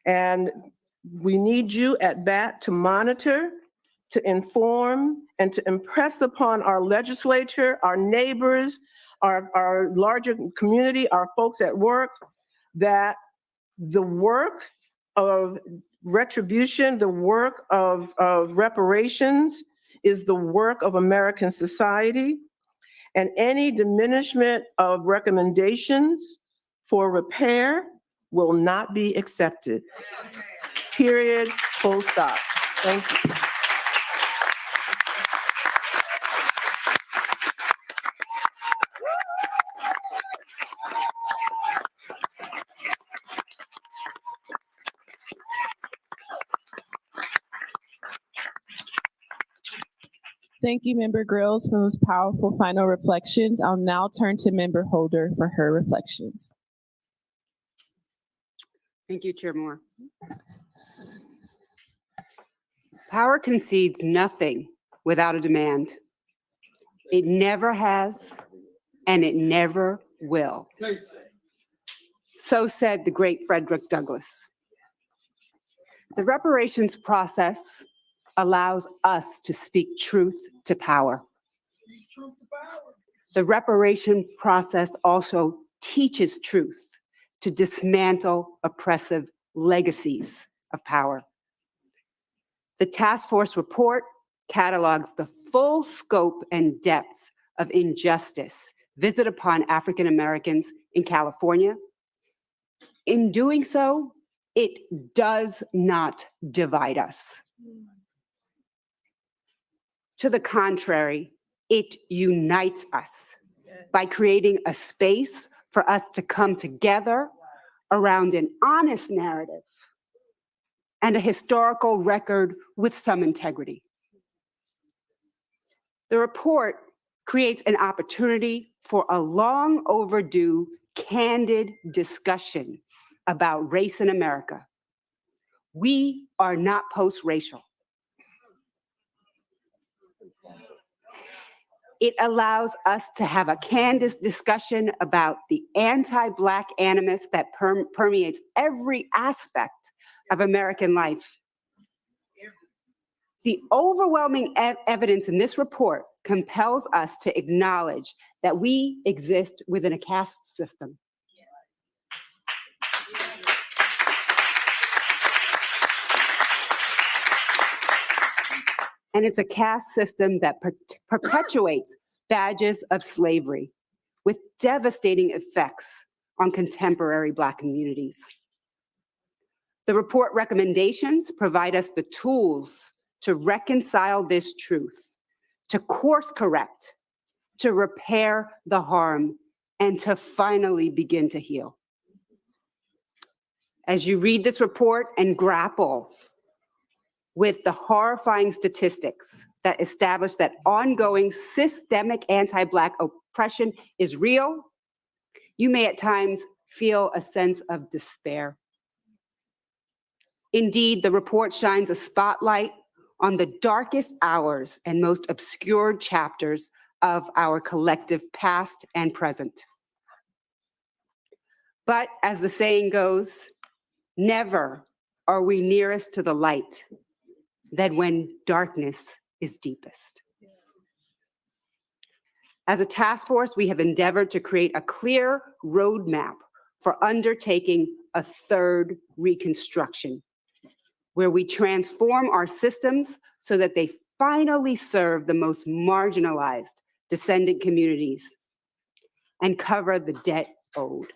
And we need you at bat to monitor, to inform, and to impress upon our legislature, our neighbors, our larger community, our folks at work, that the work of retribution, the work of reparations is the work of American society, and any diminishment of recommendations for repair will not be accepted. Period, full stop. Thank you. Thank you, Member Grills, for those powerful final reflections. I'll now turn to Member Holder for her reflections. Thank you, Chair Moore. Power concedes nothing without a demand. It never has, and it never will. So said the great Frederick Douglass. The reparations process allows us to speak truth to power. The reparation process also teaches truth to dismantle oppressive legacies of power. The task force report catalogs the full scope and depth of injustice visited upon African Americans in California. In doing so, it does not divide us. To the contrary, it unites us by creating a space for us to come together around an honest narrative and a historical record with some integrity. The report creates an opportunity for a long overdue, candid discussion about race in America. We are not post-racial. It allows us to have a candid discussion about the anti-Black animus that permeates every aspect of American life. The overwhelming evidence in this report compels us to acknowledge that we exist within a caste system. And it's a caste system that perpetuates badges of slavery with devastating effects on contemporary Black communities. The report recommendations provide us the tools to reconcile this truth, to course correct, to repair the harm, and to finally begin to heal. As you read this report and grapple with the horrifying statistics that establish that ongoing systemic anti-Black oppression is real, you may at times feel a sense of despair. Indeed, the report shines a spotlight on the darkest hours and most obscured chapters of our collective past and present. But as the saying goes, never are we nearest to the light than when darkness is deepest. As a task force, we have endeavored to create a clear roadmap for undertaking a third reconstruction, where we transform our systems so that they finally serve the most marginalized descendant communities and cover the debt owed.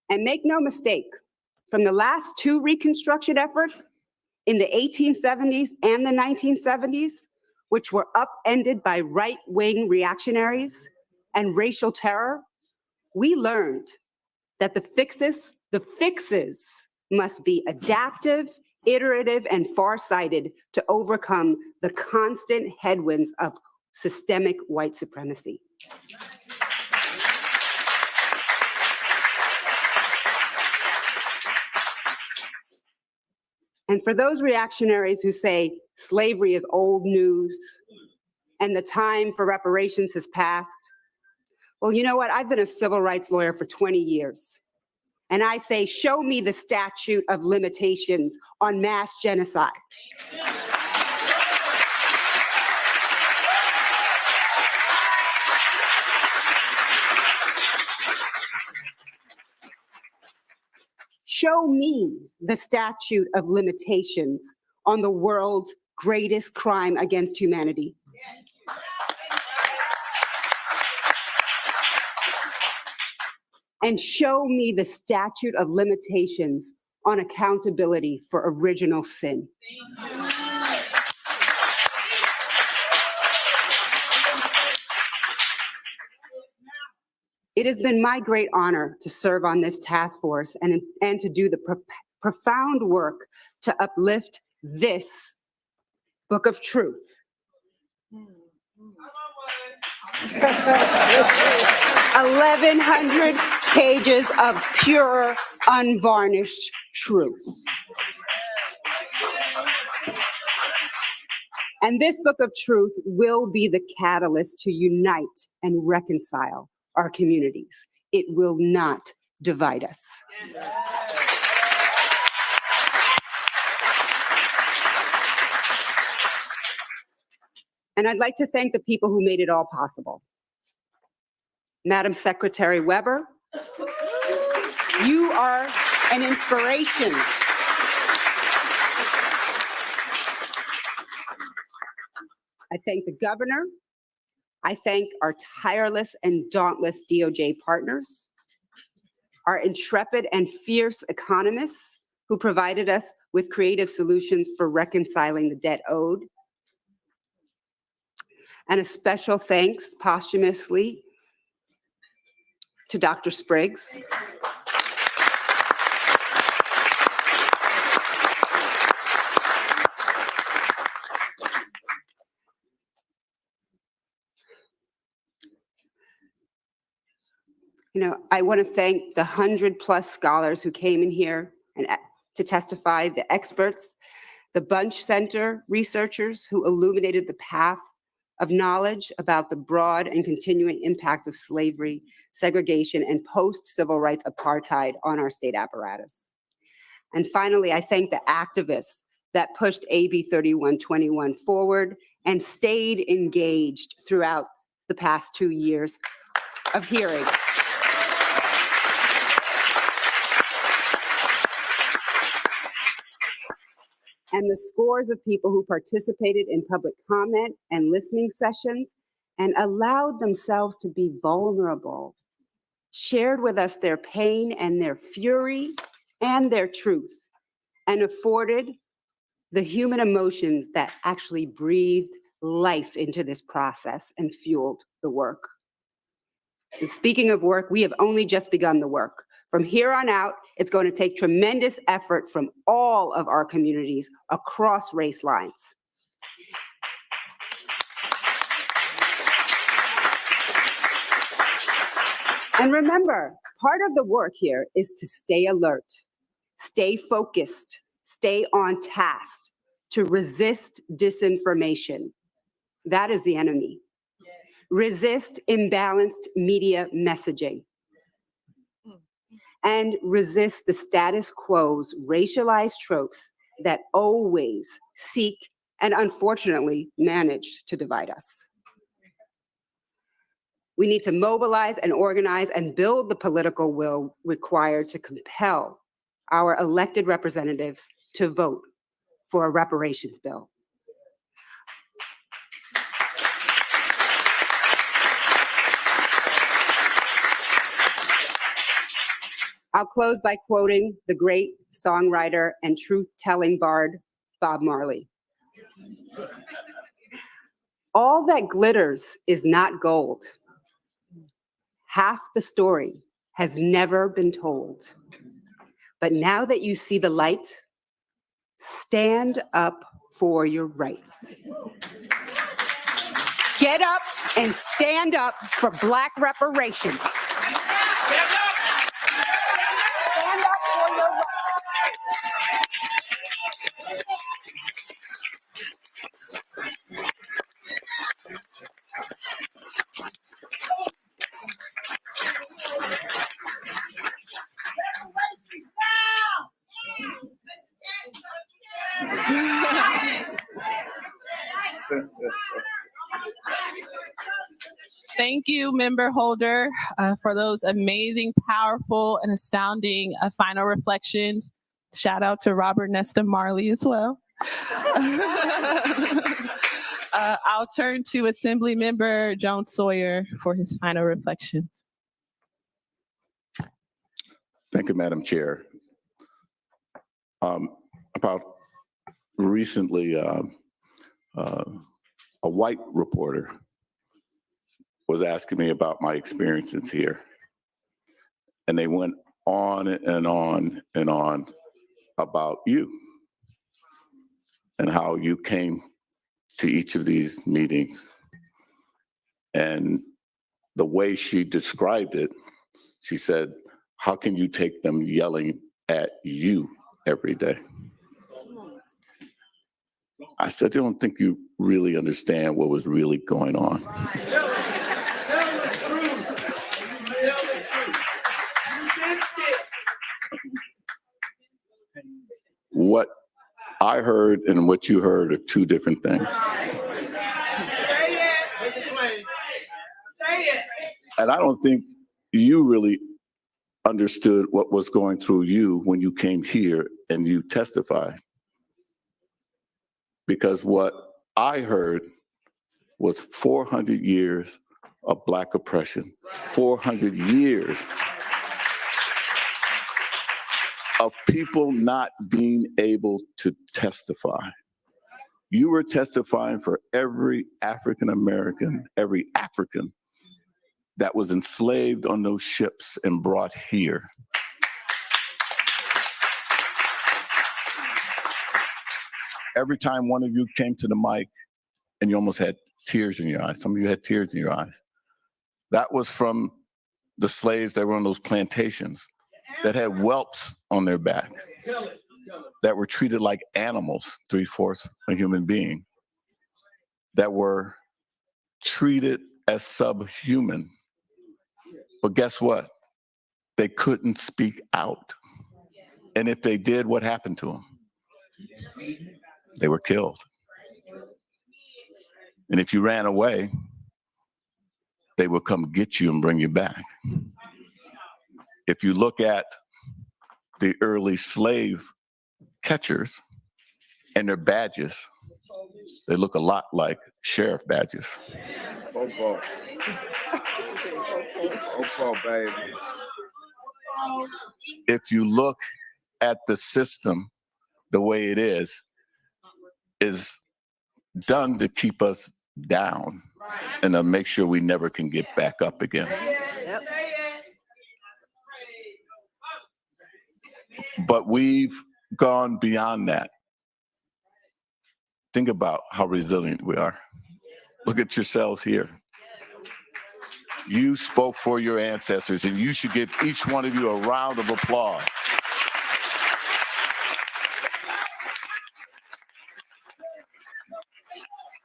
And make no mistake, from the last two Reconstruction efforts in the 1870s and the 1970s, which were upended by right-wing reactionaries and racial terror, we learned that the fixes must be adaptive, iterative and farsighted to overcome the constant headwinds of systemic white supremacy. And for those reactionaries who say slavery is old news and the time for reparations has passed, well, you know what? I've been a civil rights lawyer for 20 years. And I say, show me the statute of limitations on mass genocide. Show me the statute of limitations on the world's greatest crime against humanity. And show me the statute of limitations on accountability for original sin. It has been my great honor to serve on this task force and to do the profound work to uplift this book of truth. 1,100 pages of pure, unvarnished truth. And this book of truth will be the catalyst to unite and reconcile our communities. It will not divide us. And I'd like to thank the people who made it all possible. Madam Secretary Weber, you are an inspiration. I thank the governor. I thank our tireless and dauntless DOJ partners, our intrepid and fierce economists who provided us with creative solutions for reconciling the debt owed. And a special thanks posthumously to Dr. Spriggs. You know, I want to thank the 100+ scholars who came in here and to testify, the experts, the Bunch Center researchers who illuminated the path of knowledge about the broad and continuing impact of slavery, segregation, and post-civil rights apartheid on our state apparatus. And finally, I thank the activists that pushed AB 3121 forward and stayed engaged throughout the past 2 years of hearings. And the scores of people who participated in public comment and listening sessions and allowed themselves to be vulnerable, shared with us their pain and their fury and their truth, and afforded the human emotions that actually breathed life into this process and fueled the work. And speaking of work, we have only just begun the work. From here on out, it's going to take tremendous effort from all of our communities across race lines. And remember, part of the work here is to stay alert, stay focused, stay on task, to resist disinformation. That is the enemy. Resist imbalanced media messaging. And resist the status quo's racialized tropes that always seek and unfortunately manage to divide us. We need to mobilize and organize and build the political will required to compel our elected representatives to vote for a reparations bill. I'll close by quoting the great songwriter and truth-telling bard, Bob Marley. All that glitters is not gold. Half the story has never been told. But now that you see the light, stand up for your rights. Get up and stand up for Black reparations. Stand up for your rights. Thank you, Member Holder, for those amazing, powerful, and astounding final reflections. Shout out to Robert Nesta Marley as well. I'll turn to Assembly Member Joan Sawyer for his final reflections. Thank you, Madam Chair. About recently, a white reporter was asking me about my experiences here. And they went on and on and on about you and how you came to each of these meetings. And the way she described it, she said, how can you take them yelling at you every day? I said, I don't think you really understand what was really going on. What I heard and what you heard are two different things. And I don't think you really understood what was going through you when you came here and you testified. Because what I heard was 400 years of Black oppression, 400 years of people not being able to testify. You were testifying for every African American, every African that was enslaved on those ships and brought here. Every time one of you came to the mic and you almost had tears in your eyes, some of you had tears in your eyes, that was from the slaves that were on those plantations that had whelps on their back, that were treated like animals, 3/4 a human being, that were treated as subhuman. But guess what? They couldn't speak out. And if they did, what happened to them? They were killed. And if you ran away, they would come get you and bring you back. If you look at the early slave catchers and their badges, they look a lot like sheriff badges. If you look at the system the way it is done to keep us down and to make sure we never can get back up again. Yep. But we've gone beyond that. Think about how resilient we are. Look at yourselves here. You spoke for your ancestors, and you should give each one of you a round of applause.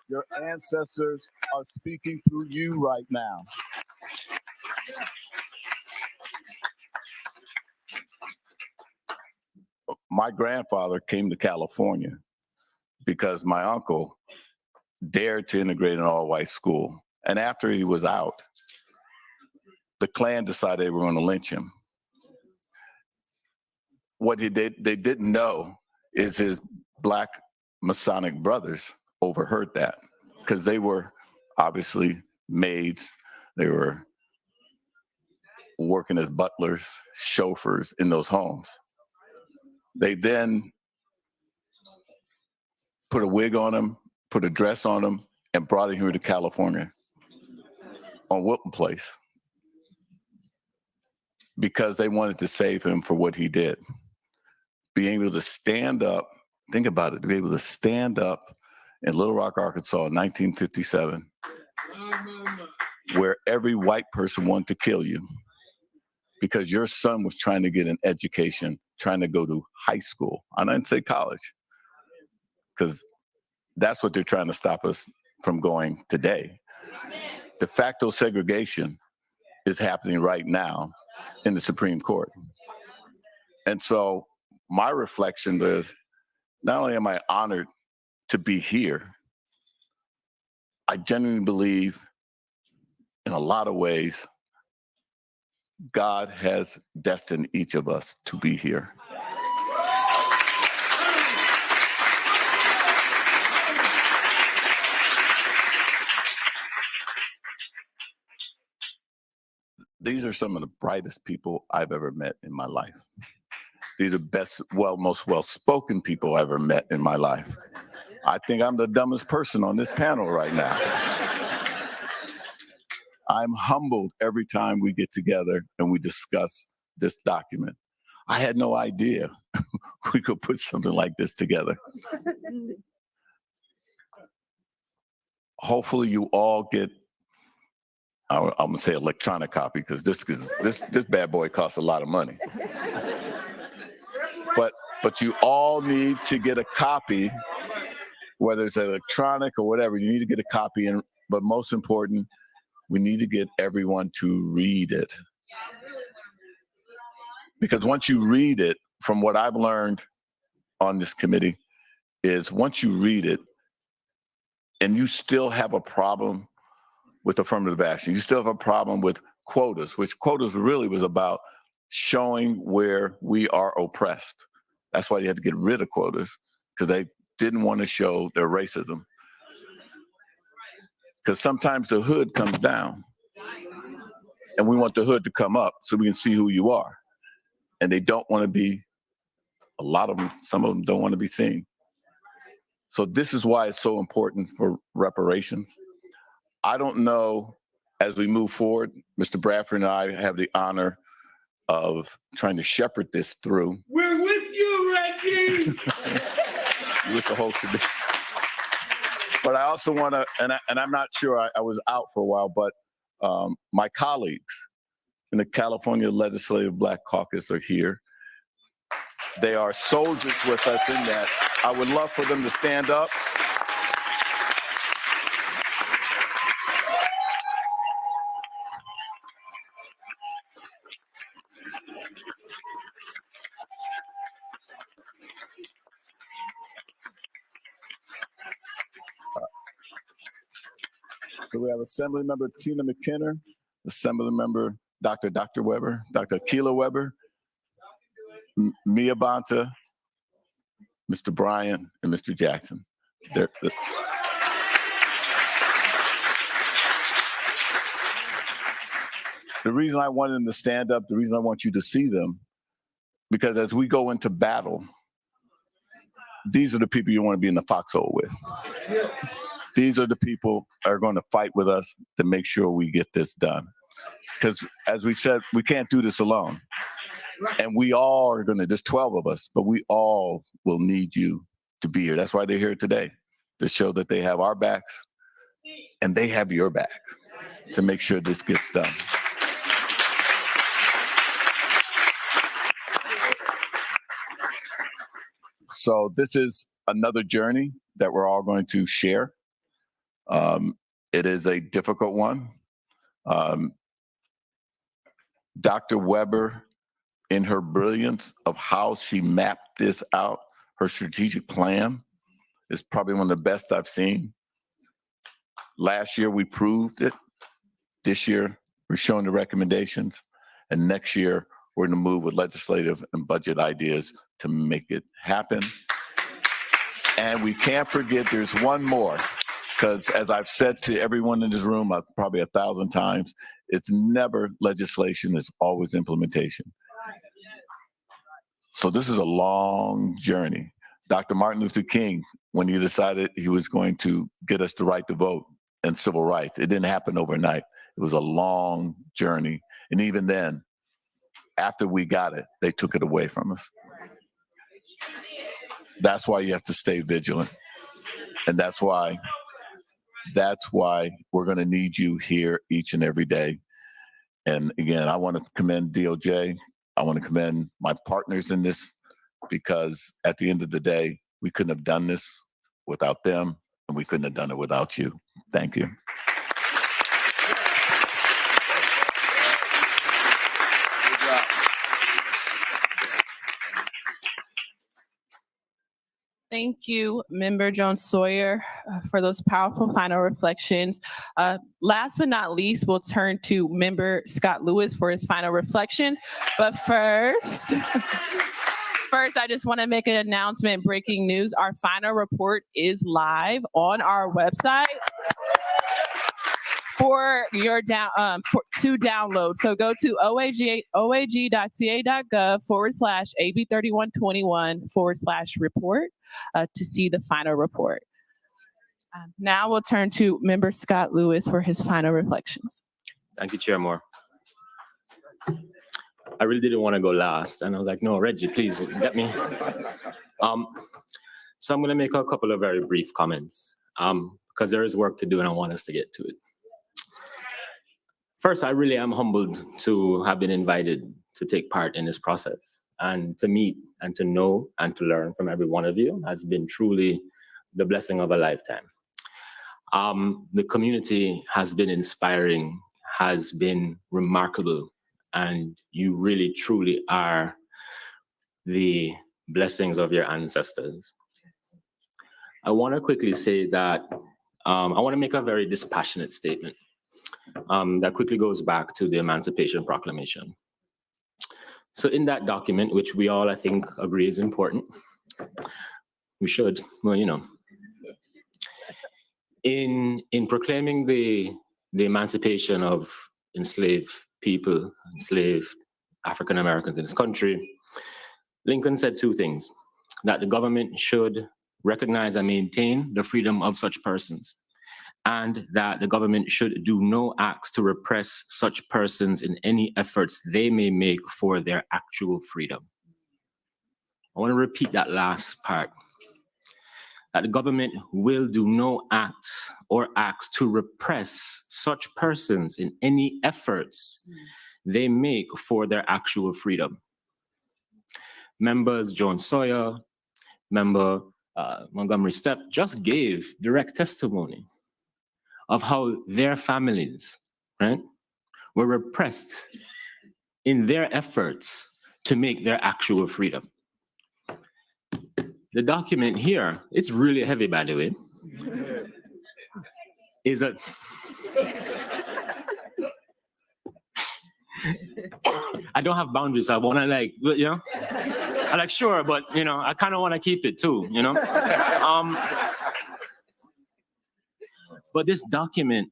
Your ancestors are speaking through you right now. My grandfather came to California because my uncle dared to integrate an all-white school. And after he was out, the Klan decided they were going to lynch him. What they didn't know is his Black Masonic brothers overheard that, because they were obviously maids. They were working as butlers, chauffeurs in those homes. They then put a wig on him, put a dress on him, and brought him here to California on Wilton Place because they wanted to save him for what he did. Being able to stand up Think about it, to be able to stand up in Little Rock, Arkansas in 1957, where every white person wanted to kill you because your son was trying to get an education, trying to go to high school. I didn't say college, because that's what they're trying to stop us from going today. De facto segregation is happening right now in the Supreme Court. And so my reflection is, not only am I honored to be here, I genuinely believe in a lot of ways, God has destined each of us to be here. These are some of the brightest people I've ever met in my life. These are most well-spoken people I've ever met in my life. I think I'm the dumbest person on this panel right now. I'm humbled every time we get together and we discuss this document. I had no idea we could put something like this together. Hopefully you all get, I'm gonna say electronic copy, because this bad boy costs a lot of money. But you all need to get a copy, whether it's electronic or whatever. You need to get a copy, but most important, we need to get everyone to read it. Because once you read it, from what I've learned on this committee, is once you read it and you still have a problem with affirmative action, you still have a problem with quotas, which quotas really was about showing where we are oppressed. That's why they had to get rid of quotas, because they didn't want to show their racism. Because sometimes the hood comes down and we want the hood to come up so we can see who you are. And they don't want to be, some of them don't want to be seen. So this is why it's so important for reparations. I don't know, as we move forward, Mr. Bradford and I have the honor of trying to shepherd this through. We're with you, Reggie. With the whole committee. But I also want to, and I'm not sure, I was out for a while, but my colleagues in the California Legislative Black Caucus are here. They are soldiers with us in that. I would love for them to stand up. So we have Assemblymember Tina McKenna, Assemblymember Dr. Weber, Dr. Keela Weber, Mia Bonta, Mr. Bryan, and Mr. Jackson. The reason I wanted them to stand up, the reason I want you to see them, because as we go into battle, these are the people you want to be in the foxhole with. These are the people that are going to fight with us to make sure we get this done. Because as we said, we can't do this alone. And we all are going to, there's 12 of us, but we all will need you to be here. That's why they're here today, to show that they have our backs and they have your back to make sure this gets done. So this is another journey that we're all going to share. It is a difficult one. Dr. Weber, in her brilliance of how she mapped this out, her strategic plan is probably one of the best I've seen. Last year, we proved it. This year, we're showing the recommendations. And next year, we're going to move with legislative and budget ideas to make it happen. And we can't forget there's one more, because as I've said to everyone in this room, probably 1,000 times, it's never legislation, it's always implementation. So this is a long journey. Dr. Martin Luther King, when he decided he was going to get us the right to vote and civil rights, it didn't happen overnight. It was a long journey. And even then, after we got it, they took it away from us. That's why you have to stay vigilant. And that's why we're going to need you here each and every day. And again, I want to commend DOJ. I want to commend my partners in this, because at the end of the day, we couldn't have done this without them, and we couldn't have done it without you. Thank you. Thank you, Member Jones Sawyer, for those powerful final reflections. Last but not least, we'll turn to Member Scott Lewis for his final reflections. But first, I just want to make an announcement, breaking news. Our final report is live on our website for your to download. So go to oag.ca.gov/AB3121/report to see the final report. Now we'll turn to Member Scott Lewis for his final reflections. Thank you, Chair Moore. I really didn't want to go last, and I was like, no, Reggie, please get me. So I'm going to make a couple of very brief comments because there is work to do and I want us to get to it. First, I really am humbled to have been invited to take part in this process, and to meet and to know and to learn from every one of you has been truly the blessing of a lifetime. The community has been inspiring, has been remarkable, and you really truly are the blessings of your ancestors. I want to quickly say that I want to make a very dispassionate statement that quickly goes back to the Emancipation Proclamation. So in that document, which we all, I think, agree is important, we should, well, you know, in proclaiming the emancipation of enslaved people, enslaved African Americans in this country, Lincoln said two things: that the government should recognize and maintain the freedom of such persons, and that the government should do no acts to repress such persons in any efforts they may make for their actual freedom. I want to repeat that last part: that the government will do no acts or acts to repress such persons in any efforts they make for their actual freedom. Members Jones Sawyer, Member Montgomery Stepp just gave direct testimony of how their families, right, were repressed in their efforts to make their actual freedom. The document here, it's really heavy, by the way, is a... I don't have boundaries. I want to, like, you know, I'm like, sure, but, you know, I kind of want to keep it too, you know? But this document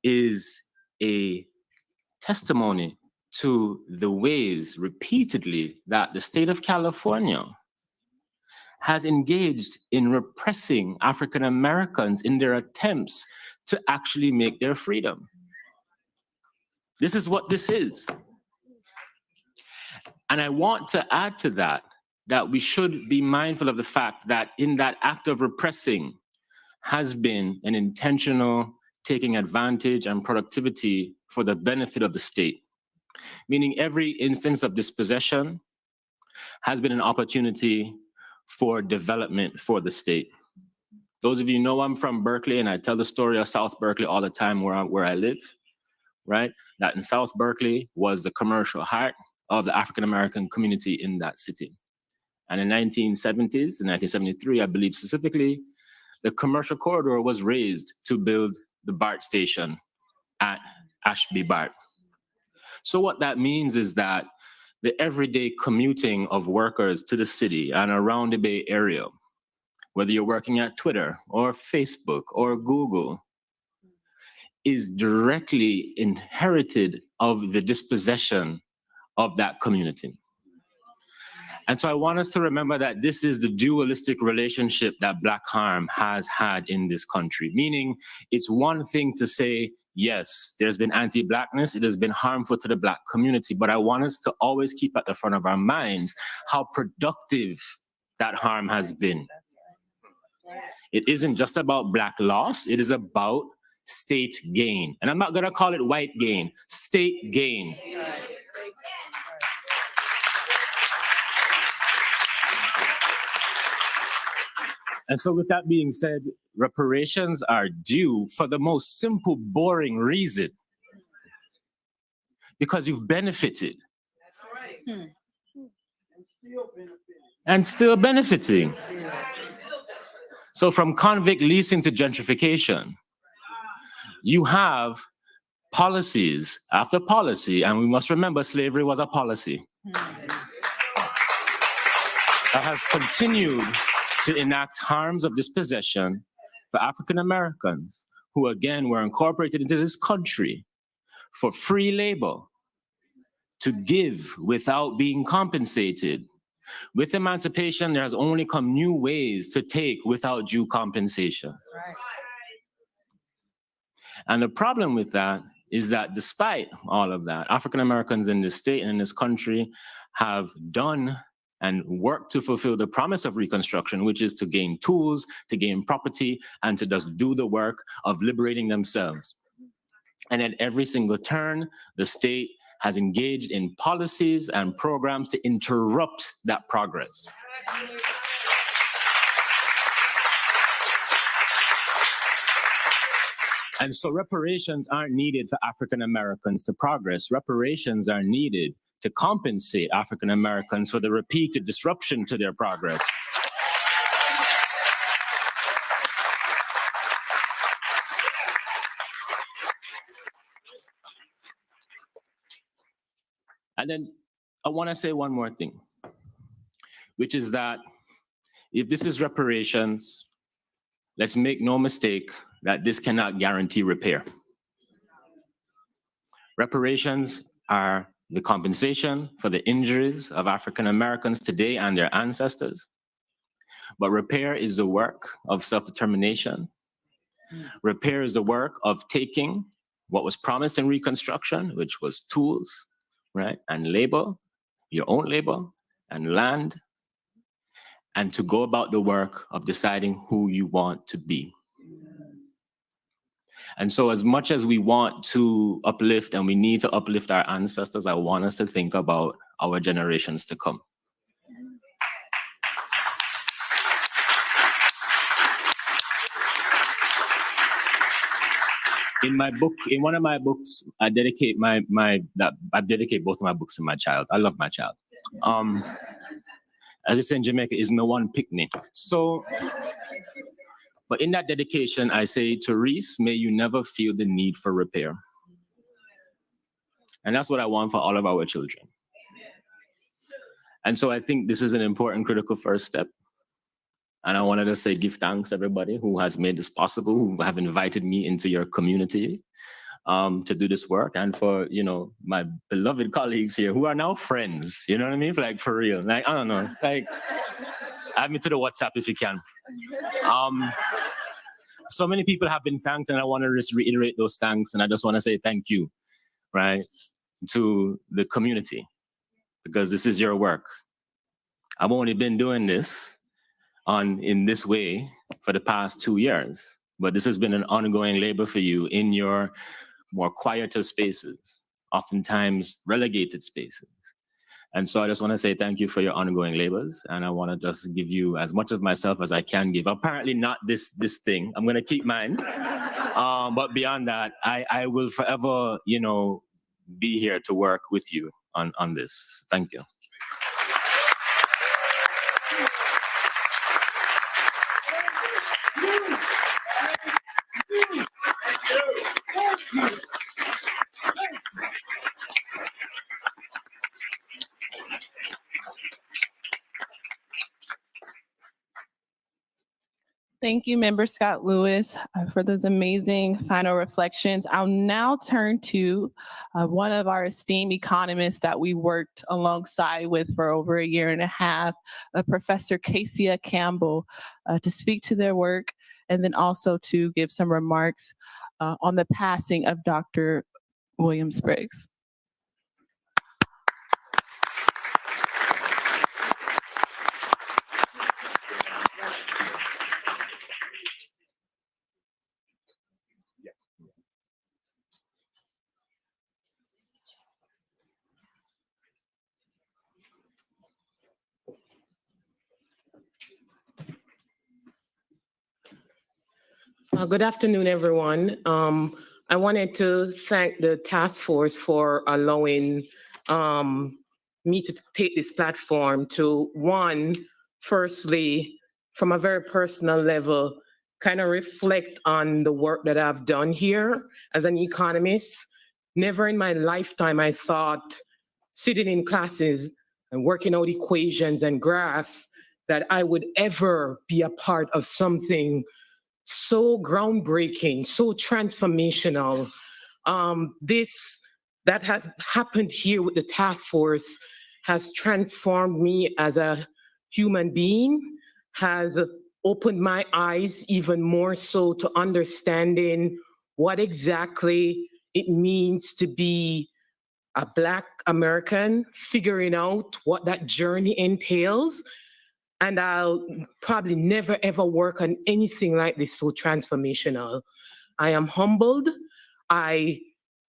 is a testimony to the ways repeatedly that the state of California has engaged in repressing African Americans in their attempts to actually make their freedom. This is what this is. And I want to add to that, that we should be mindful of the fact that in that act of repressing has been an intentional taking advantage and productivity for the benefit of the state. Meaning every instance of dispossession has been an opportunity for development for the state. Those of you know I'm from Berkeley, and I tell the story of South Berkeley all the time where I live, right? That in South Berkeley was the commercial heart of the African-American community in that city. And in 1970s, in 1973, I believe specifically, the commercial corridor was raised to build the BART station at Ashby BART. So what that means is that the everyday commuting of workers to the city and around the Bay Area, whether you're working at Twitter or Facebook or Google, is directly inherited of the dispossession of that community. And so I want us to remember that this is the dualistic relationship that Black harm has had in this country. Meaning, it's one thing to say, yes, there's been anti-Blackness, it has been harmful to the Black community, but I want us to always keep at the front of our minds how productive that harm has been. It isn't just about Black loss, it is about state gain. And I'm not gonna call it white gain, state gain. And so with that being said, reparations are due for the most simple, boring reason. Because you've benefited. And still benefiting. So from convict leasing to gentrification, you have policies after policy, and we must remember slavery was a policy that has continued to enact harms of dispossession for African Americans who again were incorporated into this country for free labor to give without being compensated. With emancipation, there has only come new ways to take without due compensation. Right. And the problem with that is that despite all of that, African Americans in this state and in this country have done and worked to fulfill the promise of Reconstruction, which is to gain tools, to gain property, and to just do the work of liberating themselves. And at every single turn, the state has engaged in policies and programs to interrupt that progress. And so reparations aren't needed for African Americans to progress. Reparations are needed to compensate African Americans for the repeated disruption to their progress. And then I want to say one more thing, which is that if this is reparations, let's make no mistake that this cannot guarantee repair. Reparations are the compensation for the injuries of African Americans today and their ancestors. But repair is the work of self-determination. Repair is the work of taking what was promised in Reconstruction, which was tools, right, and labor, your own labor, and land, and to go about the work of deciding who you want to be. And so as much as we want to uplift and we need to uplift our ancestors, I want us to think about our generations to come. In my book, in one of my books, I dedicate I dedicate both of my books to my child. I love my child. As they say in Jamaica, is no one picnic. So, but in that dedication, I say, Therese, may you never feel the need for repair. And that's what I want for all of our children. And so I think this is an important, critical first step. And I wanted to say, give thanks to everybody who has made this possible, who have invited me into your community to do this work, and for, you know, my beloved colleagues here who are now friends, you know what I mean? Like, for real, like, I don't know, like, add me to the WhatsApp if you can. So many people have been thanked, and I want to just reiterate those thanks, and I just want to say thank you, right, to the community, because this is your work. I've only been doing this in this way for the past 2 years, but this has been an ongoing labor for you in your more quieter spaces, oftentimes relegated spaces. And so I just want to say thank you for your ongoing labors, and I want to just give you as much of myself as I can give. Apparently not this thing. I'm going to keep mine. But beyond that, I will forever, you know, be here to work with you on this. Thank you. Thank you, Member Scott Lewis, for those amazing final reflections. I'll now turn to one of our esteemed economists that we worked alongside with for over 1.5 years, Professor Kesia Campbell, to speak to their work and then also to give some remarks on the passing of Dr. William Spriggs. Good afternoon, everyone. I wanted to thank the task force for allowing me to take this platform to, one, firstly, from a very personal level, kind of reflect on the work that I've done here as an economist. Never in my lifetime I thought sitting in classes and working out equations and graphs that I would ever be a part of something so groundbreaking, so transformational. This that has happened here with the task force has transformed me as a human being, has opened my eyes even more so to understanding what exactly it means to be a Black American, figuring out what that journey entails. And I'll probably never ever work on anything like this so transformational. I am humbled. I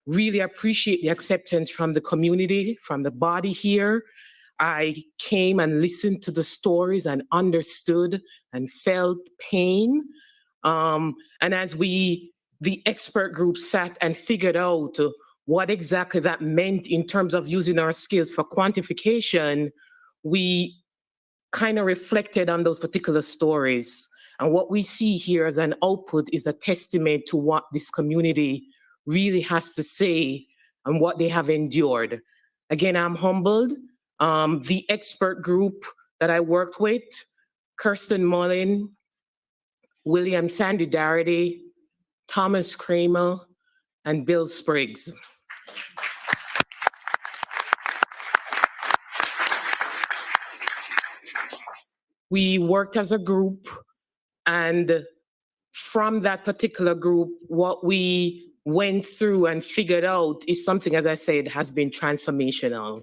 really appreciate the acceptance from the community, from the body here. I came and listened to the stories and understood and felt pain. And as the expert group sat and figured out what exactly that meant in terms of using our skills for quantification, we kind of reflected on those particular stories. And what we see here as an output is a testament to what this community really has to say and what they have endured. Again, I'm humbled. The expert group that I worked with, Kirsten Mullen, William Sandy Darity, Thomas Kramer, and Bill Spriggs. We worked as a group, and from that particular group, what we went through and figured out is something, as I said, has been transformational.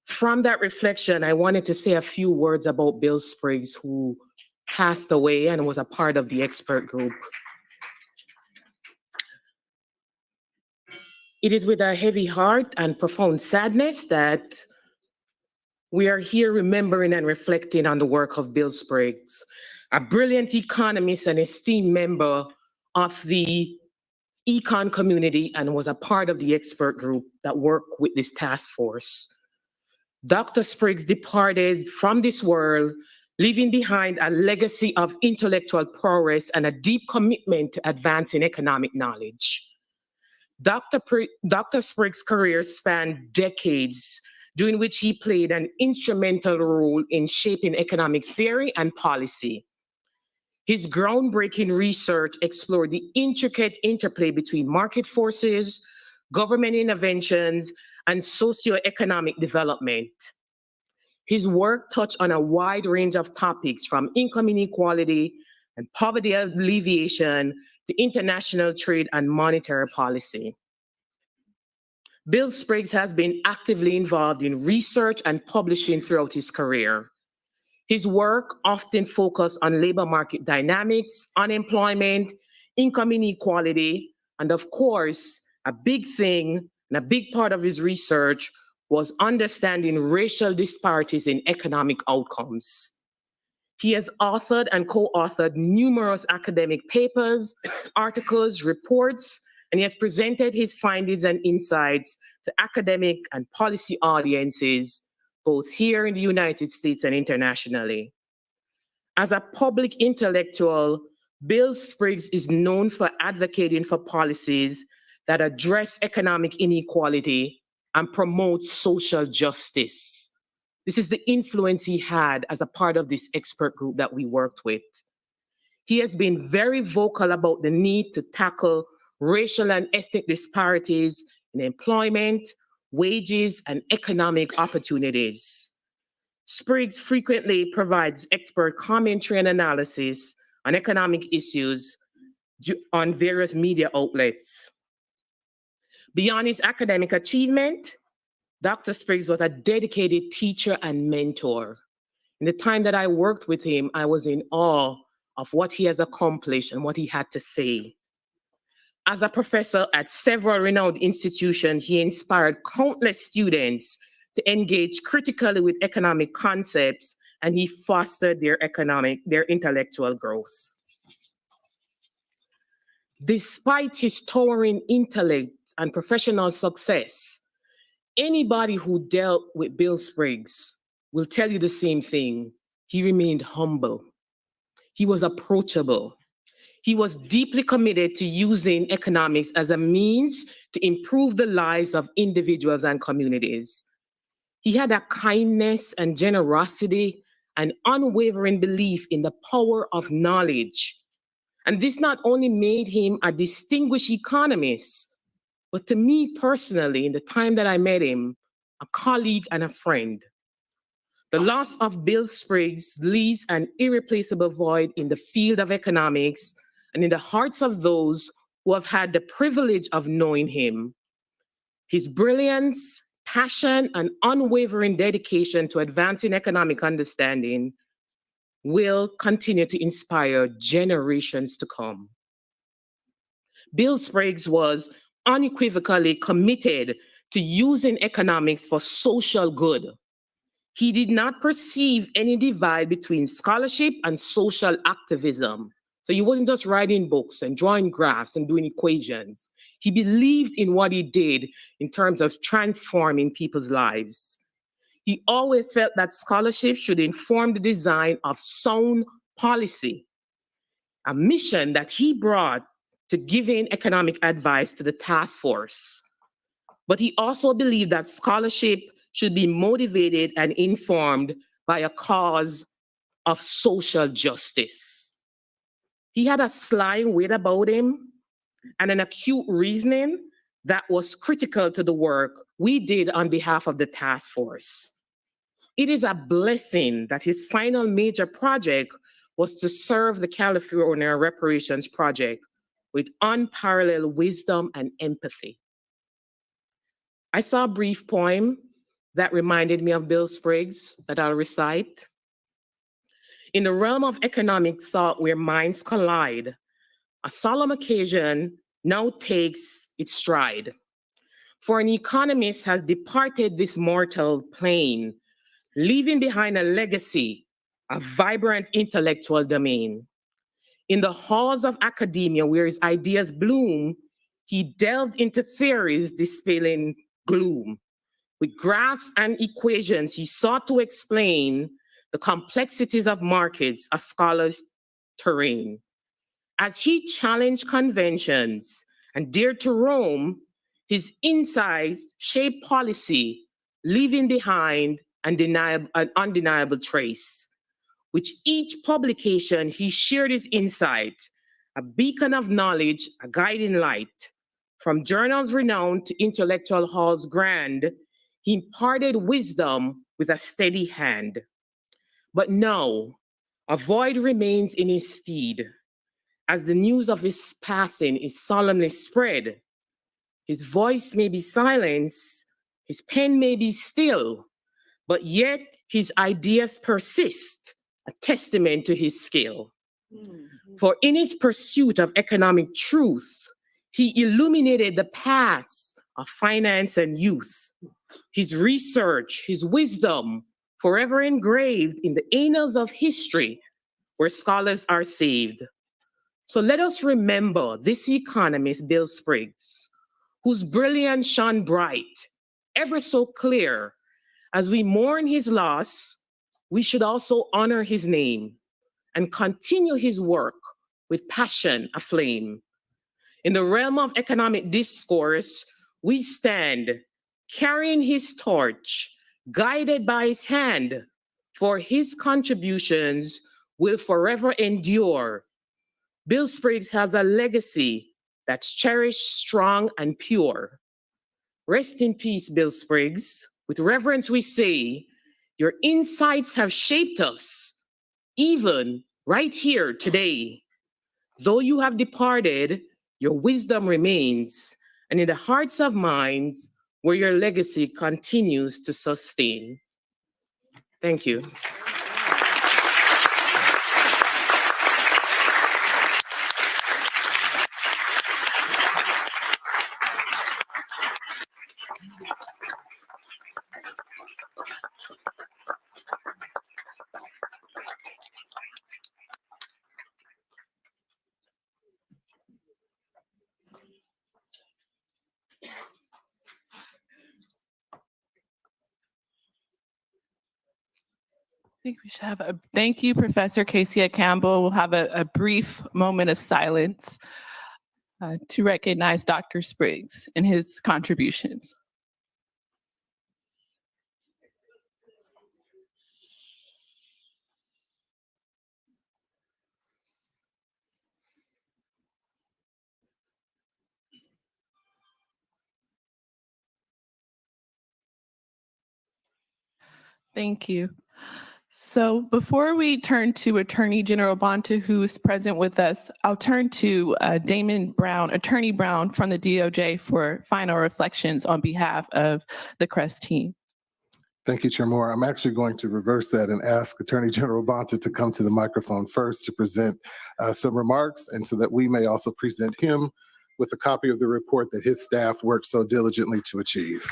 From that reflection, I wanted to say a few words about Bill Spriggs, who passed away and was a part of the expert group. It is with a heavy heart and profound sadness that we are here remembering and reflecting on the work of Bill Spriggs, a brilliant economist and esteemed member of the econ community and was a part of the expert group that worked with this task force. Dr. Spriggs departed from this world, leaving behind a legacy of intellectual prowess and a deep commitment to advancing economic knowledge. Dr. Spriggs' career spanned decades, during which he played an instrumental role in shaping economic theory and policy. His groundbreaking research explored the intricate interplay between market forces, government interventions, and socioeconomic development. His work touched on a wide range of topics, from income inequality and poverty alleviation to international trade and monetary policy. Bill Spriggs has been actively involved in research and publishing throughout his career. His work often focused on labor market dynamics, unemployment, income inequality, and of course, a big thing and a big part of his research was understanding racial disparities in economic outcomes. He has authored and co-authored numerous academic papers, articles, reports, and he has presented his findings and insights to academic and policy audiences, both here in the United States and internationally. As a public intellectual, Bill Spriggs is known for advocating for policies that address economic inequality and promote social justice. This is the influence he had as a part of this expert group that we worked with. He has been very vocal about the need to tackle racial and ethnic disparities in employment, wages, and economic opportunities. Spriggs frequently provides expert commentary and analysis on economic issues on various media outlets. Beyond his academic achievement, Dr. Spriggs was a dedicated teacher and mentor. In the time that I worked with him, I was in awe of what he has accomplished and what he had to say. As a professor at several renowned institutions, he inspired countless students to engage critically with economic concepts, and he fostered their intellectual growth. Despite his towering intellect and professional success, anybody who dealt with Bill Spriggs will tell you the same thing. He remained humble. He was approachable. He was deeply committed to using economics as a means to improve the lives of individuals and communities. He had a kindness and generosity and unwavering belief in the power of knowledge. And this not only made him a distinguished economist, but to me personally, in the time that I met him, a colleague and a friend. The loss of Bill Spriggs leaves an irreplaceable void in the field of economics and in the hearts of those who have had the privilege of knowing him. His brilliance, passion, and unwavering dedication to advancing economic understanding will continue to inspire generations to come. Bill Spriggs was unequivocally committed to using economics for social good. He did not perceive any divide between scholarship and social activism. So he wasn't just writing books and drawing graphs and doing equations. He believed in what he did in terms of transforming people's lives. He always felt that scholarship should inform the design of sound policy, a mission that he brought to giving economic advice to the task force. But he also believed that scholarship should be motivated and informed by a cause of social justice. He had a sly wit about him and an acute reasoning that was critical to the work we did on behalf of the task force. It is a blessing that his final major project was to serve the California Reparations project with unparalleled wisdom and empathy. I saw a brief poem that reminded me of Bill Spriggs that I'll recite. In the realm of economic thought where minds collide, a solemn occasion now takes its stride. For an economist has departed this mortal plane, leaving behind a legacy, a vibrant intellectual domain. In the halls of academia where his ideas bloom, he delved into theories dispelling gloom. With graphs and equations, he sought to explain the complexities of markets, a scholar's terrain. As he challenged conventions and dared to roam, his insights shaped policy, leaving behind an undeniable trace. With each publication, he shared his insight, a beacon of knowledge, a guiding light. From journals renowned to intellectual halls grand, he imparted wisdom with a steady hand. But now, a void remains in his stead. As the news of his passing is solemnly spread, his voice may be silenced, his pen may be still, but yet his ideas persist, a testament to his skill. For in his pursuit of economic truth, he illuminated the paths of finance and youth. His research, his wisdom, forever engraved in the annals of history where scholars are saved. So let us remember this economist, Bill Spriggs, whose brilliance shone bright, ever so clear. As we mourn his loss, we should also honor his name and continue his work with passion aflame. In the realm of economic discourse, we stand carrying his torch, guided by his hand, for his contributions will forever endure. Bill Spriggs has a legacy that's cherished, strong, and pure. Rest in peace, Bill Spriggs. With reverence we say, your insights have shaped us, even right here today. Though you have departed, your wisdom remains, and in the hearts of minds where your legacy continues to sustain. Thank you. think we should have a, thank you, Professor Casey Campbell. We'll have a brief moment of silence to recognize Dr. Spriggs and his contributions. Thank you. So before we turn to Attorney General Bonta, who is present with us, I'll turn to Damon Brown, Attorney Brown from the DOJ for final reflections on behalf of the CREST team. Thank you, Chair Moore. I'm actually going to reverse that and ask Attorney General Bonta to come to the microphone first to present some remarks, and so that we may also present him with a copy of the report that his staff worked so diligently to achieve.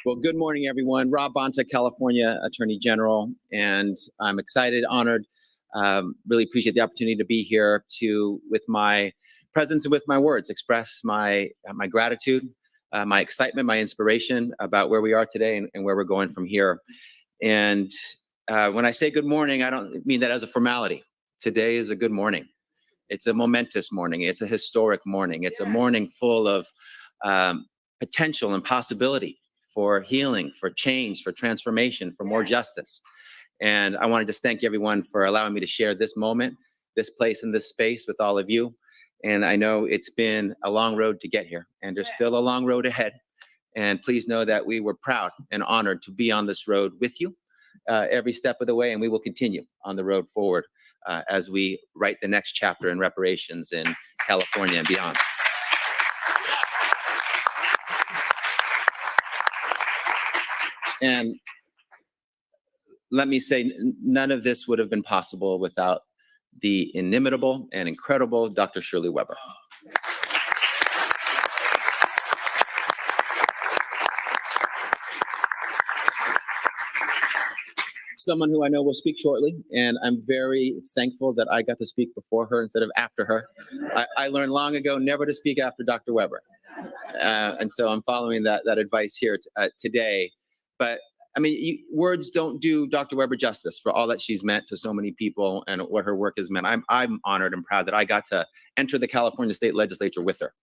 Well, good morning, everyone. Rob Bonta, California Attorney General, and I'm excited, honored, really appreciate the opportunity to be here to, with my presence and with my words, express my gratitude, my excitement, my inspiration about where we are today and where we're going from here. And when I say good morning, I don't mean that as a formality. Today is a good morning. It's a momentous morning. It's a historic morning. It's a morning full of potential and possibility for healing, for change, for transformation, for more justice. And I want to just thank everyone for allowing me to share this moment, this place, and this space with all of you. And I know it's been a long road to get here, and there's still a long road ahead. And please know that we were proud and honored to be on this road with you every step of the way, and we will continue on the road forward as we write the next chapter in reparations in California and beyond. And let me say, none of this would have been possible without the inimitable and incredible Dr. Shirley Weber. Someone who I know will speak shortly, and I'm very thankful that I got to speak before her instead of after her. I learned long ago never to speak after Dr. Weber. And so I'm following that advice here today. But I mean, words don't do Dr. Weber justice for all that she's meant to so many people and what her work has meant. I'm honored and proud that I got to enter the California State Legislature with her.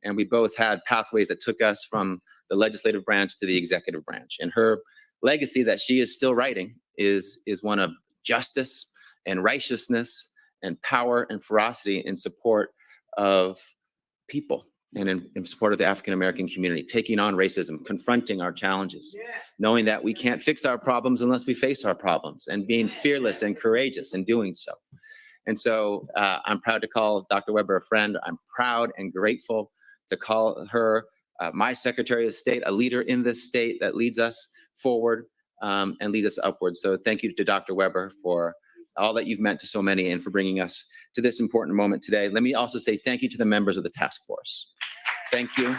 And we both had pathways that took us from the legislative branch to the executive branch. And her legacy that she is still writing is one of justice and righteousness and power and ferocity in support of people and in support of the African-American community, taking on racism, confronting our challenges, knowing that we can't fix our problems unless we face our problems, and being fearless and courageous in doing so. And so I'm proud to call Dr. Weber a friend. I'm proud and grateful to call her my Secretary of State, a leader in this state that leads us forward and leads us upward. So thank you to Dr. Weber for all that you've meant to so many and for bringing us to this important moment today. Let me also say thank you to the members of the task force. Thank you.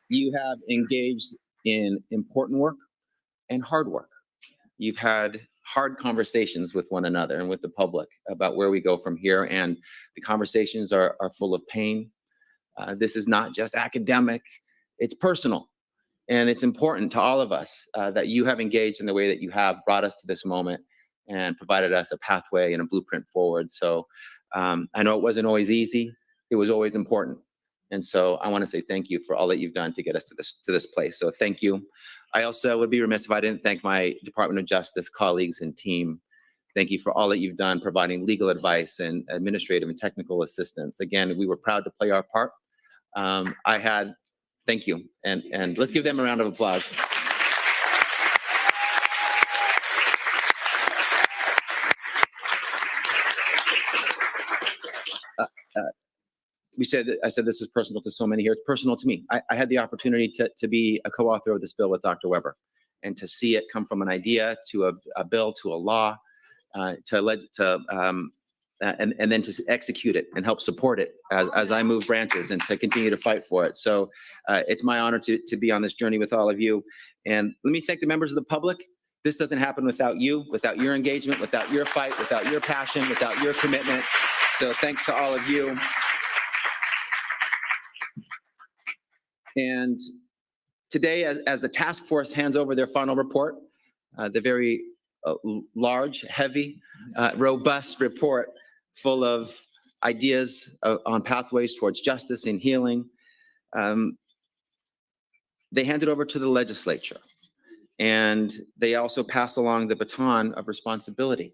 You have engaged in important work and hard work. You've had hard conversations with one another and with the public about where we go from here, and the conversations are full of pain. This is not just academic, it's personal. And it's important to all of us that you have engaged in the way that you have, brought us to this moment and provided us a pathway and a blueprint forward. So I know it wasn't always easy, it was always important. And so I want to say thank you for all that you've done to get us to this place. So thank you. I also would be remiss if I didn't thank my Department of Justice colleagues and team. Thank you for all that you've done, providing legal advice and administrative and technical assistance. Again, we were proud to play our part. Thank you. And let's give them a round of applause. I said this is personal to so many here. It's personal to me. I had the opportunity to be a co-author of this bill with Dr. Weber, and to see it come from an idea to a bill to a law, and then to execute it and help support it as I move branches and to continue to fight for it. So it's my honor to be on this journey with all of you. And let me thank the members of the public. This doesn't happen without you, without your engagement, without your fight, without your passion, without your commitment. So thanks to all of you. And today, as the task force hands over their final report, the very large, heavy, robust report full of ideas on pathways towards justice and healing, they hand it over to the legislature. And they also pass along the baton of responsibility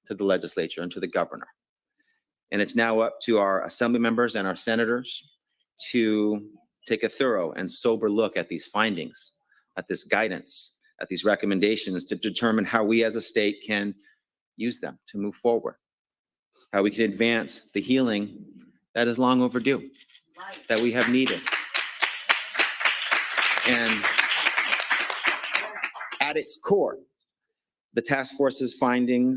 to the legislature and to the governor. And it's now up to our assembly members and our senators to take a thorough and sober look at these findings, at this guidance, at these recommendations, to determine how we as a state can use them to move forward, how we can advance the healing that is long overdue, that we have needed. And at its core, the task force's finding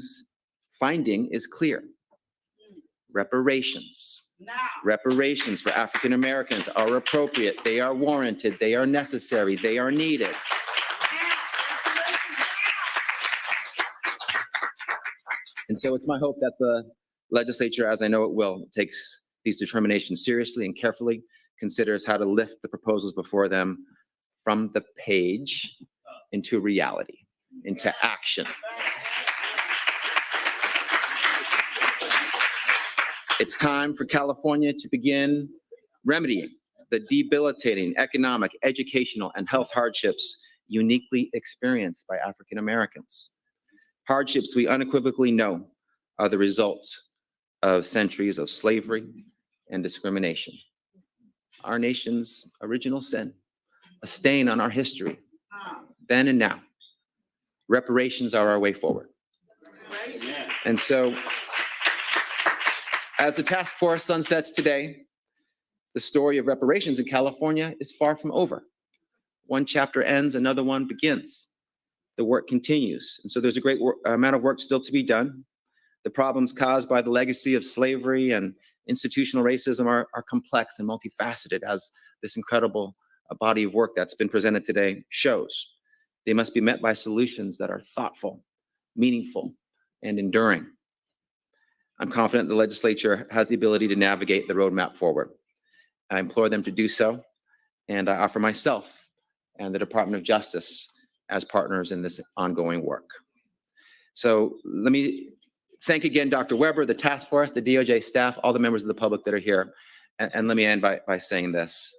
is clear. Reparations. Reparations for African Americans are appropriate, they are warranted, they are necessary, they are needed. And so it's my hope that the legislature, as I know it will, takes these determinations seriously and carefully, considers how to lift the proposals before them from the page into reality, into action. It's time for California to begin remedying the debilitating economic, educational, and health hardships uniquely experienced by African Americans. Hardships we unequivocally know are the results of centuries of slavery and discrimination. Our nation's original sin, a stain on our history, then and now. Reparations are our way forward. And so, as the task force sunsets today, the story of reparations in California is far from over. One chapter ends, another one begins. The work continues. And so there's a great amount of work still to be done. The problems caused by the legacy of slavery and institutional racism are complex and multifaceted, as this incredible body of work that's been presented today shows. They must be met by solutions that are thoughtful, meaningful, and enduring. I'm confident the legislature has the ability to navigate the roadmap forward. I implore them to do so, and I offer myself and the Department of Justice as partners in this ongoing work. So let me thank again Dr. Weber, the task force, the DOJ staff, all the members of the public that are here. And let me end by saying this.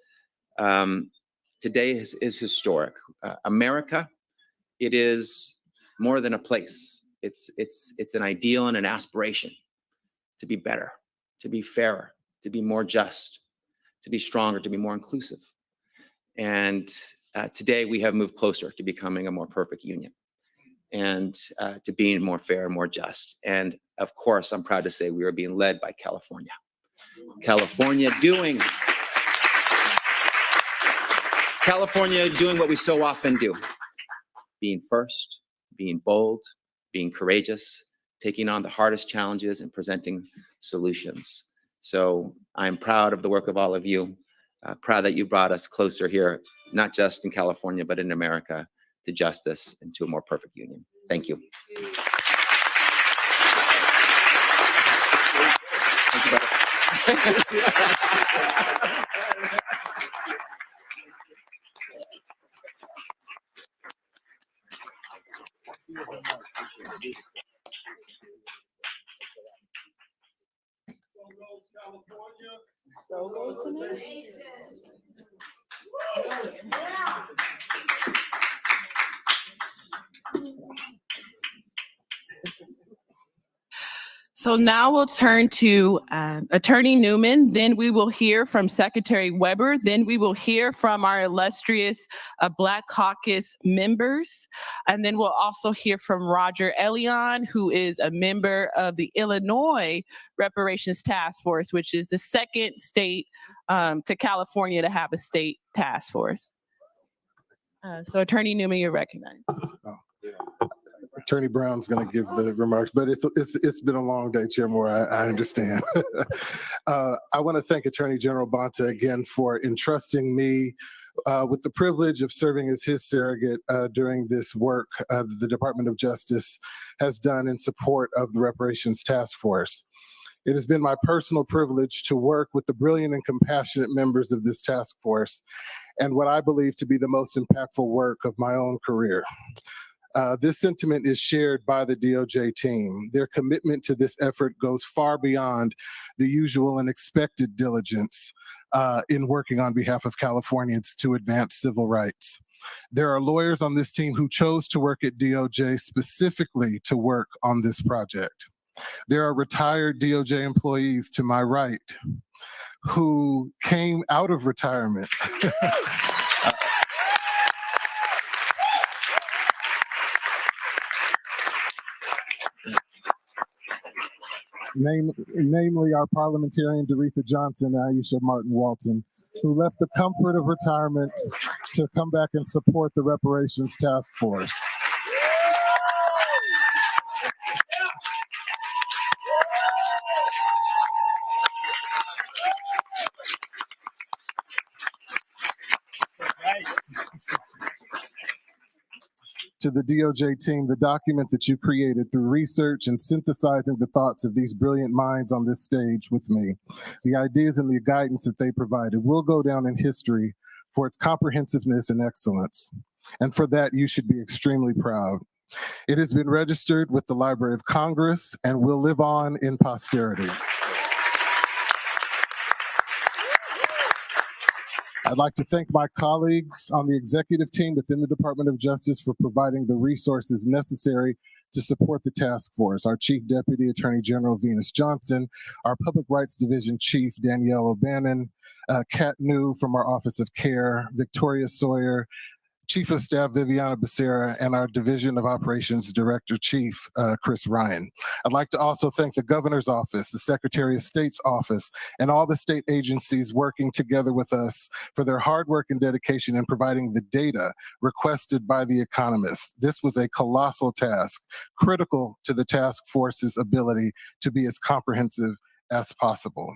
Today is historic. America, it is more than a place. It's an ideal and an aspiration to be better, to be fairer, to be more just, to be stronger, to be more inclusive. And today we have moved closer to becoming a more perfect union and to being more fair and more just. And of course, I'm proud to say we are being led by California. California doing what we so often do, being first, being bold, being courageous, taking on the hardest challenges and presenting solutions. So I'm proud of the work of all of you, proud that you brought us closer here, not just in California, but in America, to justice and to a more perfect union. Thank you. Thank you, brother. So goes the nation. So So now we'll turn to Attorney Newman, then we will hear from Secretary Weber, then we will hear from our illustrious Black Caucus members, and then we'll also hear from Roger Elion, who is a member of the Illinois Reparations Task Force, which is the second state to California to have a state task force. So Attorney Newman, you're recognized. Attorney Brown's going to give the remarks, but it's been a long day, Chair Moore. I understand. I want to thank Attorney General Bonta again for entrusting me with the privilege of serving as his surrogate during this work the Department of Justice has done in support of the Reparations Task Force. It has been my personal privilege to work with the brilliant and compassionate members of this task force and what I believe to be the most impactful work of my own career. This sentiment is shared by the DOJ team. Their commitment to this effort goes far beyond the usual and expected diligence in working on behalf of Californians to advance civil rights. There are lawyers on this team who chose to work at DOJ specifically to work on this project. There are retired DOJ employees to my right who came out of retirement namely our parliamentarian Doretha Johnson and Aisha Martin Walton, who left the comfort of retirement to come back and support the Reparations Task Force. To the DOJ team, the document that you created through research and synthesizing the thoughts of these brilliant minds on this stage with me, the ideas and the guidance that they provided will go down in history for its comprehensiveness and excellence. And for that, you should be extremely proud. It has been registered with the Library of Congress and will live on in posterity. I'd like to thank my colleagues on the executive team within the Department of Justice for providing the resources necessary to support the task force. Our Chief Deputy Attorney General Venus Johnson, our Public Rights Division Chief Danielle O'Bannon, Kat New from our Office of Care, Victoria Sawyer, Chief of Staff Viviana Becerra, and our Division of Operations Director Chief Chris Ryan. I'd like to also thank the Governor's Office, the Secretary of State's office, and all the state agencies working together with us for their hard work and dedication in providing the data requested by the economists. This was a colossal task, critical to the task force's ability to be as comprehensive as possible.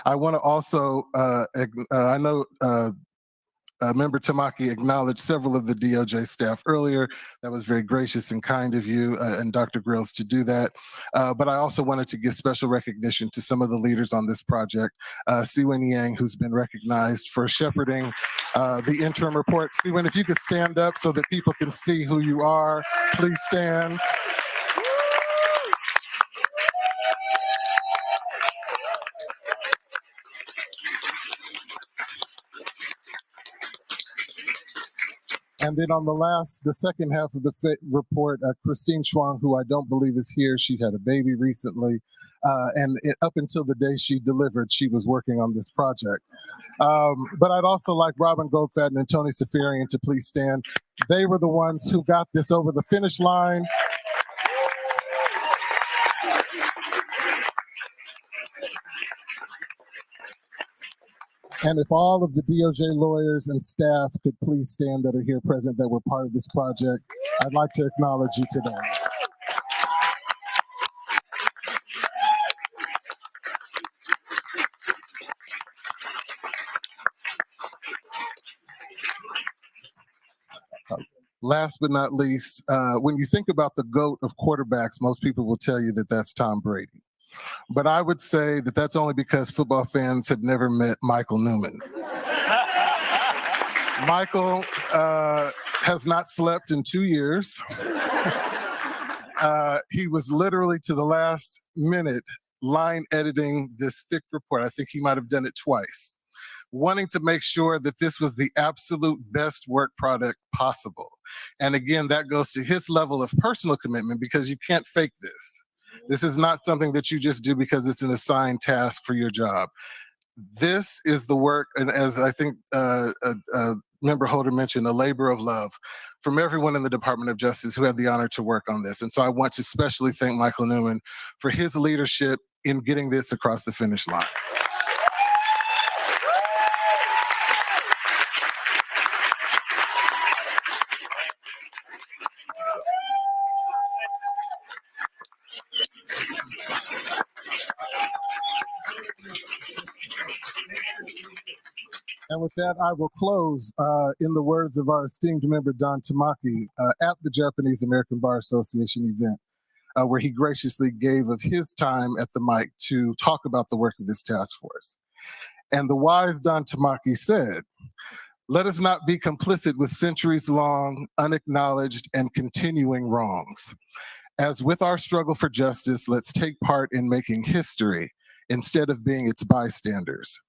I want to also, I know Member Tamaki acknowledged several of the DOJ staff earlier. That was very gracious and kind of you and Dr. Grills to do that. But I also wanted to give special recognition to some of the leaders on this project. Siwen Yang, who's been recognized for shepherding the interim report. Siwen, if you could stand up so that people can see who you are, please stand. And then on the second half of the report, Christine Schwang, who I don't believe is here, she had a baby recently. Up until the day she delivered, she was working on this project. But I'd also like Robin Goldfaden and Tony Safarian to please stand. They were the ones who got this over the finish line. And if all of the DOJ lawyers and staff could please stand that are here present that were part of this project, I'd like to acknowledge you today. Last but not least, when you think about the GOAT of quarterbacks, most people will tell you that that's Tom Brady. But I would say that that's only because football fans have never met Michael Newman. Michael has not slept in 2 years. He was literally to the last minute line editing this thick report. I think he might have done it twice, wanting to make sure that this was the absolute best work product possible. And again, that goes to his level of personal commitment because you can't fake this. This is not something that you just do because it's an assigned task for your job. This is the work, and as I think Member Holder mentioned, a labor of love from everyone in the Department of Justice who had the honor to work on this. And so I want to especially thank Michael Newman for his leadership in getting this across the finish line. And with that, I will close in the words of our esteemed member, Don Tamaki, at the Japanese American Bar Association event, where he graciously gave of his time at the mic to talk about the work of this task force. And the wise Don Tamaki said, "Let us not be complicit with centuries-long, unacknowledged, and continuing wrongs. As with our struggle for justice, let's take part in making history instead of being its bystanders.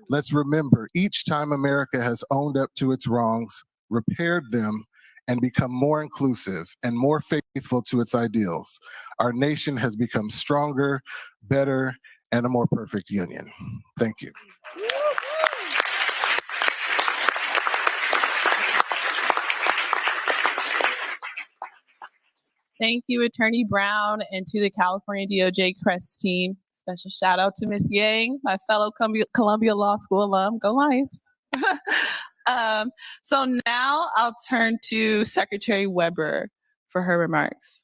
Let's remember each time America has owned up to its wrongs, repaired them, and become more inclusive and more faithful to its ideals, our nation has become stronger, better, and a more perfect union." Thank you. Thank you, Attorney Brown, and to the California DOJ Crest team. Special shout out to Ms. Yang, my fellow Columbia Law School alum. Go Lions. So now I'll turn to Secretary Weber for her remarks.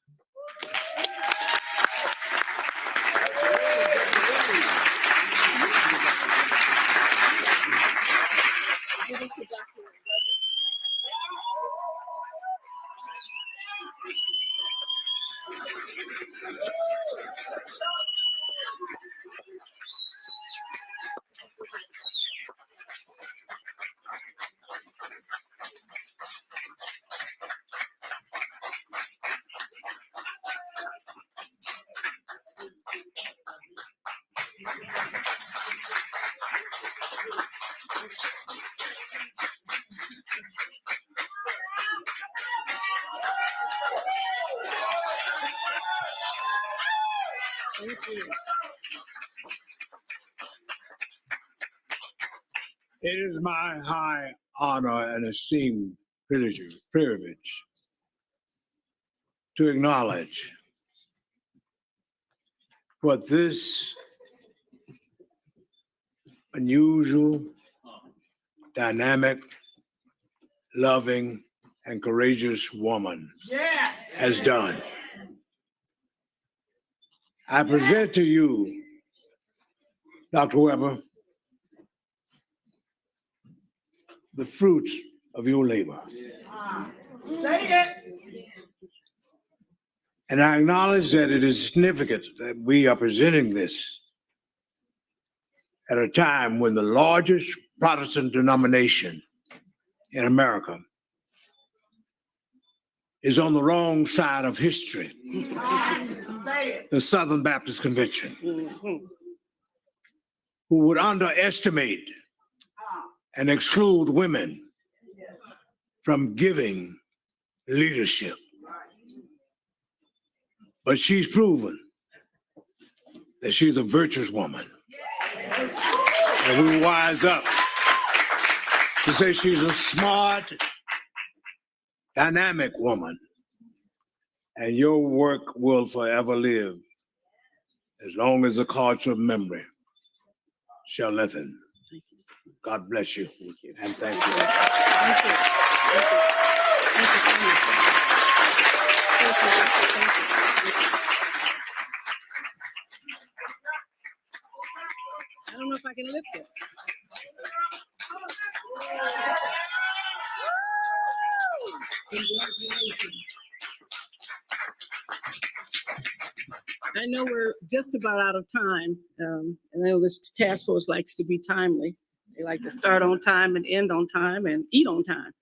It is my high honor and esteemed privilege to acknowledge what this unusual, dynamic, loving, and courageous woman has done. I present to you, Dr. Weber, the fruits of your labor. Say it. And I acknowledge that it is significant that we are presenting this at a time when the largest Protestant denomination in America is on the wrong side of history, Say it. the Southern Baptist Convention, who would underestimate and exclude women from giving leadership. But she's proven that she's a virtuous woman. And we wise up to say she's a smart, dynamic woman. And your work will forever live as long as the cards of memory shall lengthen. God bless you. And thank you. Thank you. Thank you. Thank you so much. Thank you. Thank you. I don't know if I can lift it. I know we're just about out of time. And I know this task force likes to be timely. They like to start on time and end on time and eat on time.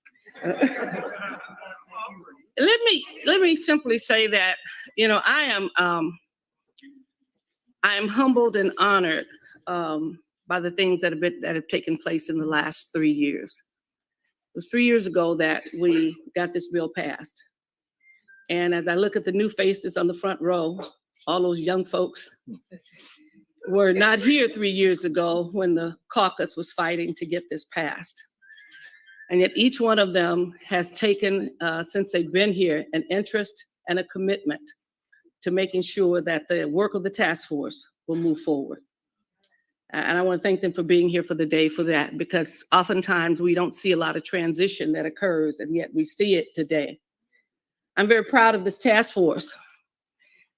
Let me simply say that, you know, I am humbled and honored by the things that have taken place in the last 3 years. It was 3 years ago that we got this bill passed. And as I look at the new faces on the front row, all those young folks were not here 3 years ago when the caucus was fighting to get this passed. And yet each one of them has taken, since they've been here, an interest and a commitment to making sure that the work of the task force will move forward. And I want to thank them for being here for the day for that, because oftentimes we don't see a lot of transition that occurs, and yet we see it today. I'm very proud of this task force.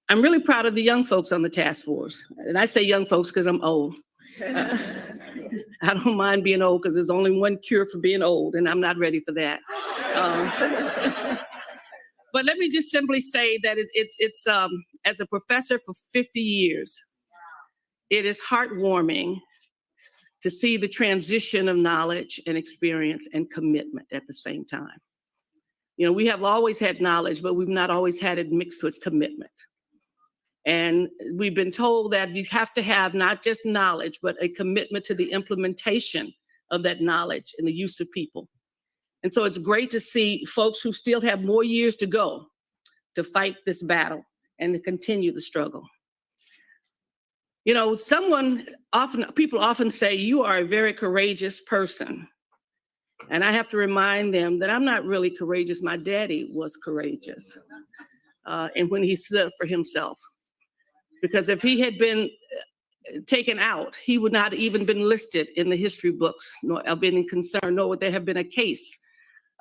I'm really proud of the young folks on the task force. And I say young folks because I'm old. I don't mind being old because there's only one cure for being old, and I'm not ready for that. But let me just simply say that it's as a professor for 50 years, it is heartwarming to see the transition of knowledge and experience and commitment at the same time. You know, we have always had knowledge, but we've not always had it mixed with commitment. And we've been told that you have to have not just knowledge, but a commitment to the implementation of that knowledge and the use of people. And so it's great to see folks who still have more years to go to fight this battle and to continue the struggle. You know, people often say, you are a very courageous person. And I have to remind them that I'm not really courageous. My daddy was courageous. And when he stood up for himself. Because if he had been taken out, he would not even been listed in the history books, nor have been in concern, nor would there have been a case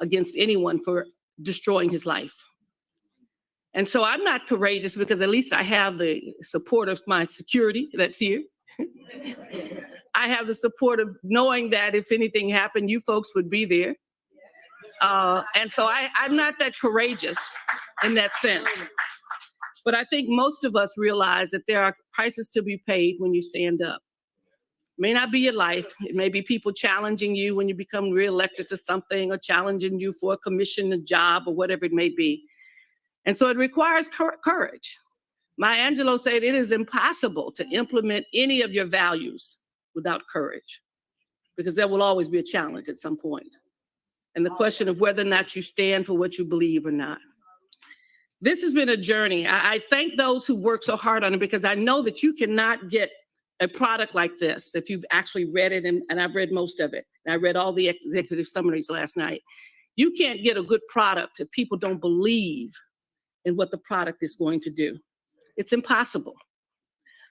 against anyone for destroying his life. And so I'm not courageous because at least I have the support of my security that's here. I have the support of knowing that if anything happened, you folks would be there. And so I'm not that courageous in that sense. But I think most of us realize that there are prices to be paid when you stand up. It may not be your life. It may be people challenging you when you become reelected to something, or challenging you for a commission, a job, or whatever it may be. And so it requires courage. Maya Angelou said it is impossible to implement any of your values without courage, because there will always be a challenge at some point. And the question of whether or not you stand for what you believe or not. This has been a journey. I thank those who work so hard on it, because I know that you cannot get a product like this if you've actually read it, and I've read most of it. And I read all the executive summaries last night. You can't get a good product if people don't believe in what the product is going to do. It's impossible.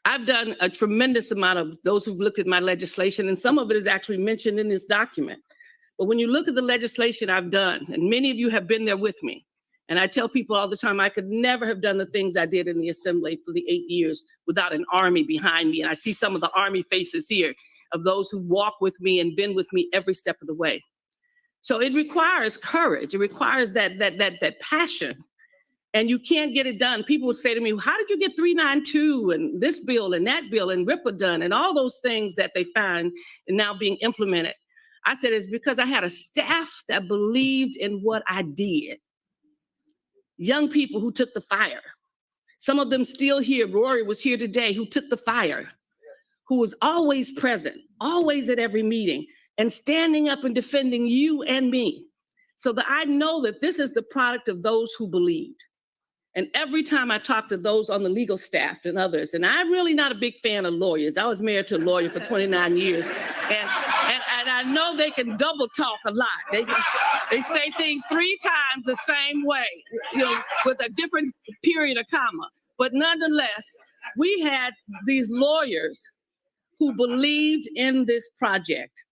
I've done a tremendous amount of those who've looked at my legislation, and some of it is actually mentioned in this document. But when you look at the legislation I've done, and many of you have been there with me, and I tell people all the time, I could never have done the things I did in the Assembly for the 8 years without an army behind me. And I see some of the Army faces here of those who walk with me and been with me every step of the way. So it requires courage. It requires that passion. And you can't get it done. People would say to me, how did you get 392 and this bill and that bill and RIPA done and all those things that they find and now being implemented? I said, it's because I had a staff that believed in what I did. Young people who took the fire. Some of them still here. Rory was here today, who took the fire, who was always present, always at every meeting, and standing up and defending you and me. So that I know that this is the product of those who believed. And every time I talk to those on the legal staff and others, and I'm really not a big fan of lawyers. I was married to a lawyer for 29 years, and I know they can double talk a lot. They say things 3 times the same way, you know, with a different period of comma. But nonetheless, we had these lawyers who believed in this project,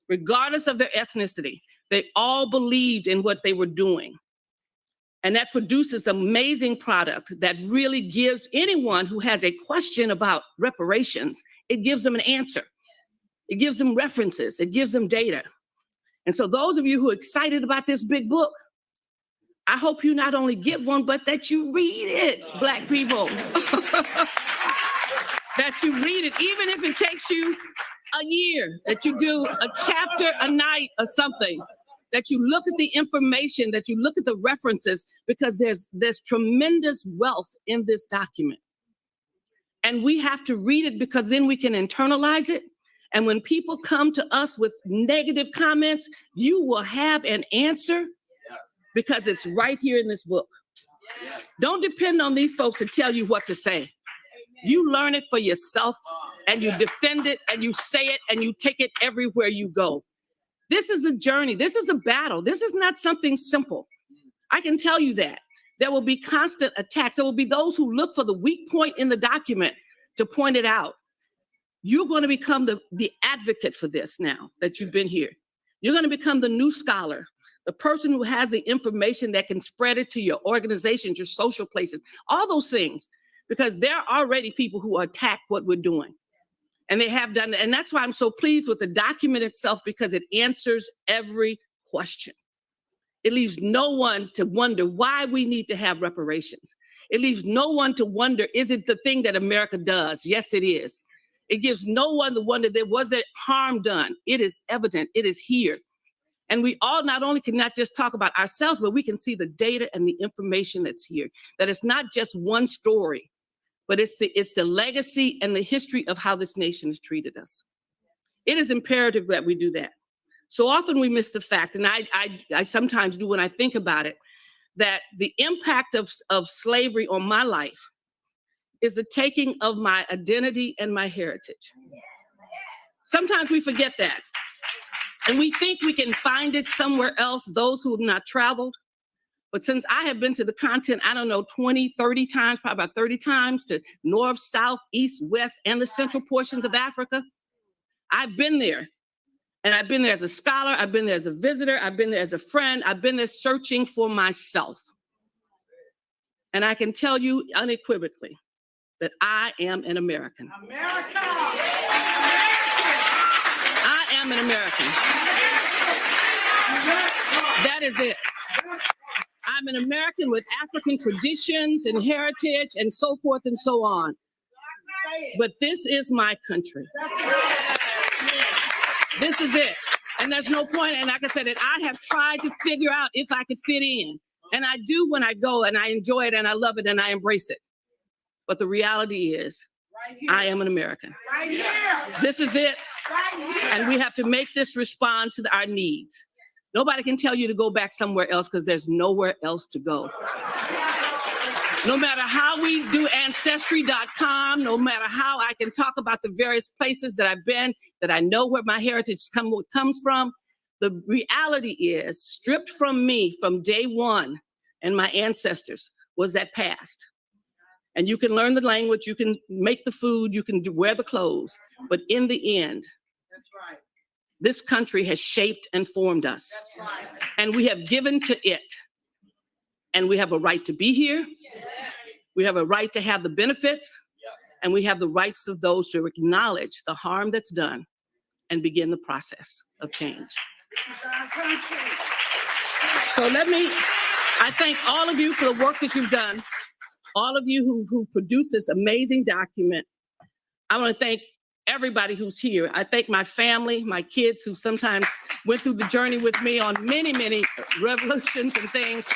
regardless of their ethnicity. They all believed in what they were doing. And that produces an amazing product that really gives anyone who has a question about reparations, it gives them an answer. It gives them references. It gives them data. And so those of you who are excited about this big book, I hope you not only get one, but that you read it, Black people. That you read it, even if it takes you a year, that you do a chapter a night or something, that you look at the information, that you look at the references, because there's tremendous wealth in this document. And we have to read it, because then we can internalize it. And when people come to us with negative comments, you will have an answer, because it's right here in this book. Don't depend on these folks to tell you what to say. You learn it for yourself and you defend it and you say it and you take it everywhere you go. This is a journey. This is a battle. This is not something simple. I can tell you that. There will be constant attacks. There will be those who look for the weak point in the document to point it out. You're going to become the advocate for this now that you've been here. You're going to become the new scholar, the person who has the information that can spread it to your organizations, your social places, all those things, because there are already people who attack what we're doing. And they have done that. And that's why I'm so pleased with the document itself, because it answers every question. It leaves no one to wonder why we need to have reparations. It leaves no one to wonder, is it the thing that America does? Yes, it is. It gives no one to wonder, was there harm done? It is evident. It is here. And we all not only can not just talk about ourselves, but we can see the data and the information that's here, that it's not just one story, but it's the legacy and the history of how this nation has treated us. It is imperative that we do that. So often we miss the fact, and I sometimes do when I think about it, that the impact of slavery on my life is the taking of my identity and my heritage. Sometimes we forget that. And we think we can find it somewhere else, those who have not traveled. But since I have been to the continent, I don't know, 20, 30 times, probably about 30 times, to north, south, east, west, and the central portions of Africa, I've been there. And I've been there as a scholar, I've been there as a visitor, I've been there as a friend, I've been there searching for myself. And I can tell you unequivocally that I am an American. America! I am an American. That is it. I'm an American with African traditions and heritage and so forth and so on. But this is my country. This is it. And there's no point, and like I said, I have tried to figure out if I could fit in. And I do when I go, and I enjoy it, and I love it, and I embrace it. But the reality is, I am an American. This is it. And we have to make this respond to our needs. Nobody can tell you to go back somewhere else, because there's nowhere else to go. No matter how we do Ancestry.com, no matter how I can talk about the various places that I've been, that I know where my heritage comes from, the reality is, stripped from me from day one and my ancestors, was that past. And you can learn the language, you can make the food, you can wear the clothes, but in the end, this country has shaped and formed us. And we have given to it. And we have a right to be here. We have a right to have the benefits. And we have the rights of those to acknowledge the harm that's done and begin the process of change. So I thank all of you for the work that you've done. All of you who produced this amazing document. I want to thank everybody who's here. I thank my family, my kids who sometimes went through the journey with me on many, many revolutions and things.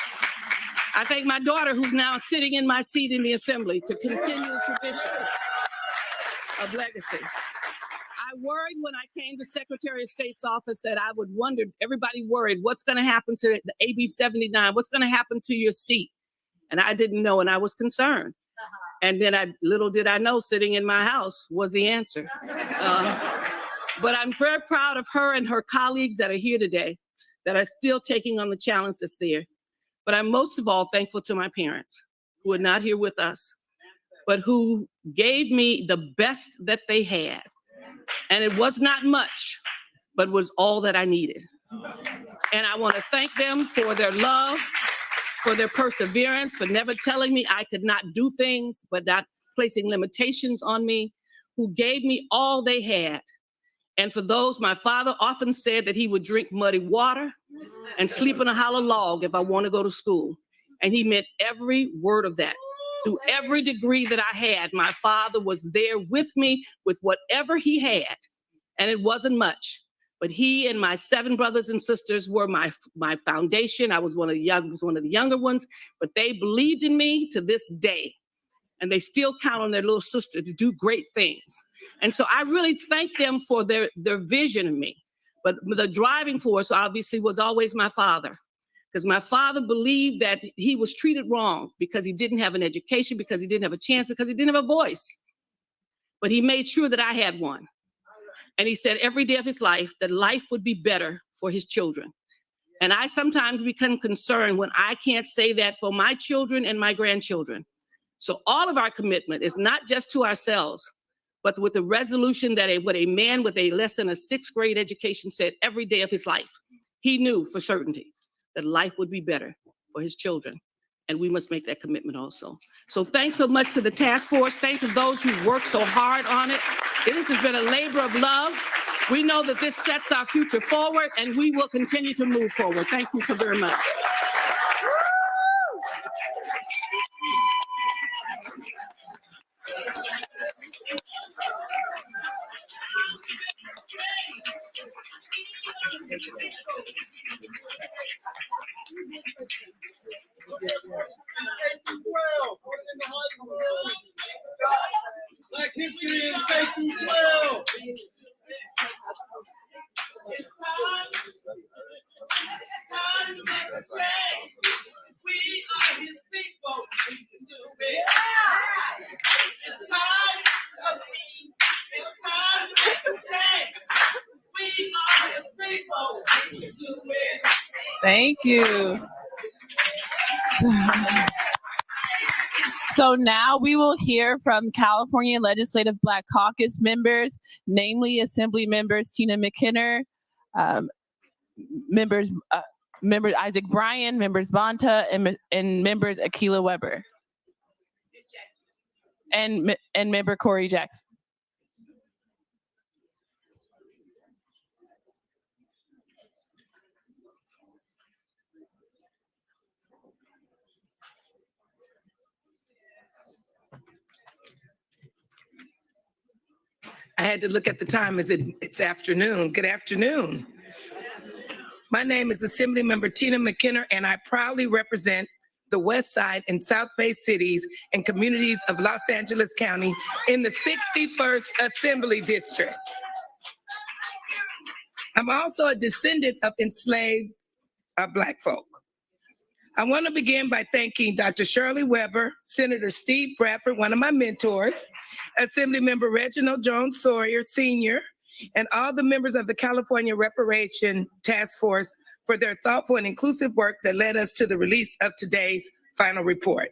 I thank my daughter who's now sitting in my seat in the assembly to continue the tradition of legacy. I worried when I came to Secretary of State's office that I would wonder, everybody worried, what's going to happen to the AB 79? What's going to happen to your seat? And I didn't know, and I was concerned. And then little did I know, sitting in my house was the answer. But I'm very proud of her and her colleagues that are here today, that are still taking on the challenge that's there. But I'm most of all thankful to my parents who are not here with us, but who gave me the best that they had. And it was not much, but was all that I needed. And I want to thank them for their love, for their perseverance, for never telling me I could not do things, but not placing limitations on me, who gave me all they had. And for those, my father often said that he would drink muddy water and sleep in a hollow log if I want to go to school. And he meant every word of that. Through every degree that I had, my father was there with me with whatever he had. And it wasn't much. But he and my 7 brothers and sisters were my foundation. I was one of the younger ones, but they believed in me to this day. And they still count on their little sister to do great things. And so I really thank them for their vision in me. But the driving force obviously was always my father. Because my father believed that he was treated wrong because he didn't have an education, because he didn't have a chance, because he didn't have a voice. but he made sure that I had one. And he said every day of his life, that life would be better for his children. And I sometimes become concerned when I can't say that for my children and my grandchildren. So all of our commitment is not just to ourselves, but with the resolution that what a man with a less than a 6th grade education said every day of his life. He knew for certainty that life would be better for his children. And we must make that commitment also. So thanks so much to the task force. Thanks to those who worked so hard on it. This has been a labor of love. We know that this sets our future forward, and we will continue to move forward. Thank you so very much. Black history and faith as well. It's time to make a change. We are his people. We can do it. It's time to make a change. We are his people. We can do it. Thank you. So now we will hear from California Legislative Black Caucus members, namely Assembly members Tina McKinnon, members Isaac Bryan, members Bonta, and members Akila Weber, and member Corey Jackson. I had to look at the time as it's afternoon. Good afternoon. My name is Assemblymember Tina McKinnon, and I proudly represent the West Side and South Bay cities and communities of Los Angeles County in the 61st Assembly District. I'm also a descendant of enslaved Black folk. I want to begin by thanking Dr. Shirley Weber, Senator Steve Bradford, one of my mentors, Assemblymember Reginald Jones Sawyer, Sr., and all the members of the California Reparations Task Force for their thoughtful and inclusive work that led us to the release of today's final report.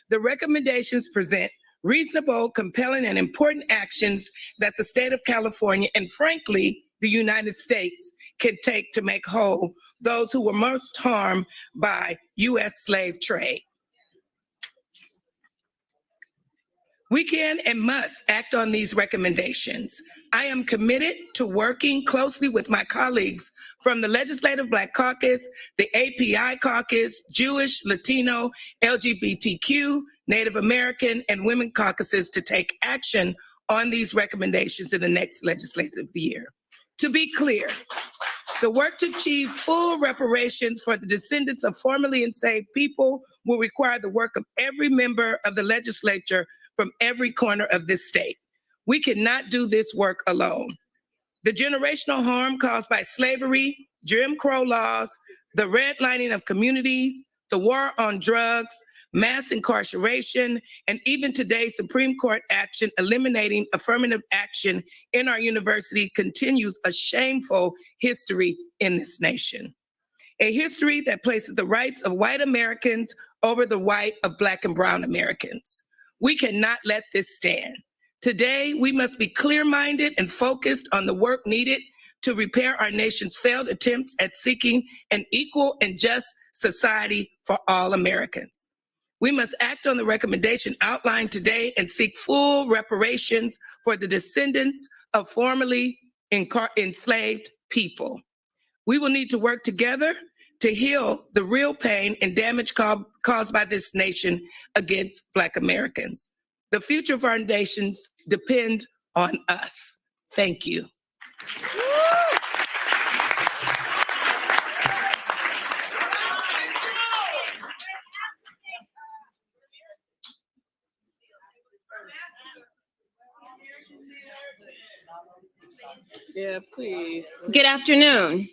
The recommendations present reasonable, compelling, and important actions that the state of California and, frankly, the United States can take to make whole those who were most harmed by U.S. slave trade. We can and must act on these recommendations. I am committed to working closely with my colleagues from the Legislative Black Caucus, the API Caucus, Jewish, Latino, LGBTQ, Native American, and Women caucuses to take action on these recommendations in the next legislative year. To be clear, the work to achieve full reparations for the descendants of formerly enslaved people will require the work of every member of the legislature from every corner of this state. We cannot do this work alone. The generational harm caused by slavery, Jim Crow laws, the redlining of communities, the war on drugs, mass incarceration, and even today's Supreme Court action eliminating affirmative action in our university continues a shameful history in this nation. A history that places the rights of white Americans over the right of Black and Brown Americans. We cannot let this stand. Today, we must be clear-minded and focused on the work needed to repair our nation's failed attempts at seeking an equal and just society for all Americans. We must act on the recommendation outlined today and seek full reparations for the descendants of formerly enslaved people. We will need to work together to heal the real pain and damage caused by this nation against Black Americans. The future of our nations depend on us. Thank you. Yeah, please. Good afternoon.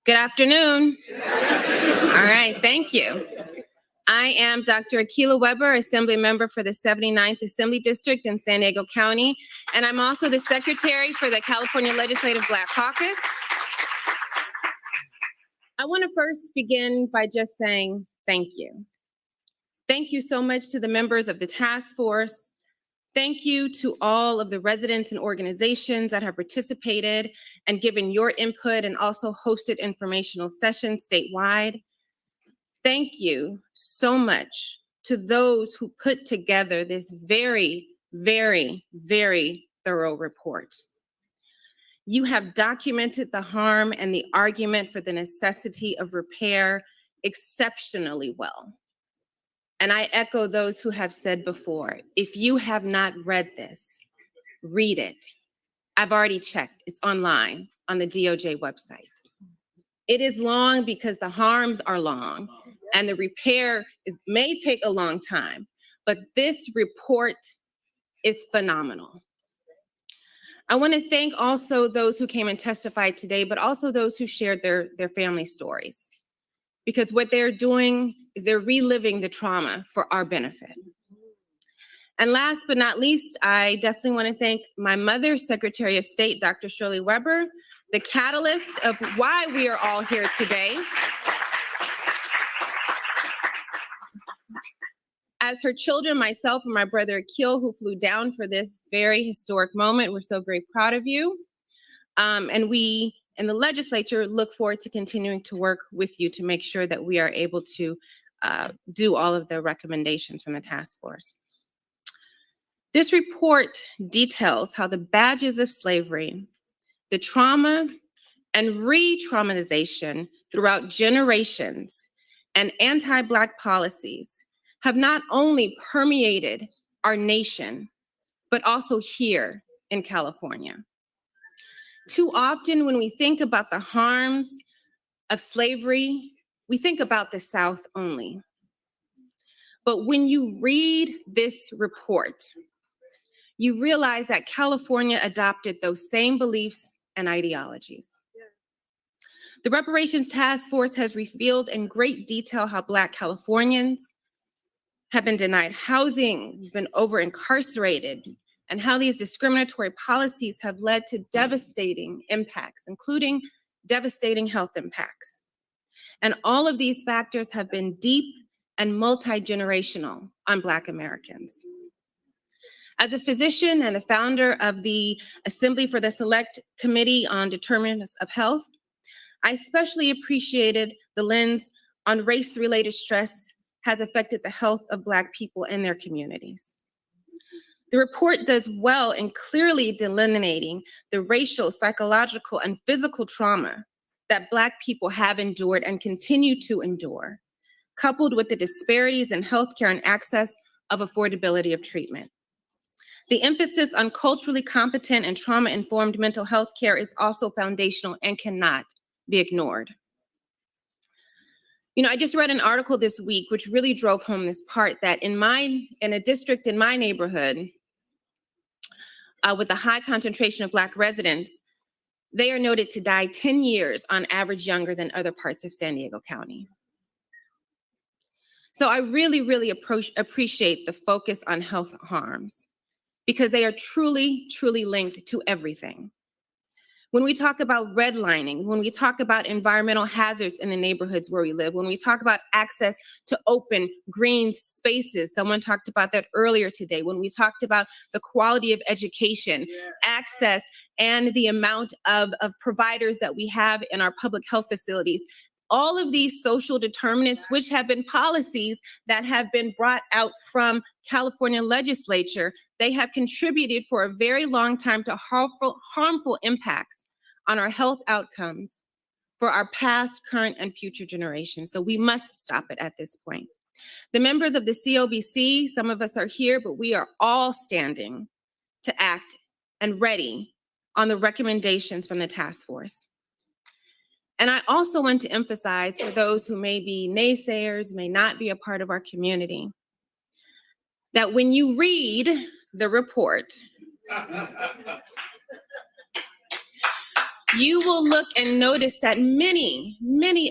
Good afternoon. All right, thank you. I am Dr. Akila Weber, Assembly Member for the 79th Assembly District in San Diego County, and I'm also the Secretary for the California Legislative Black Caucus. I want to first begin by just saying thank you. Thank you so much to the members of the task force. Thank you to all of the residents and organizations that have participated and given your input and also hosted informational sessions statewide. Thank you so much to those who put together this very, very, very thorough report. You have documented the harm and the argument for the necessity of repair exceptionally well. And I echo those who have said before, if you have not read this, read it. I've already checked, it's online on the DOJ website. It is long because the harms are long and the repair may take a long time, but this report is phenomenal. I want to thank also those who came and testified today, but also those who shared their family stories. Because what they're doing is they're reliving the trauma for our benefit. And last but not least, I definitely want to thank my mother, Secretary of State, Dr. Shirley Weber, the catalyst of why we are all here today. As her children, myself and my brother Akil, who flew down for this very historic moment, we're so very proud of you. And we in the legislature look forward to continuing to work with you to make sure that we are able to do all of the recommendations from the task force. This report details how the badges of slavery, the trauma and re-traumatization throughout generations and anti-Black policies have not only permeated our nation, but also here in California. Too often when we think about the harms of slavery, we think about the South only. But when you read this report, you realize that California adopted those same beliefs and ideologies. The Reparations Task Force has revealed in great detail how Black Californians have been denied housing, been over-incarcerated, and how these discriminatory policies have led to devastating impacts, including devastating health impacts. And all of these factors have been deep and multi-generational on Black Americans. As a physician and the founder of the Assembly for the Select Committee on Determinants of Health, I especially appreciated the lens on race-related stress has affected the health of Black people in their communities. The report does well in clearly delineating the racial, psychological, and physical trauma that Black people have endured and continue to endure, coupled with the disparities in healthcare and access of affordability of treatment. The emphasis on culturally competent and trauma-informed mental health care is also foundational and cannot be ignored. You know, I just read an article this week which really drove home this part that in a district in my neighborhood with a high concentration of Black residents, they are noted to die 10 years on average younger than other parts of San Diego County. So I really, really appreciate the focus on health harms because they are truly, truly linked to everything. When we talk about redlining, when we talk about environmental hazards in the neighborhoods where we live, when we talk about access to open, green spaces, someone talked about that earlier today, when we talked about the quality of education, access, and the amount of providers that we have in our public health facilities, all of these social determinants, which have been policies that have been brought out from California legislature, they have contributed for a very long time to harmful impacts on our health outcomes for our past, current, and future generations. So we must stop it at this point. The members of the COBC, some of us are here, but we are all standing to act and ready on the recommendations from the task force. And I also want to emphasize for those who may be naysayers, may not be a part of our community, that when you read the report, you will look and notice that many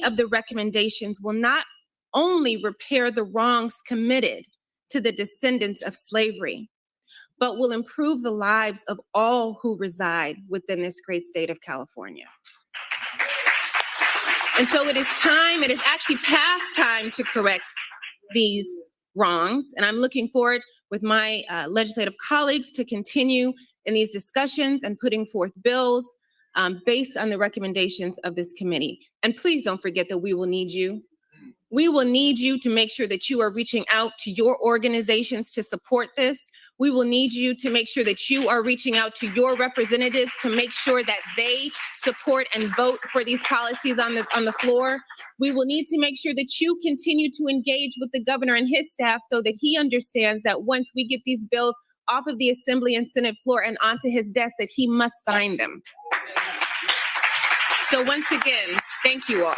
of the recommendations will not only repair the wrongs committed to the descendants of slavery, but will improve the lives of all who reside within this great state of California. And so it is actually past time to correct these wrongs. And I'm looking forward with my legislative colleagues to continue in these discussions and putting forth bills based on the recommendations of this committee. And please don't forget that we will need you. We will need you to make sure that you are reaching out to your organizations to support this. We will need you to make sure that you are reaching out to your representatives to make sure that they support and vote for these policies on the floor. We will need to make sure that you continue to engage with the governor and his staff so that he understands that once we get these bills off of the Assembly and Senate floor and onto his desk, that he must sign them. So once again, thank you all.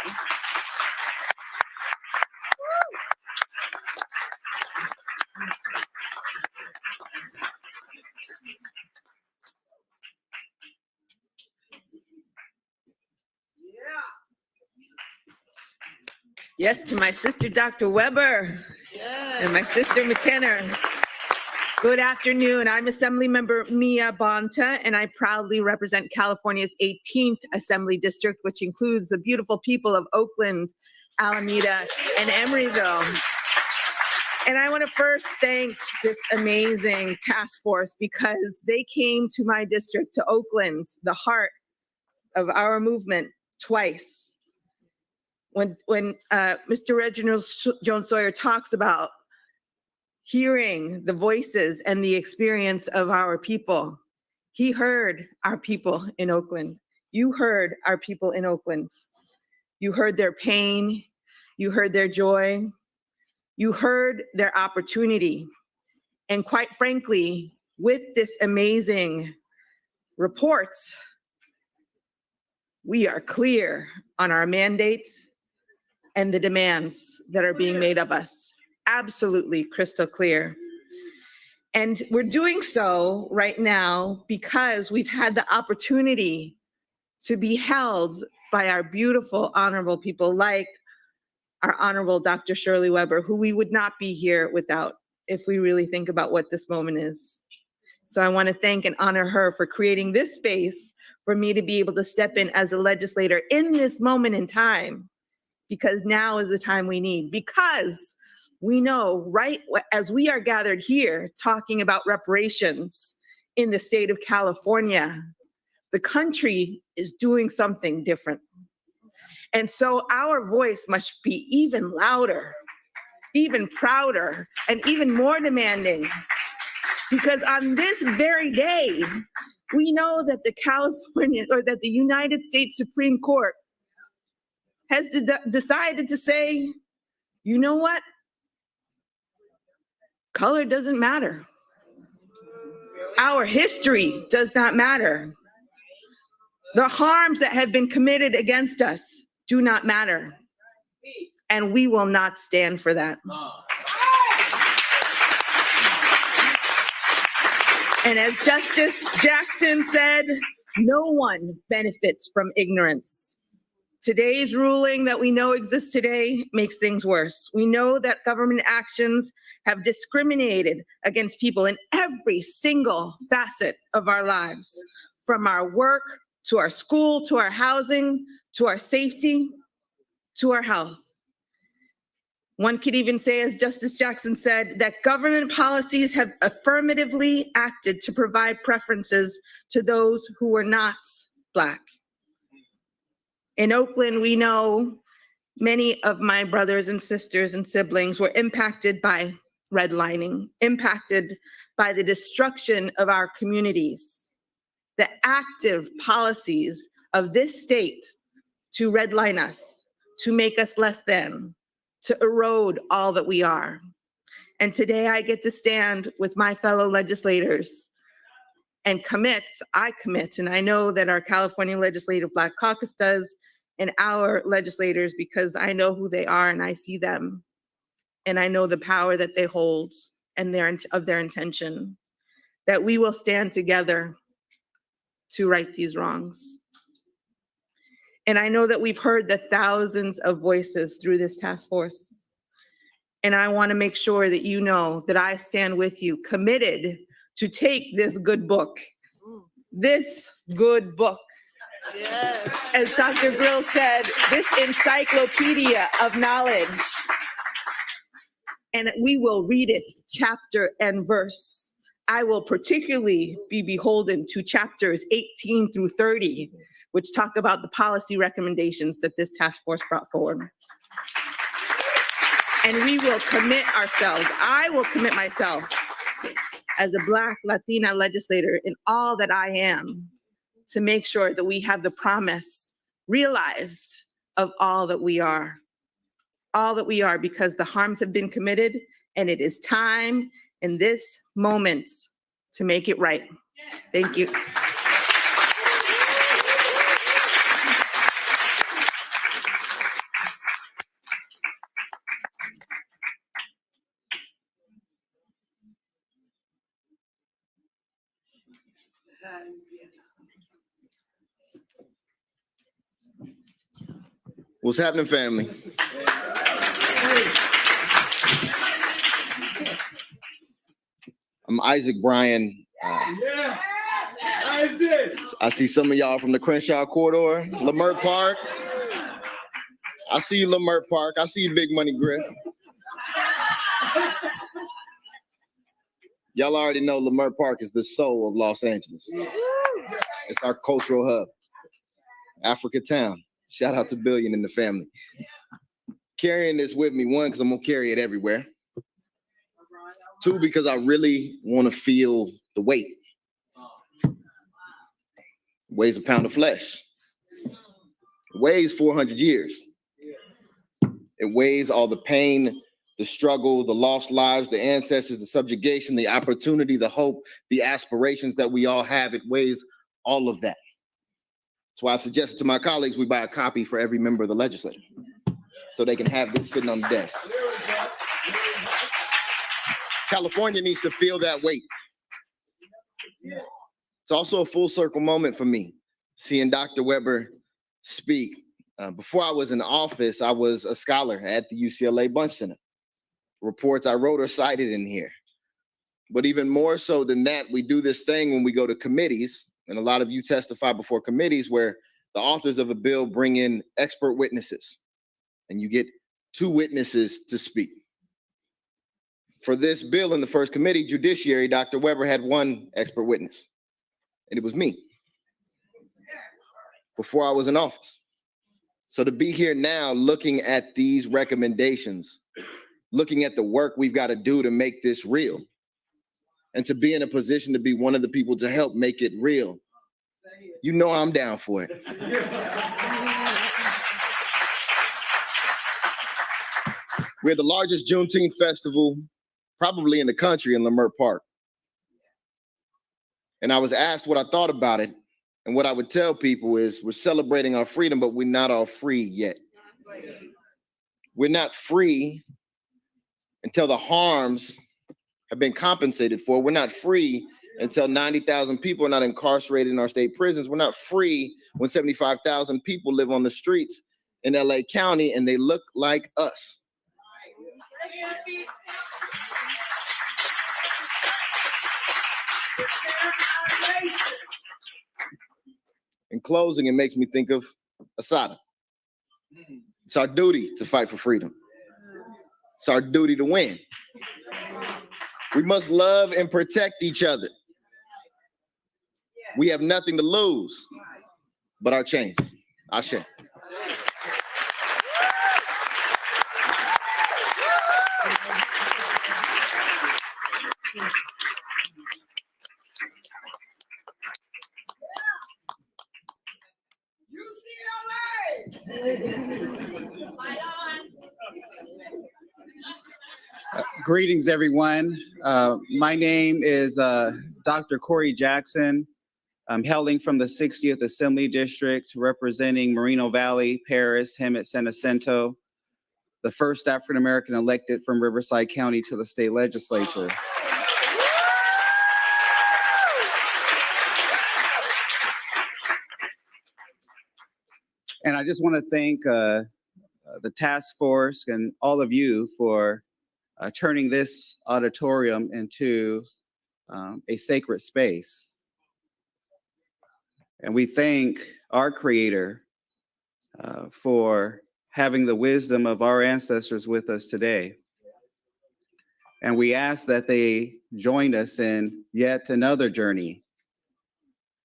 Yes, to my sister, Dr. Weber, and my sister, McKenna. Good afternoon. I'm Assemblymember Mia Bonta, and I proudly represent California's 18th Assembly District, which includes the beautiful people of Oakland, Alameda, and Emeryville. And I want to first thank this amazing task force because they came to my district, to Oakland, the heart of our movement, twice. When Mr. Reginald Jones Sawyer talks about hearing the voices and the experience of our people, he heard our people in Oakland. You heard our people in Oakland. You heard their pain. You heard their joy. You heard their opportunity. And quite frankly, with this amazing reports, we are clear on our mandates and the demands that are being made of us. Absolutely crystal clear. And we're doing so right now because we've had the opportunity to be held by our beautiful, honorable people like our honorable Dr. Shirley Weber, who we would not be here without if we really think about what this moment is. So I want to thank and honor her for creating this space for me to be able to step in as a legislator in this moment in time, because now is the time we need, because we know right as we are gathered here talking about reparations in the state of California, the country is doing something different. And so our voice must be even louder, even prouder, and even more demanding. Because on this very day, we know that the United States Supreme Court has decided to say, you know what? Color doesn't matter. Our history does not matter. The harms that have been committed against us do not matter. And we will not stand for that. And as Justice Jackson said, no one benefits from ignorance. Today's ruling that we know exists today makes things worse. We know that government actions have discriminated against people in every single facet of our lives, from our work, to our school, to our housing, to our safety, to our health. One could even say, as Justice Jackson said, that government policies have affirmatively acted to provide preferences to those who were not Black. In Oakland, we know many of my brothers and sisters and siblings were impacted by redlining, impacted by the destruction of our communities, the active policies of this state to redline us, to make us less than, to erode all that we are. And today I get to stand with my fellow legislators and I commit, and I know that our California Legislative Black Caucus does, and our legislators, because I know who they are and I see them, and I know the power that they hold and of their intention, that we will stand together to right these wrongs. And I know that we've heard the thousands of voices through this task force. And I want to make sure that you know that I stand with you, committed to take this good book, as Dr. Grill said, this encyclopedia of knowledge. And we will read it chapter and verse. I will particularly be beholden to chapters 18 through 30, which talk about the policy recommendations that this task force brought forward. And we will commit ourselves, I will commit myself as a Black Latina legislator in all that I am to make sure that we have the promise realized of all that we are, because the harms have been committed and it is time in this moment to make it right. Thank you. What's happening, family? I'm Isaac Bryan. I see some of y'all from the Crenshaw corridor, Lamert Park. I see you, Lamert Park. I see you, Big Money Griff. Y'all already know Lamert Park is the soul of Los Angeles. It's our cultural hub. Africa Town. Shout out to Billion and the family. Carrying this with me, one, because I'm gonna carry it everywhere. Two, because I really want to feel the weight. It weighs a pound of flesh. It weighs 400 years. It weighs all the pain, the struggle, the lost lives, the ancestors, the subjugation, the opportunity, the hope, the aspirations that we all have. It weighs all of that. That's why I've suggested to my colleagues we buy a copy for every member of the legislature so they can have this sitting on the desk. California needs to feel that weight. It's also a full circle moment for me, seeing Dr. Weber speak. Before I was in office, I was a scholar at the UCLA Bunch Center. Reports I wrote are cited in here. But even more so than that, we do this thing when we go to committees, and a lot of you testify before committees where the authors of a bill bring in expert witnesses, and you get 2 witnesses to speak. For this bill in the first committee, Judiciary, Dr. Weber had 1 expert witness, and it was me before I was in office. So to be here now looking at these recommendations, looking at the work we've got to do to make this real, and to be in a position to be one of the people to help make it real, you know I'm down for it. We're the largest Juneteenth festival probably in the country in Lamert Park. And I was asked what I thought about it. And what I would tell people is we're celebrating our freedom, but we're not all free yet. We're not free until the harms have been compensated for. We're not free until 90,000 people are not incarcerated in our state prisons. We're not free when 75,000 people live on the streets in LA County and they look like us. In closing, it makes me think of Asada. It's our duty to fight for freedom. It's our duty to win. We must love and protect each other. We have nothing to lose but our chains. Ashe. Greetings, everyone. My name is Dr. Corey Jackson. I'm hailing from the 60th Assembly District, representing Moreno Valley, Paris, Hemet, San Jacinto, the first African-American elected from Riverside County to the state legislature. And I just want to thank the task force and all of you for turning this auditorium into a sacred space. And we thank our Creator for having the wisdom of our ancestors with us today. And we ask that they join us in yet another journey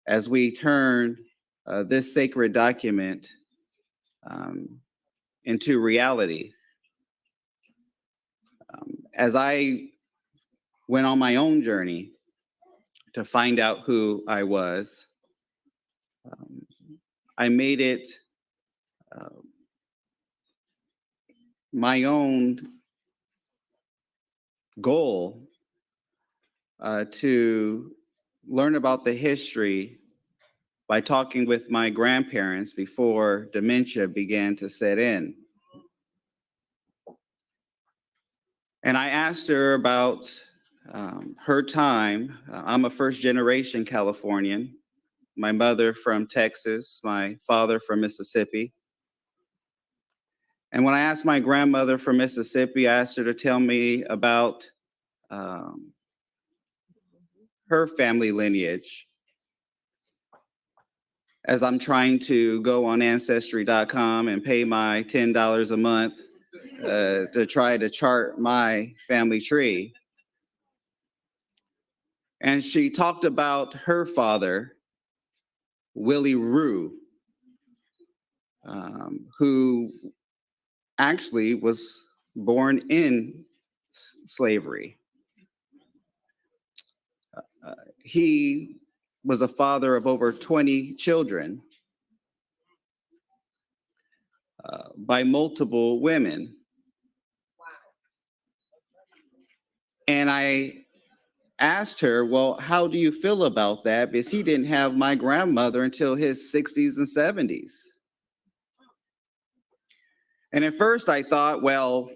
as we turn this sacred document into reality. As I went on my own journey to find out who I was, I made it my own goal to learn about the history by talking with my grandparents before dementia began to set in. And I asked her about her time. I'm a first-generation Californian. My mother from Texas, my father from Mississippi. And when I asked my grandmother from Mississippi, I asked her to tell me about her family lineage. As I'm trying to go on Ancestry.com and pay my $10 a month to try to chart my family tree. And she talked about her father, Willie Rue, who actually was born in slavery. He was a father of over 20 children by multiple women. And I asked her, well, how do you feel about that? Because he didn't have my grandmother until his 60s and 70s. And at first I thought, well,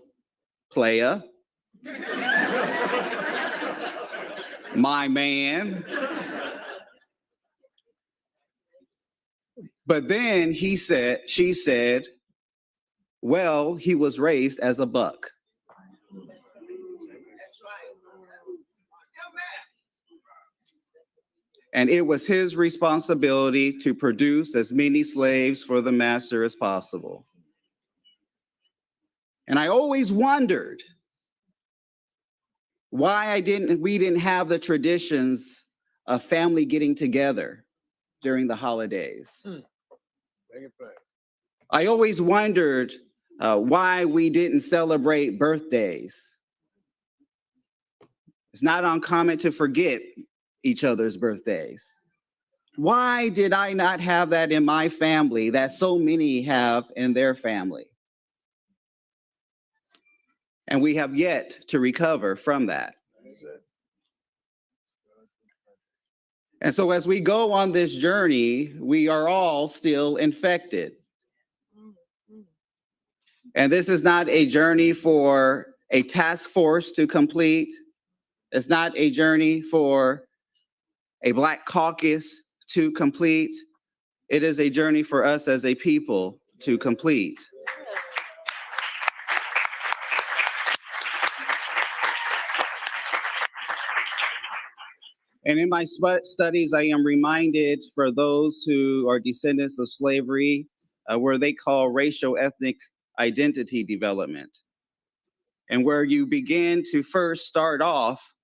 playa, my man. But then she said, well, he was raised as a buck. And it was his responsibility to produce as many slaves for the master as possible. And I always wondered why we didn't have the traditions of family getting together during the holidays. I always wondered why we didn't celebrate birthdays. It's not uncommon to forget each other's birthdays. Why did I not have that in my family that so many have in their family? And we have yet to recover from that. And so as we go on this journey, we are all still infected. And this is not a journey for a task force to complete. It's not a journey for a Black Caucus to complete. It is a journey for us as a people to complete. And in my studies, I am reminded for those who are descendants of slavery, where they call racial ethnic identity development, and where you begin to first start off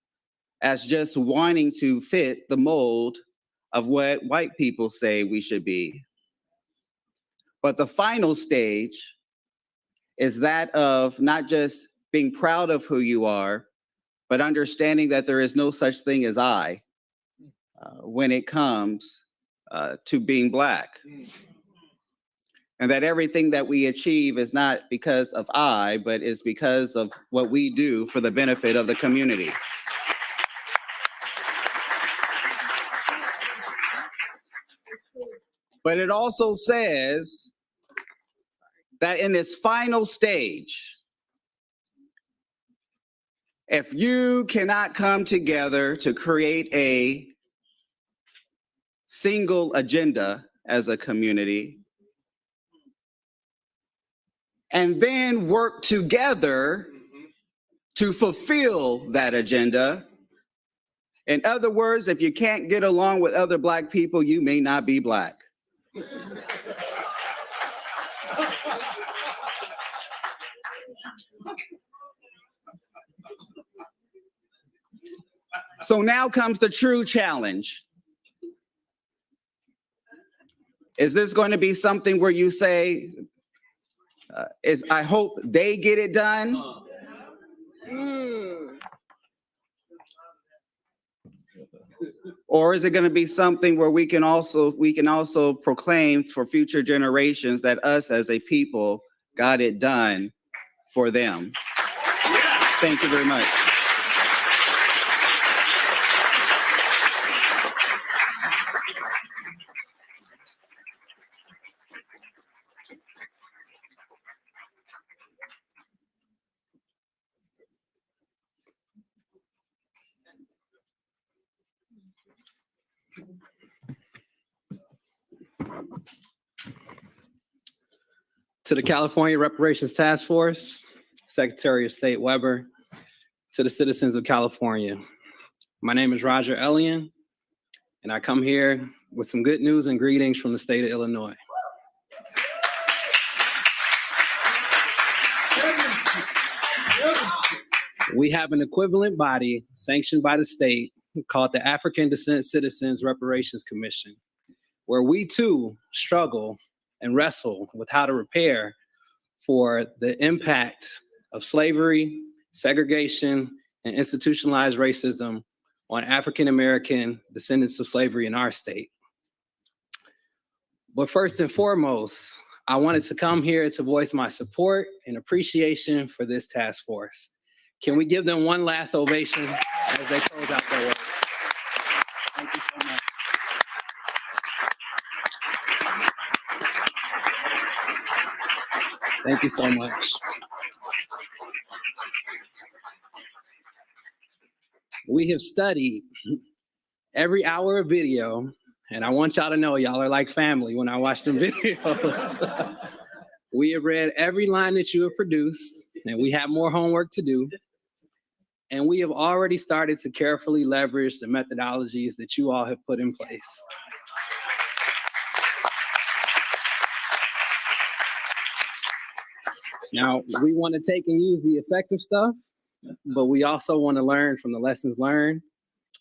as just wanting to fit the mold of what white people say we should be. But the final stage is that of not just being proud of who you are, but understanding that there is no such thing as I when it comes to being Black. And that everything that we achieve is not because of I, but is because of what we do for the benefit of the community. But it also says that in this final stage, if you cannot come together to create a single agenda as a community, and then work together to fulfill that agenda. In other words, if you can't get along with other Black people, you may not be Black. So now comes the true challenge. Is this going to be something where you say, I hope they get it done? Or is it going to be something where we can also proclaim for future generations that us as a people got it done for them? Thank you very much. To the California Reparations Task Force, Secretary of State Weber, to the citizens of California. My name is Roger Ellian, and I come here with some good news and greetings from the state of Illinois. We have an equivalent body sanctioned by the state called the African Descent Citizens Reparations Commission, where we too struggle and wrestle with how to repair for the impact of slavery, segregation, and institutionalized racism on African-American descendants of slavery in our state. But first and foremost, I wanted to come here to voice my support and appreciation for this task force. Can we give them one last ovation as they close out their work? Thank you so much. Thank you so much. We have studied every hour of video, and I want y'all to know y'all are like family when I watch them videos. We have read every line that you have produced, and we have more homework to do. And we have already started to carefully leverage the methodologies that you all have put in place. Now, we want to take and use the effective stuff, but we also want to learn from the lessons learned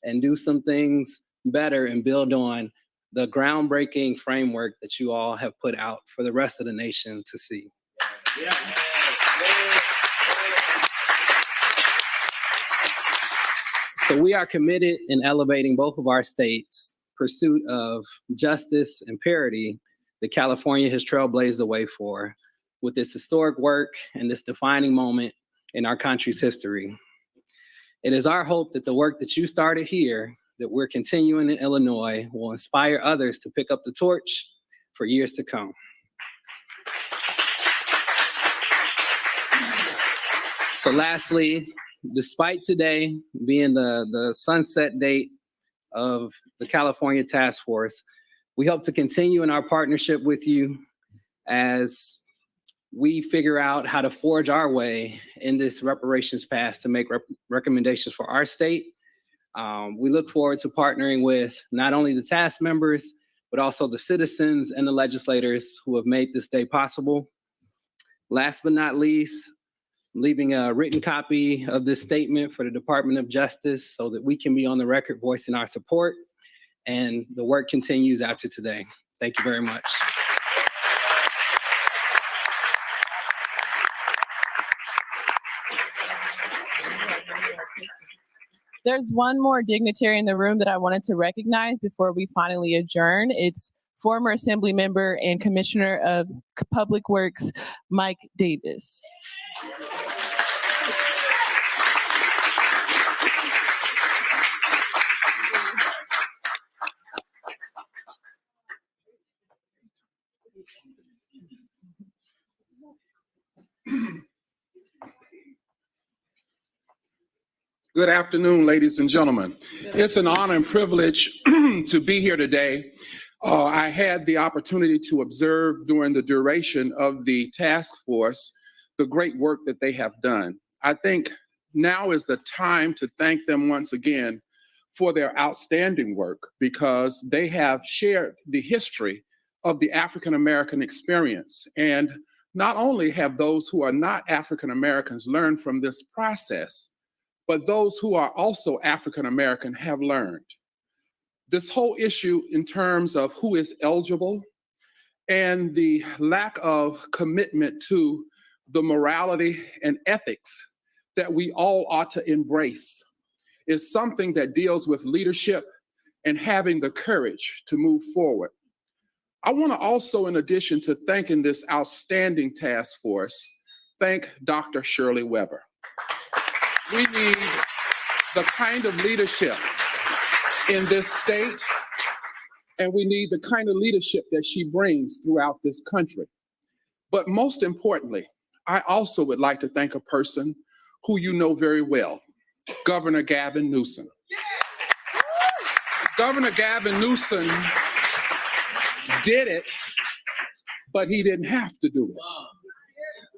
and do some things better and build on the groundbreaking framework that you all have put out for the rest of the nation to see. Yeah. So we are committed in elevating both of our states' pursuit of justice and parity that California has trailblazed the way for with this historic work and this defining moment in our country's history. It is our hope that the work that you started here, that we're continuing in Illinois, will inspire others to pick up the torch for years to come. So lastly, despite today being the sunset date of the California Task Force, we hope to continue in our partnership with you as we figure out how to forge our way in this reparations path to make recommendations for our state. We look forward to partnering with not only the task members, but also the citizens and the legislators who have made this day possible. Last but not least, leaving a written copy of this statement for the Department of Justice so that we can be on the record voicing our support, and the work continues after today. Thank you very much. There's one more dignitary in the room that I wanted to recognize before we finally adjourn. It's former Assembly member and Commissioner of Public Works, Mike Davis. Good afternoon, ladies and gentlemen. It's an honor and privilege to be here today. I had the opportunity to observe during the duration of the task force the great work that they have done. I think now is the time to thank them once again for their outstanding work, because they have shared the history of the African American experience. And not only have those who are not African Americans learned from this process, but those who are also African American have learned. This whole issue in terms of who is eligible and the lack of commitment to the morality and ethics that we all ought to embrace is something that deals with leadership and having the courage to move forward. I want to also, in addition to thanking this outstanding task force, thank Dr. Shirley Weber. We need the kind of leadership in this state, and we need the kind of leadership that she brings throughout this country. But most importantly, I also would like to thank a person who you know very well, Governor Gavin Newsom. Governor Gavin Newsom did it, but he didn't have to do it.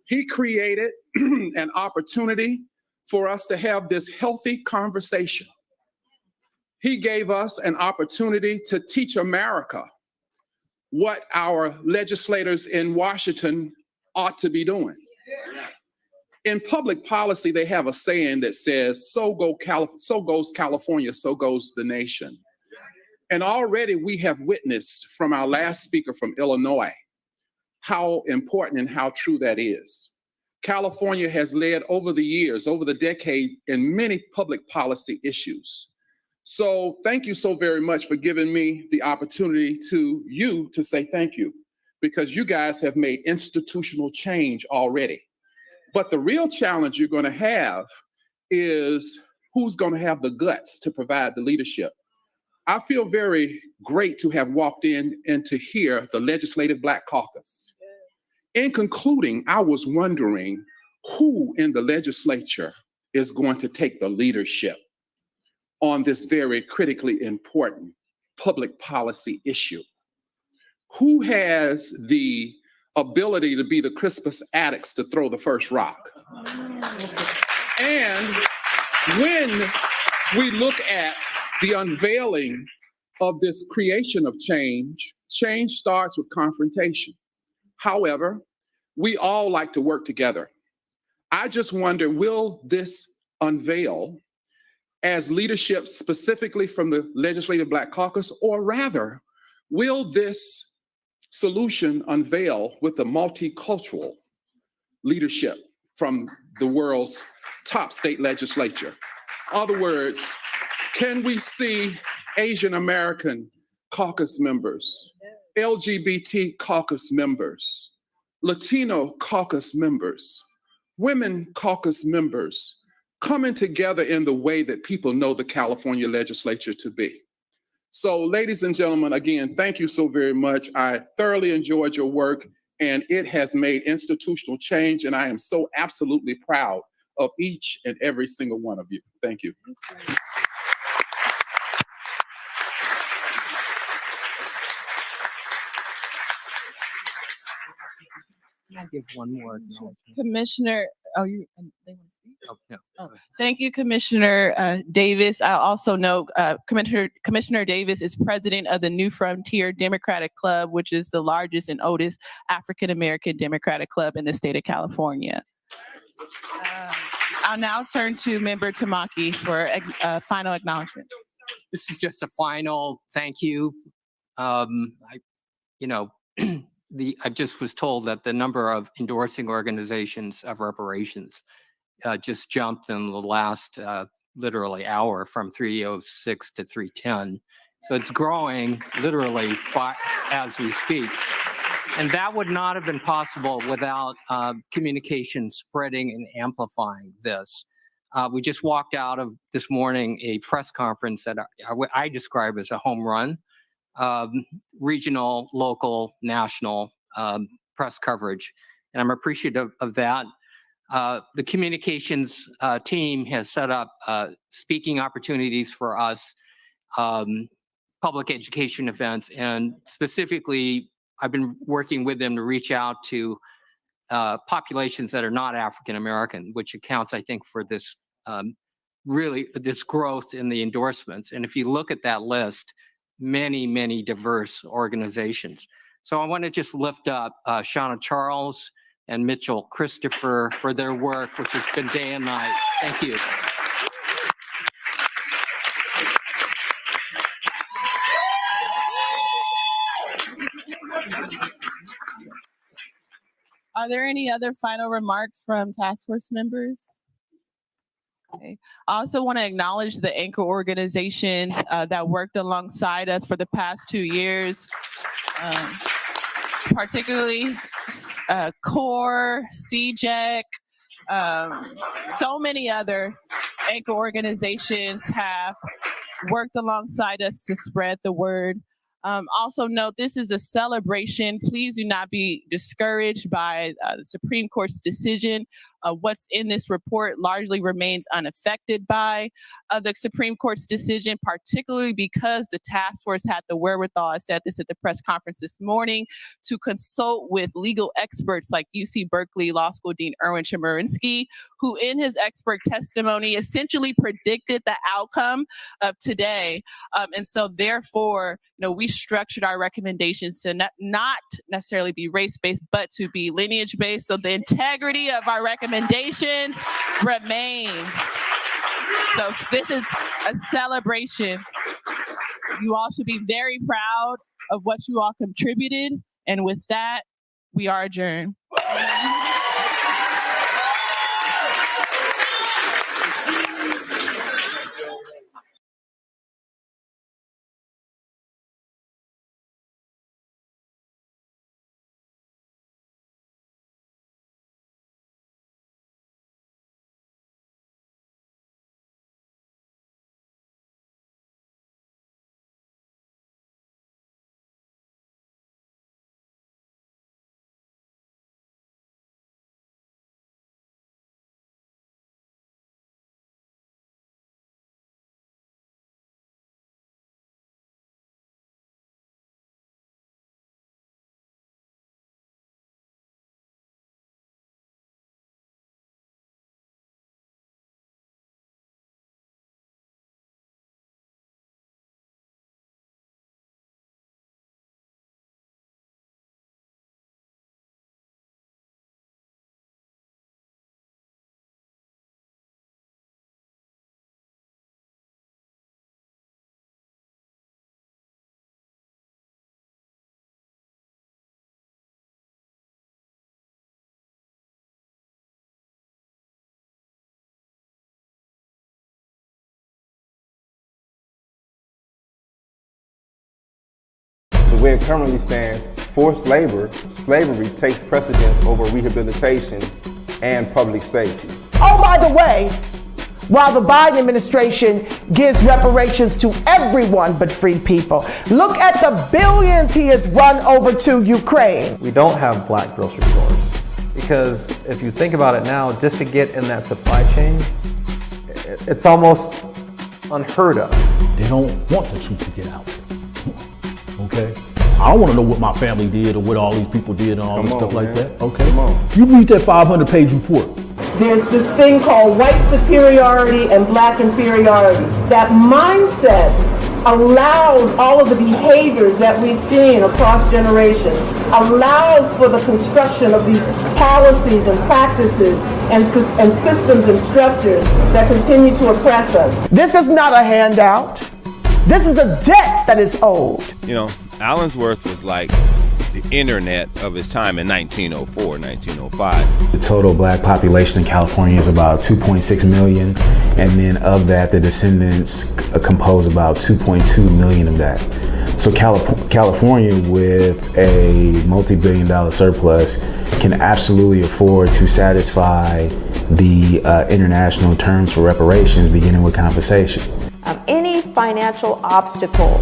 He created an opportunity for us to have this healthy conversation. He gave us an opportunity to teach America what our legislators in Washington ought to be doing. In public policy, they have a saying that says, so goes California, so goes the nation. And already we have witnessed from our last speaker from Illinois how important and how true that is. California has led over the years, over the decade, in many public policy issues. So thank you so very much for giving me the opportunity to say thank you, because you guys have made institutional change already. But the real challenge you're going to have is who's going to have the guts to provide the leadership. I feel very great to have walked in and to hear the Legislative Black Caucus. In concluding, I was wondering who in the legislature is going to take the leadership on this very critically important public policy issue. Who has the ability to be the Crispus Attucks to throw the first rock? And when we look at the unveiling of this creation of change, change starts with confrontation. However, we all like to work together. I just wonder, will this unveil as leadership specifically from the Legislative Black Caucus, or rather, will this solution unveil with the multicultural leadership from the world's top state legislature? In other words, can we see Asian American caucus members, LGBT caucus members, Latino caucus members, women caucus members coming together in the way that people know the California legislature to be? So, ladies and gentlemen, again, thank you so very much. I thoroughly enjoyed your work, and it has made institutional change, and I am so absolutely proud of each and every single one of you. Thank you. I'll give one more acknowledgement. Commissioner, they want to speak? Oh, no. Oh, thank you, Commissioner Davis. I also know Commissioner Davis is president of the New Frontier Democratic Club, which is the largest and oldest African-American Democratic club in the state of California. I'll now turn to Member Tamaki for final acknowledgement. This is just a final thank you. I just was told that the number of endorsing organizations of reparations just jumped in the last literally hour from 306 to 310. So it's growing literally as we speak. And that would not have been possible without communication spreading and amplifying this. We just walked out of this morning a press conference that I describe as a home run. Regional, local, national press coverage. And I'm appreciative of that. The communications team has set up speaking opportunities for us, public education events, and specifically, I've been working with them to reach out to populations that are not African American, which accounts, I think, for this really this growth in the endorsements. And if you look at that list, many, many diverse organizations. So I want to just lift up Shauna Charles and Mitchell Christopher for their work, which has been day and night. Thank you. Are there any other final remarks from task force members? Okay. I also want to acknowledge the anchor organizations that worked alongside us for the past 2 years, particularly CORE, CJEC, so many other anchor organizations have worked alongside us to spread the word. Also note, this is a celebration. Please do not be discouraged by the Supreme Court's decision. What's in this report largely remains unaffected by the Supreme Court's decision, particularly because the task force had the wherewithal, I said this at the press conference this morning, to consult with legal experts like UC Berkeley Law School Dean Erwin Chemerinsky, who in his expert testimony essentially predicted the outcome of today. And so therefore, we structured our recommendations to not necessarily be race-based, but to be lineage-based. So the integrity of our recommendations remain. So this is a celebration. You all should be very proud of what you all contributed. And with that, we are adjourned. The way it currently stands, forced labor, slavery takes precedence over rehabilitation and public safety. Oh, by the way, while the Biden administration gives reparations to everyone but free people, look at the billions he has run over to Ukraine. We don't have black grocery stores because if you think about it now, just to get in that supply chain, it's almost unheard of. They don't want the truth to get out. Okay? I don't want to know what my family did or what all these people did and all this stuff like that. Okay? You read that 500-page report. There's this thing called white superiority and black inferiority. That mindset allows all of the behaviors that we've seen across generations, allows for the construction of these policies and practices and systems and structures that continue to oppress us. This is not a handout. This is a debt that is owed. You know, Allensworth was like the internet of his time in 1904, 1905. The total black population in California is about 2.6 million. And then of that, the descendants compose about 2.2 million of that. So California, with a multi-billion-dollar surplus, can absolutely afford to satisfy the international terms for reparations, beginning with compensation. Any financial obstacle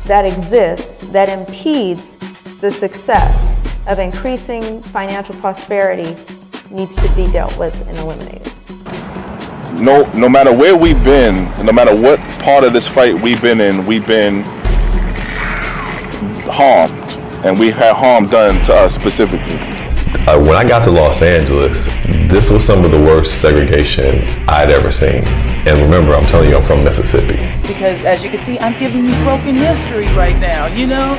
that exists that impedes the success of increasing financial prosperity needs to be dealt with and eliminated. No matter where we've been, no matter what part of this fight we've been harmed, and we've had harm done to us specifically. When I got to Los Angeles, this was some of the worst segregation I'd ever seen. And remember, I'm telling you, I'm from Mississippi. Because as you can see, I'm giving you broken history right now, you know?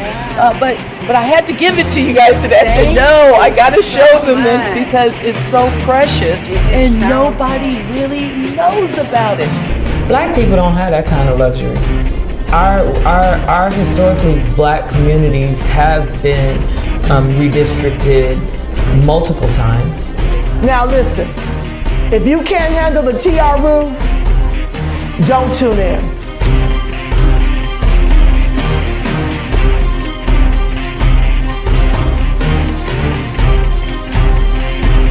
But I had to give it to you guys today. I said, no, I got to show them this because it's so precious and nobody really knows about it. Black people don't have that kind of luxury. Our historically Black communities have been redistricted multiple times. Now listen, if you can't handle the TR roof, don't tune in.